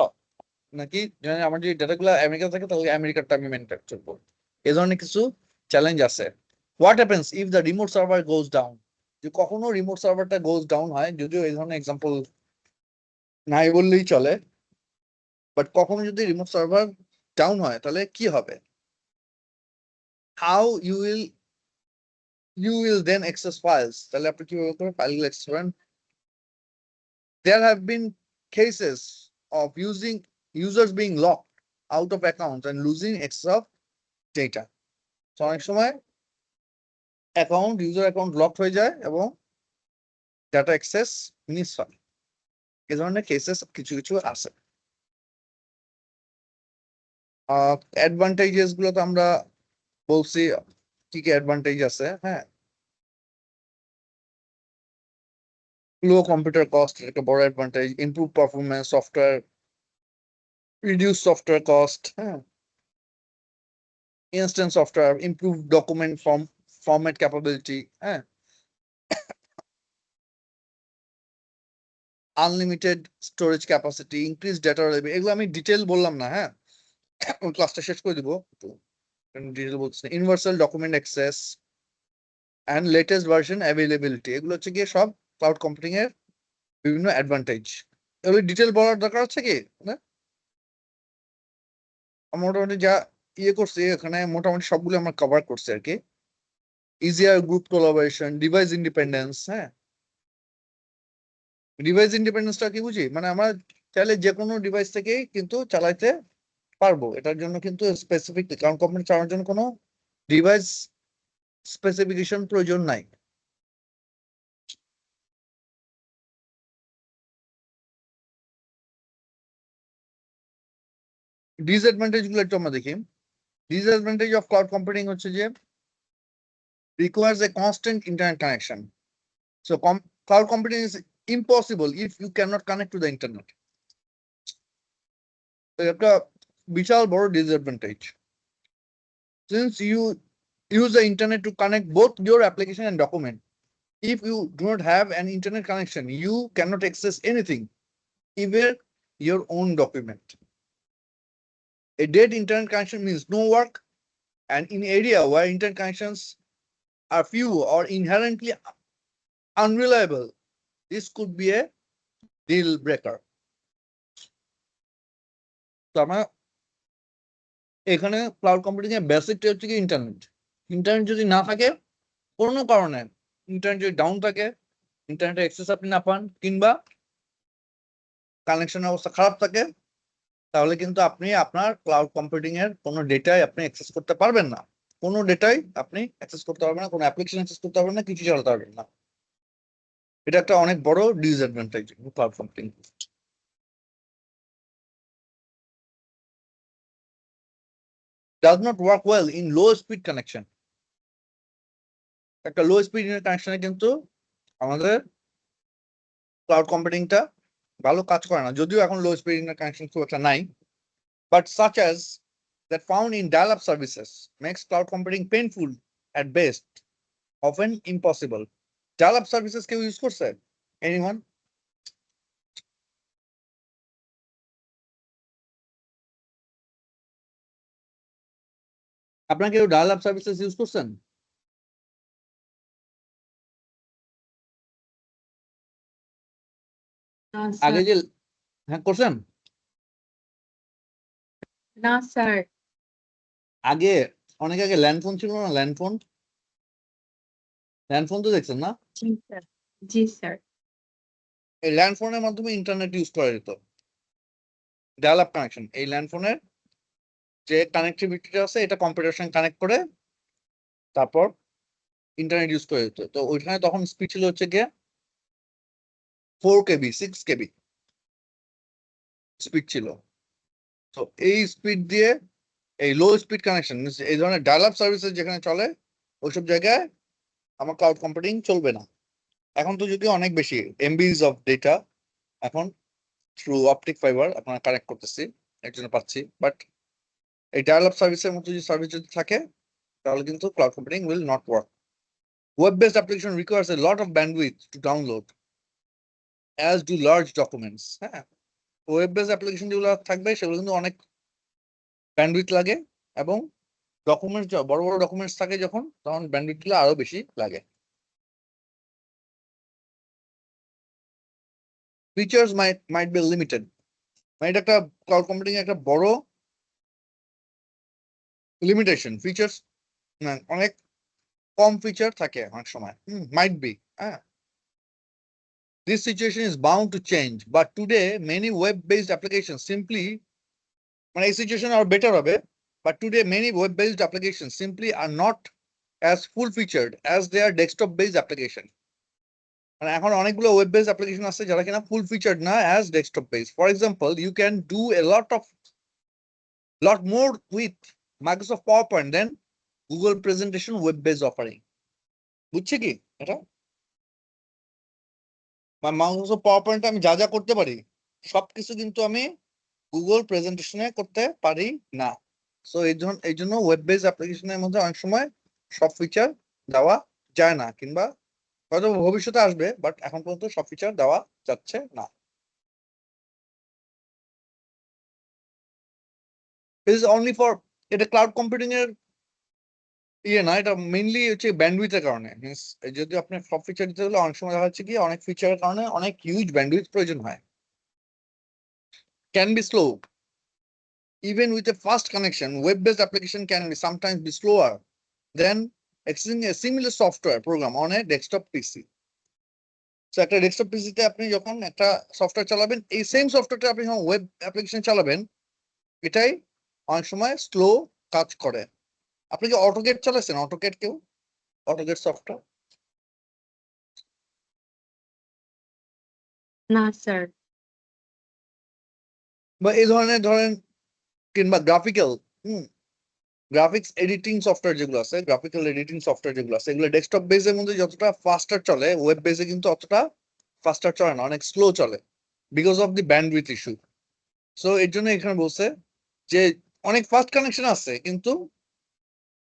নাকি আমার যদি ডেটাগুলো আমেরিকা থাকে তাহলে আমেরিকারটা আমি মেনে চলবো, এই ধরনের কিছু চ্যালেঞ্জ আছে। What happens if the remote server goes down? যে কখনো রিমোট সার্ভারটা গোজ ডাউন হয়, যদিও এই ধরনের এক্সাম্পল নাই বললেই চলে, বাট কখনো যদি রিমোট সার্ভার ডাউন হয় তাহলে কি হবে? How you will then access files, তাহলে আপনি কিভাবে করে ফাইলগুলো অ্যাক্সেস করবেন? There have been cases of users being locked out of accounts and losing access of data. So অনেক সময় user account locked হয়ে যায় এবং ডাটা অ্যাক্সেস মিস হয়। এই ধরনের কেসেস কিছু কিছু আছে। অ্যাডভান্টেজেস গুলো তো আমরা বলছি কি কি অ্যাডভান্টেজ আছে। হ্যাঁ, লো কম্পিউটার কস্ট একটা বড় advantage, improve performance, software reduce software cost, instant software, improve document format capability, unlimited storage capacity, increased data availability। এগুলো আমি ডিটেল বললাম না, হ্যাঁ, ক্লাসটা শেষ করে দিব, ডিটেল বলছি। Universal document access and latest version availability, এগুলো হচ্ছে গিয়ে সব ক্লাউড কম্পিউটিং এর বিভিন্ন অ্যাডভান্টেজ। এগুলো ডিটেল বলার দরকার আছে কি না? মোটামুটি যা করছি এখানে মোটামুটি সবগুলো আমরা কভার করছি আর কি। Easier group collaboration, device independence. হ্যাঁ, ডিভাইস ইন্ডিপেন্ডেন্সটা কি বুঝি? মানে আমরা চাইলে যে কোনো ডিভাইস থেকে কিন্তু চালাইতে পারবো, এটার জন্য কিন্তু স্পেসিফিক কারণ কোম্পানি চালানোর জন্য কোনো ডিভাইস স্পেসিফিকেশন প্রয়োজন নাই। ডিসঅ্যাডভান্টেজ গুলো একটু আমরা দেখি। ডিসঅ্যাডভান্টেজ অফ ক্লাউড কম্পিউটিং হচ্ছে যে requires a constant internet connection. So cloud computing is impossible if you cannot connect to the internet. So একটা বিশাল বড় disadvantage. Since you use the internet to connect both your application and document, if you do not have an internet connection, you cannot access anything, even your own document. A dead internet connection means no work, and in area where internet connections are few or inherently unreliable, this could be a deal breaker. তো আমরা এখানে cloud computing এর বেসিকটা হচ্ছে কি internet. Internet যদি না থাকে, কোনো কারণে ইন্টারনেট যদি ডাউন থাকে, ইন্টারনেটের অ্যাক্সেস আপনি না পান কিংবা কানেকশনের অবস্থা খারাপ থাকে, তাহলে কিন্তু আপনি আপনার ক্লাউড কম্পিউটিং এর কোনো ডেটাই আপনি অ্যাক্সেস করতে পারবেন না। কোনো ডেটাই আপনি অ্যাক্সেস করতে পারবেন না, কোনো অ্যাপ্লিকেশন অ্যাক্সেস করতে পারবেন না, কিছু চালাতে পারবেন না। এটা একটা অনেক বড় disadvantage cloud computing. Does not work well in low speed connection. একটা লো স্পিড কানেকশনে কিন্তু আমাদের ক্লাউড কম্পিউটিংটা ভালো কাজ করে না, যদিও এখন লো স্পিড কানেকশন খুব একটা নাই, but such as that found in dial-up services makes cloud computing painful at best, often impossible. Dial-up services কেউ ইউজ করছে? Anyone? আপনারা কেউ dial-up services ইউজ করছেন? আগে যে হ্যাঁ করছেন? না স্যার। আগে অনেক আগে ল্যান্ডফোন ছিল না? ল্যান্ডফোন তো দেখছেন না? জি স্যার। জি স্যার। এই ল্যান্ডফোনের মাধ্যমে ইন্টারনেট ইউজ করা যেত, ডায়াল-আপ কানেকশন। এই ল্যান্ডফোনের যে কানেক্টিভিটিটা আছে এটা কম্পিউটারের সঙ্গে কানেক্ট করে তারপর ইন্টারনেট ইউজ করে যেত। তো ওইখানে তখন স্পিড ছিল হচ্ছে গিয়ে 4 KB 6 KB স্পিড ছিল। তো এই স্পিড দিয়ে এই লো স্পিড কানেকশন, এই ধরনের ডায়াল-আপ সার্ভিসেস যেখানে চলে ওইসব জায়গায় আমার ক্লাউড কম্পিউটিং চলবে না। এখন তো যদিও অনেক বেশি এমবিজ অফ ডেটা এখন থ্রু অপটিক ফাইবার আপনারা কানেক্ট করতেছি, এর জন্য পাচ্ছি, বাট এই ডায়াল-আপ সার্ভিসের মতো যদি সার্ভিস যদি থাকে তাহলে কিন্তু cloud computing will not work. Web-based application requires a lot of bandwidth to download, as do large documents. হ্যাঁ, ওয়েব-বেসড অ্যাপ্লিকেশন যেগুলো থাকবে সেগুলো কিন্তু অনেক ব্যান্ডউইথ লাগে, এবং ডকুমেন্টস বড় বড় ডকুমেন্টস থাকে যখন, তখন ব্যান্ডউইথগুলো আরো বেশি লাগে। ফিচার্স মাইট বি লিমিটেড, মানে এটা একটা ক্লাউড কম্পিউটিং একটা বড় লিমিটেশন। ফিচার্স অনেক কম ফিচার থাকে অনেক সময়, মাইট বি, হ্যাঁ। This situation is bound to change, but today many web-based applications simply, মানে এই সিচুয়েশন আর বেটার হবে, but today many web-based applications simply are not as full-featured as their desktop-based application. মানে এখন অনেকগুলো web-based application আছে যারা কিনা full-featured না as desktop-based. For example, you can do a lot more with Microsoft PowerPoint than Google Presentation web-based offering. বুঝছে কি এটা? মাইক্রোসফট পাওয়ার পয়েন্টে আমি যা যা করতে পারি সবকিছু কিন্তু আমি গুগল প্রেজেন্টেশনে করতে পারি না। সো এই জন্য ওয়েব বেস অ্যাপ্লিকেশনের মধ্যে অনেক সময় সব ফিচার দেওয়া যায় না, কিংবা হয়তো ভবিষ্যতে আসবে, বাট এখন পর্যন্ত সব ফিচার দেওয়া যাচ্ছে না। ইজ অনলি ফর, এটা ক্লাউড কম্পিউটিং এর ইয়ে না, এটা মেইনলি হচ্ছে ব্যান্ডউইথের কারণে। মিনস যদি আপনি সব ফিচার দিতে হলে অনেক সময় দেখা যাচ্ছে কি অনেক ফিচারের কারণে অনেক হিউজ ব্যান্ডউইথ প্রয়োজন হয়। Can be slow even with a fast connection. Web-based application can sometimes be slower than accessing a similar software program on a desktop PC. So একটা ডেস্কটপ পিসিতে আপনি যখন একটা সফটওয়্যার চালাবেন, এই সেম সফটওয়্যারটা আপনি যখন ওয়েব অ্যাপ্লিকেশন চালাবেন, এটাই অনেক সময় স্লো কাজ করে। আপনি কি অটোকেড চালাচ্ছেন? অটোকেড কেউ? অটোকেড সফটওয়্যার না স্যার। বা এই ধরনের ধরেন, কিংবা গ্রাফিক্যাল গ্রাফিক্স এডিটিং সফটওয়্যার যেগুলো আছে, গ্রাফিক্যাল এডিটিং সফটওয়্যার যেগুলো আছে, এগুলো ডেস্কটপ বেসের মধ্যে যতটা ফাস্টার চলে, ওয়েব বেসে কিন্তু অতটা ফাস্টার চলে না, অনেক স্লো চলে because of the bandwidth issue. So এর জন্য এখানে বলছে যে অনেক ফাস্ট কানেকশন আছে, কিন্তু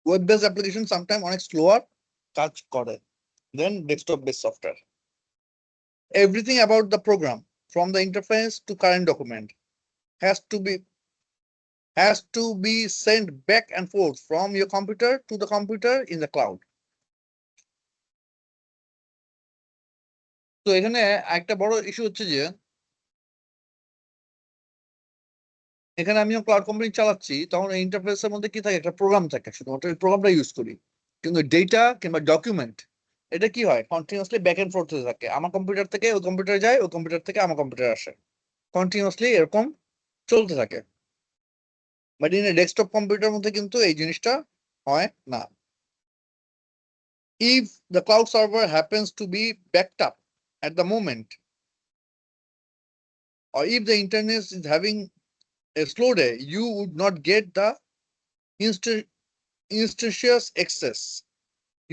ওয়েব বেস অ্যাপ্লিকেশন সামটাইম অনেক স্লোয়ার কাজ করে than desktop base software. Everything about the program from the interface to current document has to be sent back and forth from your computer to the computer in the cloud. তো এখানে একটা বড় issue হচ্ছে যে এখানে আমি cloud computing চালাচ্ছি, তখন এই ইন্টারফেসের মধ্যে কি থাকে, একটা প্রোগ্রাম থাকে, শুধুমাত্র এই প্রোগ্রামটা ইউজ করি, কিন্তু ডেটা কিংবা ডকুমেন্ট এটা কি হয় কন্টিনিউয়াসলি ব্যাক এন্ড ফোর্থ হতে থাকে। আমার কম্পিউটার থেকে ওই কম্পিউটারে যায়, ওই কম্পিউটার থেকে আমার কম্পিউটারে আসে, কন্টিনিউয়াসলি এরকম চলতে থাকে। বাট ইন ডেস্কটপ কম্পিউটার মধ্যে কিন্তু এই জিনিসটা হয় না। If the cloud server happens to be backed up at the moment, or if the internet is having a slow day, you would not get the instantaneous access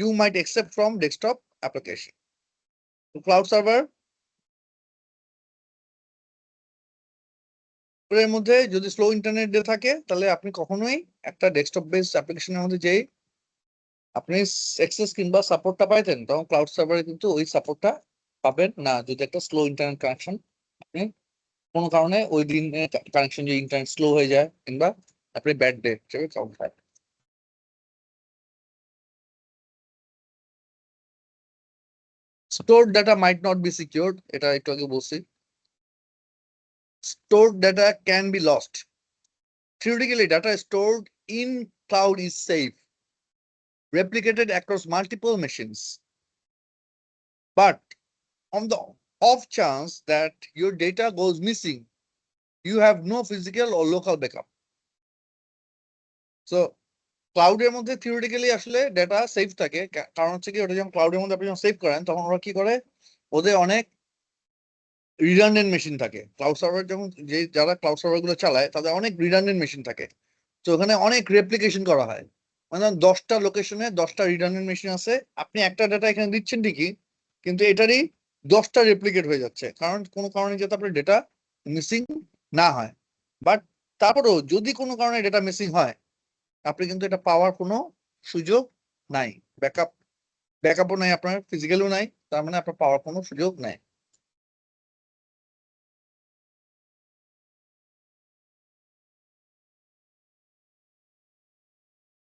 you might accept from desktop application. The cloud server এর মধ্যে যদি slow internet দিয়ে থাকে, তাহলে আপনি কখনোই একটা desktop base অ্যাপ্লিকেশনের মধ্যে যেই আপনি অ্যাক্সেস কিংবা সাপোর্টটা পাইতেন, তখন ক্লাউড সার্ভারে কিন্তু ওই সাপোর্টটা পাবেন না, যদি একটা স্লো ইন্টারনেট কানেকশন আপনি কোনো কারণে ওই দিন কানেকশন যে ইন্টারনেট স্লো হয়ে যায়, কিংবা আপনি ব্যাড ডে হিসেবে কাউন্ট হয়। Stored data might not be secured, এটা একটু আগে বলছি। Stored data can be lost. Theoretically, data stored in cloud is safe, replicated across multiple machines. But on the off chance that your data goes missing, you have no physical or local backup. So ক্লাউডের মধ্যে theoretically আসলে data safe থাকে, কারণ হচ্ছে কি ওটা যখন ক্লাউডের মধ্যে আপনি যখন সেভ করেন, তখন ওরা কি করে, ওদের অনেক রিডান্ডেন্ট মেশিন থাকে। ক্লাউড সার্ভার যখন যারা ক্লাউড সার্ভার গুলো চালায়, তাদের অনেক রিডান্ডেন্ট মেশিন থাকে। তো ওখানে অনেক রেপ্লিকেশন করা হয়, মানে 10টা লোকেশনে 10টা রিডান্ডেন্ট মেশিন আছে, আপনি একটা ডেটা এখানে দিচ্ছেন ঠিকই, কিন্তু এটারই 10টা রেপ্লিকেট হয়ে যাচ্ছে, কারণ কোনো কারণে যাতে আপনার ডেটা মিসিং না হয়। বাট তারপরেও যদি কোনো কারণে ডেটা মিসিং হয়, আপনি কিন্তু এটা পাওয়ার কোনো সুযোগ নাই, ব্যাকআপও নাই, আপনার ফিজিক্যালও নাই, তার মানে আপনার পাওয়ার কোনো সুযোগ নাই।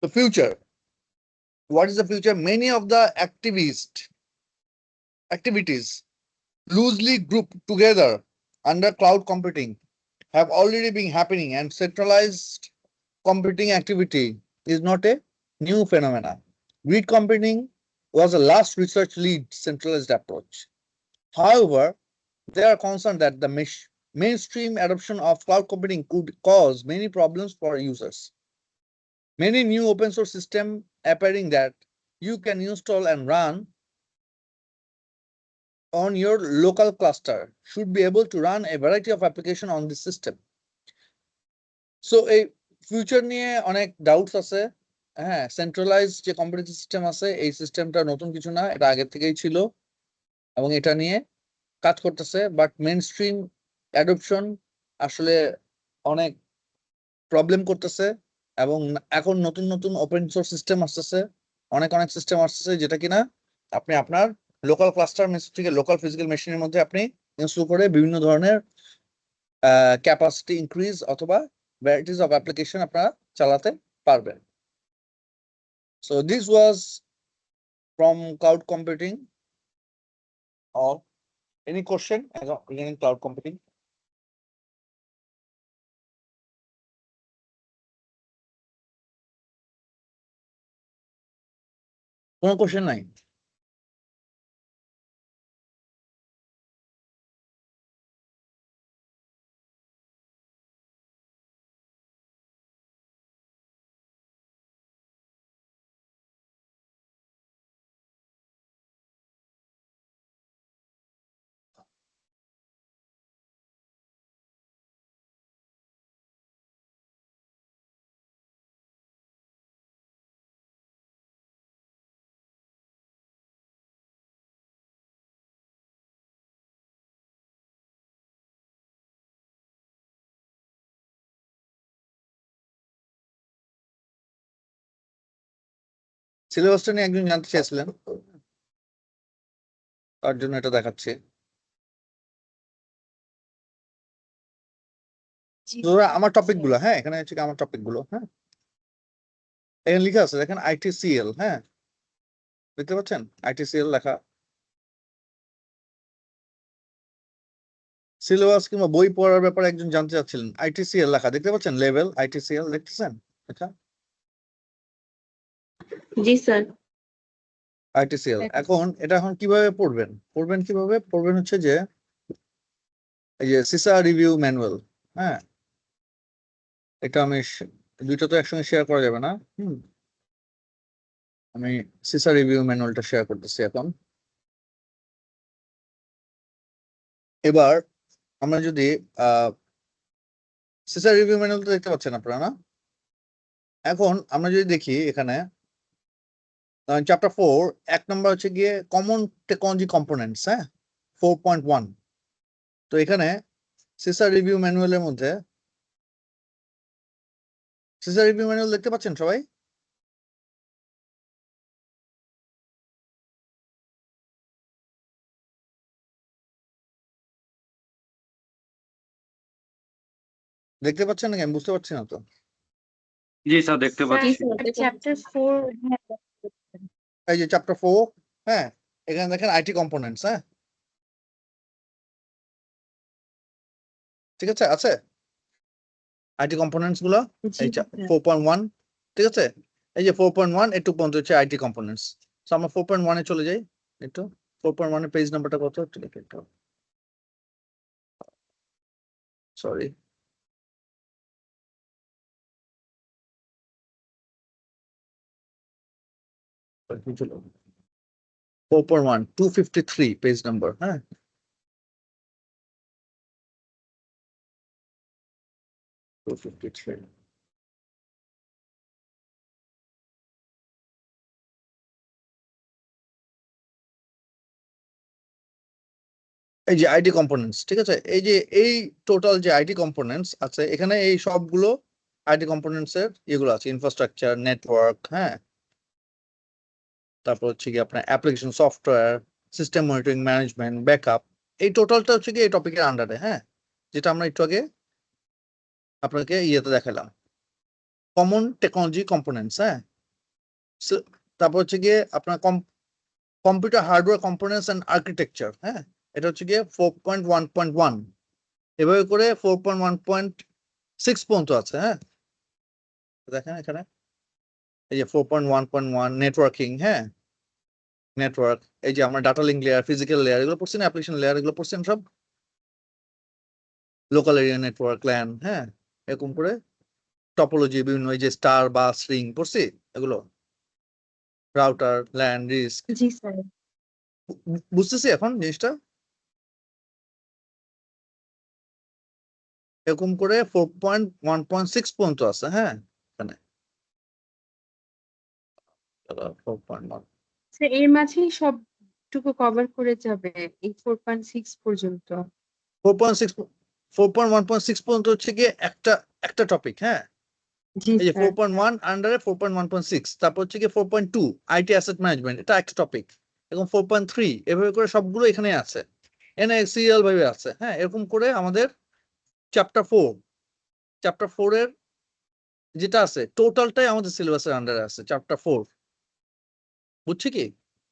The future. What is the future? Many of the activities loosely grouped together under cloud computing have already been happening, and centralized computing activity is not a new phenomenon. Grid computing was a last research lead centralized approach. However, they are concerned that the mainstream adoption of cloud computing could cause many problems for users. Many new open source systems appearing that you can install and run on your local cluster should be able to run a variety of applications on this system. So এই future নিয়ে অনেক doubts আছে। হ্যাঁ, centralise যে computing system আছে এই সিস্টেমটা নতুন কিছু না, এটা আগে থেকেই ছিল এবং এটা নিয়ে কাজ করতেছে, বাট মেইন স্ট্রিম অ্যাডপশন আসলে অনেক প্রবলেম করতেছে এবং এখন নতুন নতুন ওপেন সোর্স সিস্টেম আসতেছে, অনেক অনেক সিস্টেম আসতেছে যেটা কিনা আপনি আপনার লোকাল ক্লাস্টার মেশিন থেকে লোকাল ফিজিক্যাল মেশিনের মধ্যে আপনি ইনস্টল করে বিভিন্ন ধরনের ক্যাপাসিটি ইনক্রিজ অথবা varieties of application আপনারা চালাতে পারবেন। So this was from cloud computing. All any question regarding cloud computing? কোনো কোশ্চেন নাই? সিলেবাসটা নিয়ে একজন জানতে চেয়েছিলেন, তার জন্য এটা দেখাচ্ছি। আমার টপিক গুলো, হ্যাঁ এখানে হচ্ছে আমার টপিক গুলো, হ্যাঁ এখানে লেখা আছে দেখেন ITCL, হ্যাঁ দেখতে পাচ্ছেন ITCL লেখা। সিলেবাস কিংবা বই পড়ার ব্যাপারে একজন জানতে চাচ্ছিলেন, ITCL লেখা দেখতে পাচ্ছেন, লেভেল ITCL দেখতেছেন লেখা জি স্যার। ITCL। এখন এটা এখন কিভাবে পড়বেন কিভাবে পড়বেন হচ্ছে যে এই যে সিসা রিভিউ ম্যানুয়াল, হ্যাঁ এটা আমি দুইটা তো একসঙ্গে শেয়ার করা যাবে না, আমি সিসা রিভিউ ম্যানুয়ালটা শেয়ার করতেছি এখন। এবার আমরা যদি সিসা রিভিউ ম্যানুয়ালটা দেখতে পাচ্ছেন আপনারা না? এখন আমরা যদি দেখি এখানে চ্যাপ্টার 4 এক নম্বর হচ্ছে গিয়ে কমন টেকনোলজি কম্পোনেন্টস, হ্যাঁ 4.1। তো এখানে সিসা রিভিউ ম্যানুয়ালের মধ্যে সিসা রিভিউ ম্যানুয়াল দেখতে পাচ্ছেন সবাই? দেখতে পাচ্ছেন নাকি? আমি বুঝতে পারছি না তো। জি স্যার দেখতে পাচ্ছি। চ্যাপ্টার 4 এই যে চ্যাপ্টার 4, হ্যাঁ এখানে দেখেন আইটি কম্পোনেন্টস, হ্যাঁ ঠিক আছে, আছে আইটি কম্পোনেন্টস গুলো এই 4.1, ঠিক আছে। এই যে 4.1 একটু পর্যন্ত হচ্ছে আইটি কম্পোনেন্টস। সো আমরা 4.1 এ চলে যাই একটু। 4.1 এর পেজ নাম্বারটা কত একটু দেখি একটু, সরি চলো 4.1 253 পেজ নাম্বার, হ্যাঁ এই যে আইটি কম্পোনেন্টস, ঠিক আছে। এই যে এই টোটাল যে আইটি কম্পোনেন্টস আছে এখানে এই সবগুলো আইটি কম্পোনেন্টস এর এগুলো আছে, ইনফ্রাস্ট্রাকচার, নেটওয়ার্ক, হ্যাঁ তারপর হচ্ছে কি আপনার application software, system monitoring, management, backup, এই টোটালটা হচ্ছে কি এই টপিকের আন্ডারে, হ্যাঁ যেটা আমরা একটু আগে আপনাকে ইয়েতে দেখালাম, কমন টেকনোলজি কম্পোনেন্টস, হ্যাঁ তারপর হচ্ছে গিয়ে আপনার computer hardware components and architecture, হ্যাঁ এটা হচ্ছে গিয়ে 4.1.1 এভাবে করে 4.1.6 পর্যন্ত আছে। হ্যাঁ, দেখেন এখানে এই যে 4.1.1 নেটওয়ার্কিং। হ্যাঁ, নেটওয়ার্ক, এই যে আমরা data link layer, physical layer এগুলো পড়ছি না, অ্যাপ্লিকেশন লেয়ার এগুলো পড়ছেন সব, লোকাল এরিয়া নেটওয়ার্ক, ল্যান। হ্যাঁ, এরকম করে টপোলজি বিভিন্ন, এই যে স্টার বা স্ট্রিং পড়ছি এগুলো, রাউটার, ল্যান, রিস্ক। জি স্যার। বুঝতেছি এখন জিনিসটা। এরকম করে 4.1.6 পর্যন্ত আছে। হ্যাঁ, এখানে 4.1 স্যার এর মাঝেই সবটুকু কভার করে যাবে এই 4.6 পর্যন্ত। 4.6 4.1.6 পর্যন্ত হচ্ছে গিয়ে একটা টপিক। হ্যাঁ, জি এই যে স্যার। 4.1 আন্ডারে 4.1.6, তারপর হচ্ছে গিয়ে 4.2 আইটি অ্যাসেট ম্যানেজমেন্ট, এটা একটা টপিক। এবং 4.3 এভাবে করে সবগুলো এখানে আছে, এনে সিরিয়াল ভাবে আছে। হ্যাঁ, এরকম করে আমাদের চ্যাপ্টার 4 এর যেটা আছে টোটালটাই আমাদের সিলেবাসের আন্ডারে আছে, চ্যাপ্টার 4। বুঝছি কি?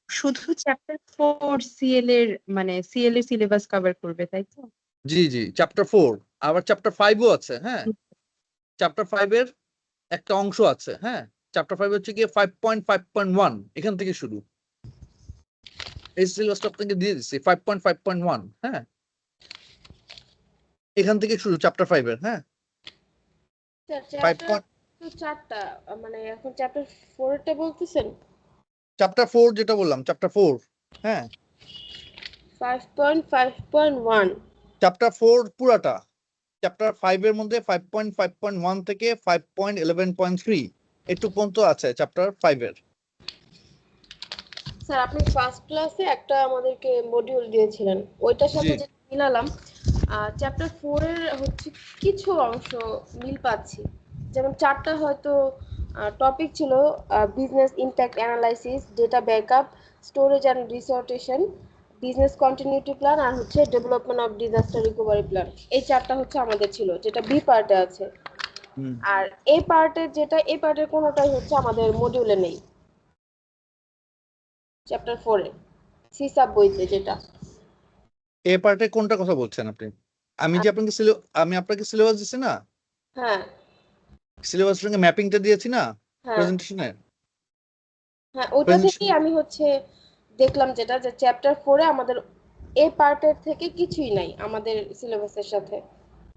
শুধু চ্যাপ্টার 4 সিএল এর মানে সিএল এর সিলেবাস কভার করবে তাই তো? জি জি, চ্যাপ্টার 4। আবার চ্যাপ্টার 5ও আছে। হ্যাঁ, চ্যাপ্টার 5 এর একটা অংশ আছে। হ্যাঁ, চ্যাপ্টার 5 হচ্ছে গিয়ে 5.5.1 এখান থেকে শুরু। এই সিলেবাসটা আপনাকে দিয়ে দিচ্ছি 5.5.1। হ্যাঁ, এখান থেকে শুরু চ্যাপ্টার 5 এর। হ্যাঁ, চ্যাপ্টার তো 4টা, মানে এখন চ্যাপ্টার 4 টা বলতেছেন? চ্যাপ্টার 4 যেটা বললাম, চ্যাপ্টার 4। হ্যাঁ, 5.5.1। চ্যাপ্টার 4 পুরাটা। চ্যাপ্টার 5 এর মধ্যে 5.5.1 থেকে 5.11.3 একটু পর্যন্ত আছে চ্যাপ্টার 5 এর। স্যার আপনি ফার্স্ট ক্লাসে একটা আমাদেরকে মডিউল দিয়েছিলেন, ওইটার সাথে জি। যেটা মিলালাম, চ্যাপ্টার 4 এর হচ্ছে কিছু অংশ মিল পাচ্ছি। যেমন 4টা হয়তো টপিক ছিল business impact analysis, data backup, storage and restoration, business continuity plan, আর হচ্ছে development of disaster recovery plan. এই 4টা হচ্ছে আমাদের ছিল, যেটা বি পার্টে আছে। হুম। আর এই পার্টের কোনোটাই হচ্ছে আমাদের মডিউলে নেই, চ্যাপ্টার 4 এ সিসাব বইতে যেটা। এ পার্টে কোনটা কথা বলছেন আপনি? আমি যে আপনাকে আমি আপনাকে সিলেবাস দিছি না, হ্যাঁ সিলেবাস সঙ্গে ম্যাপিংটা দিয়েছি না হ্যাঁ প্রেজেন্টেশনে। হ্যাঁ, ওইটা থেকেই আমি হচ্ছে দেখলাম যেটা, যে চ্যাপ্টার 4 এ আমাদের এই পার্টের থেকে কিছুই নাই আমাদের সিলেবাসের সাথে।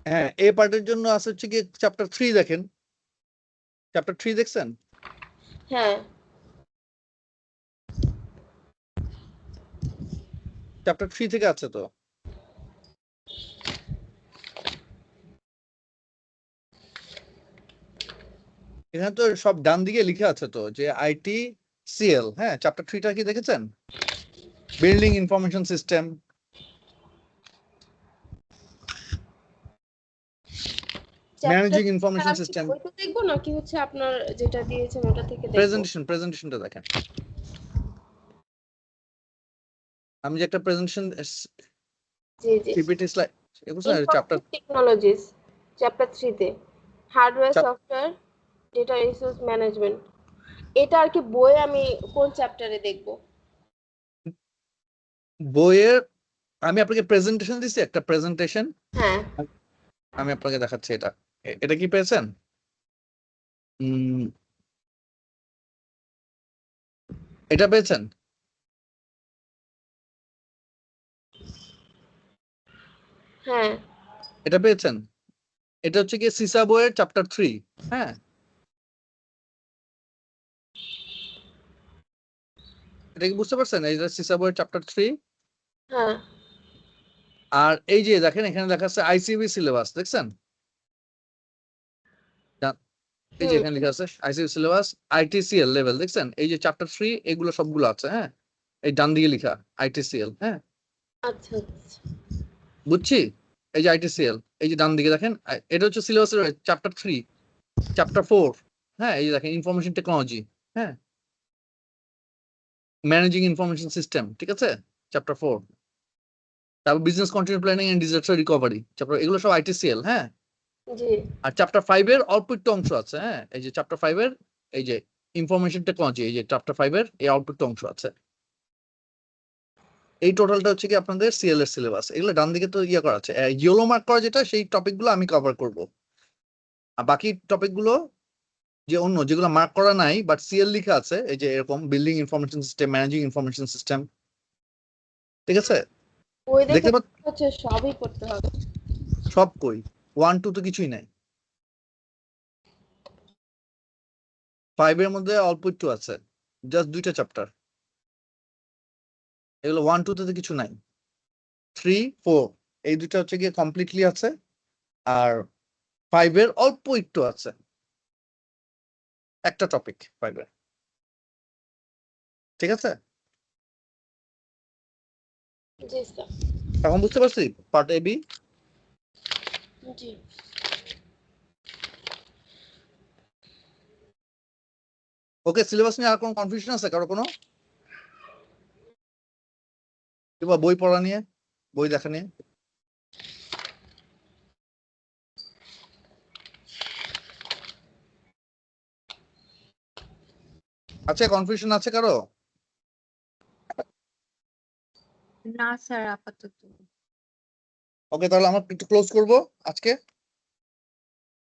হ্যাঁ, এ পার্টের জন্য আছে হচ্ছে কি চ্যাপ্টার 3 দেখেন। চ্যাপ্টার 3 দেখছেন? হ্যাঁ চ্যাপ্টার 3 থেকে আছে তো। এখানে তো সব ডান দিকে লিখে আছে তো যে আইটি সিএল। হ্যাঁ, চ্যাপ্টার 3টা কি দেখেছেন? Building information system, managing information system. ওইটা দেখবো নাকি হচ্ছে আপনার যেটা দিয়েছেন ওটা থেকে দেখবো? প্রেজেন্টেশনটা দেখেন। আমি যে একটা প্রেজেন্টেশন জি জি। পিপিটি স্লাইড, বুঝছেন চ্যাপ্টার ইনফরমেশন টেকনোলজিস চ্যাপ্টার 3 তে hardware software data resource management. এটা আর কি বই আমি কোন চ্যাপ্টারে দেখবো? বইয়ের আমি আপনাকে প্রেজেন্টেশন দিছি, একটা প্রেজেন্টেশন। হ্যাঁ আমি আপনাকে দেখাচ্ছি এটা। এটা কি পেয়েছেন? এটা পেয়েছেন? হ্যাঁ এটা পেয়েছেন? এটা হচ্ছে কি সিসা বইয়ের চ্যাপ্টার 3। হ্যাঁ, এটা কি বুঝতে পারছেন? এই যে সিসা বইয়ের চ্যাপ্টার 3। হ্যাঁ আর এই যে দেখেন এখানে লেখা আছে আইসিবি সিলেবাস, দেখছেন? এই যে এখানে লেখা আছে আইসিবি সিলেবাস আইটিসিএল লেভেল, দেখছেন? এই যে চ্যাপ্টার 3 এগুলো সবগুলো আছে। হ্যাঁ, এই ডান দিকে লেখা আইটিসিএল। হ্যাঁ, আচ্ছা আচ্ছা। বুঝছি। এই যে আইটিসিএল, এই যে ডান দিকে দেখেন, এটা হচ্ছে সিলেবাসের চ্যাপ্টার 3। চ্যাপ্টার 4, হ্যাঁ, এই যে দেখেন ইনফরমেশন টেকনোলজি। হ্যাঁ, ম্যানেজিং ইনফরমেশন সিস্টেম, ঠিক আছে, চ্যাপ্টার 4। তারপর business continuity planning and disaster recovery chapter, এগুলো সব আইটিসিএল। হ্যাঁ, জি আর চ্যাপ্টার 5 এর অল্প একটু অংশ আছে। হ্যাঁ, এই যে চ্যাপ্টার 5 এর এই যে ইনফরমেশন টেকনোলজি, এই যে চ্যাপ্টার 5 এর এই অল্প একটু অংশ আছে। এই টোটালটা হচ্ছে কি আপনাদের সিএল এর সিলেবাস। এগুলো ডান দিকে তো ইয়ে করা আছে, ইয়েলো মার্ক করা যেটা সেই টপিকগুলো আমি কভার করব। আর বাকি টপিকগুলো যে অন্য যেগুলো মার্ক করা নাই বাট সিএল লিখা আছে, এই যে এরকম building information system, managing information system, ঠিক আছে? বই দেখে দেখতে পাচ্ছ হচ্ছে সবই পড়তে হবে। সব কই 1 2 তো কিছুই নাই, 5 এর মধ্যে অল্প একটু আছে, জাস্ট 2টা চ্যাপ্টার। এগুলো 1 2 তে তো কিছু নাই, 3 4 এই দুটো হচ্ছে গিয়ে কমপ্লিটলি আছে, আর 5 এর অল্প একটু আছে, একটা টপিক 5 এর, ঠিক আছে? জি স্যার। এখন বুঝতে পারছি পার্ট এ বি। জি। ওকে, সিলেবাস নিয়ে আর কোনো কনফিউশন আছে কারো কোনো, কিংবা বই পড়া নিয়ে, বই দেখা নিয়ে? আচ্ছা, কনফিউশন আছে কারো? না স্যার আপাতত। ওকে, তাহলে আমরা একটু ক্লোজ করব আজকে।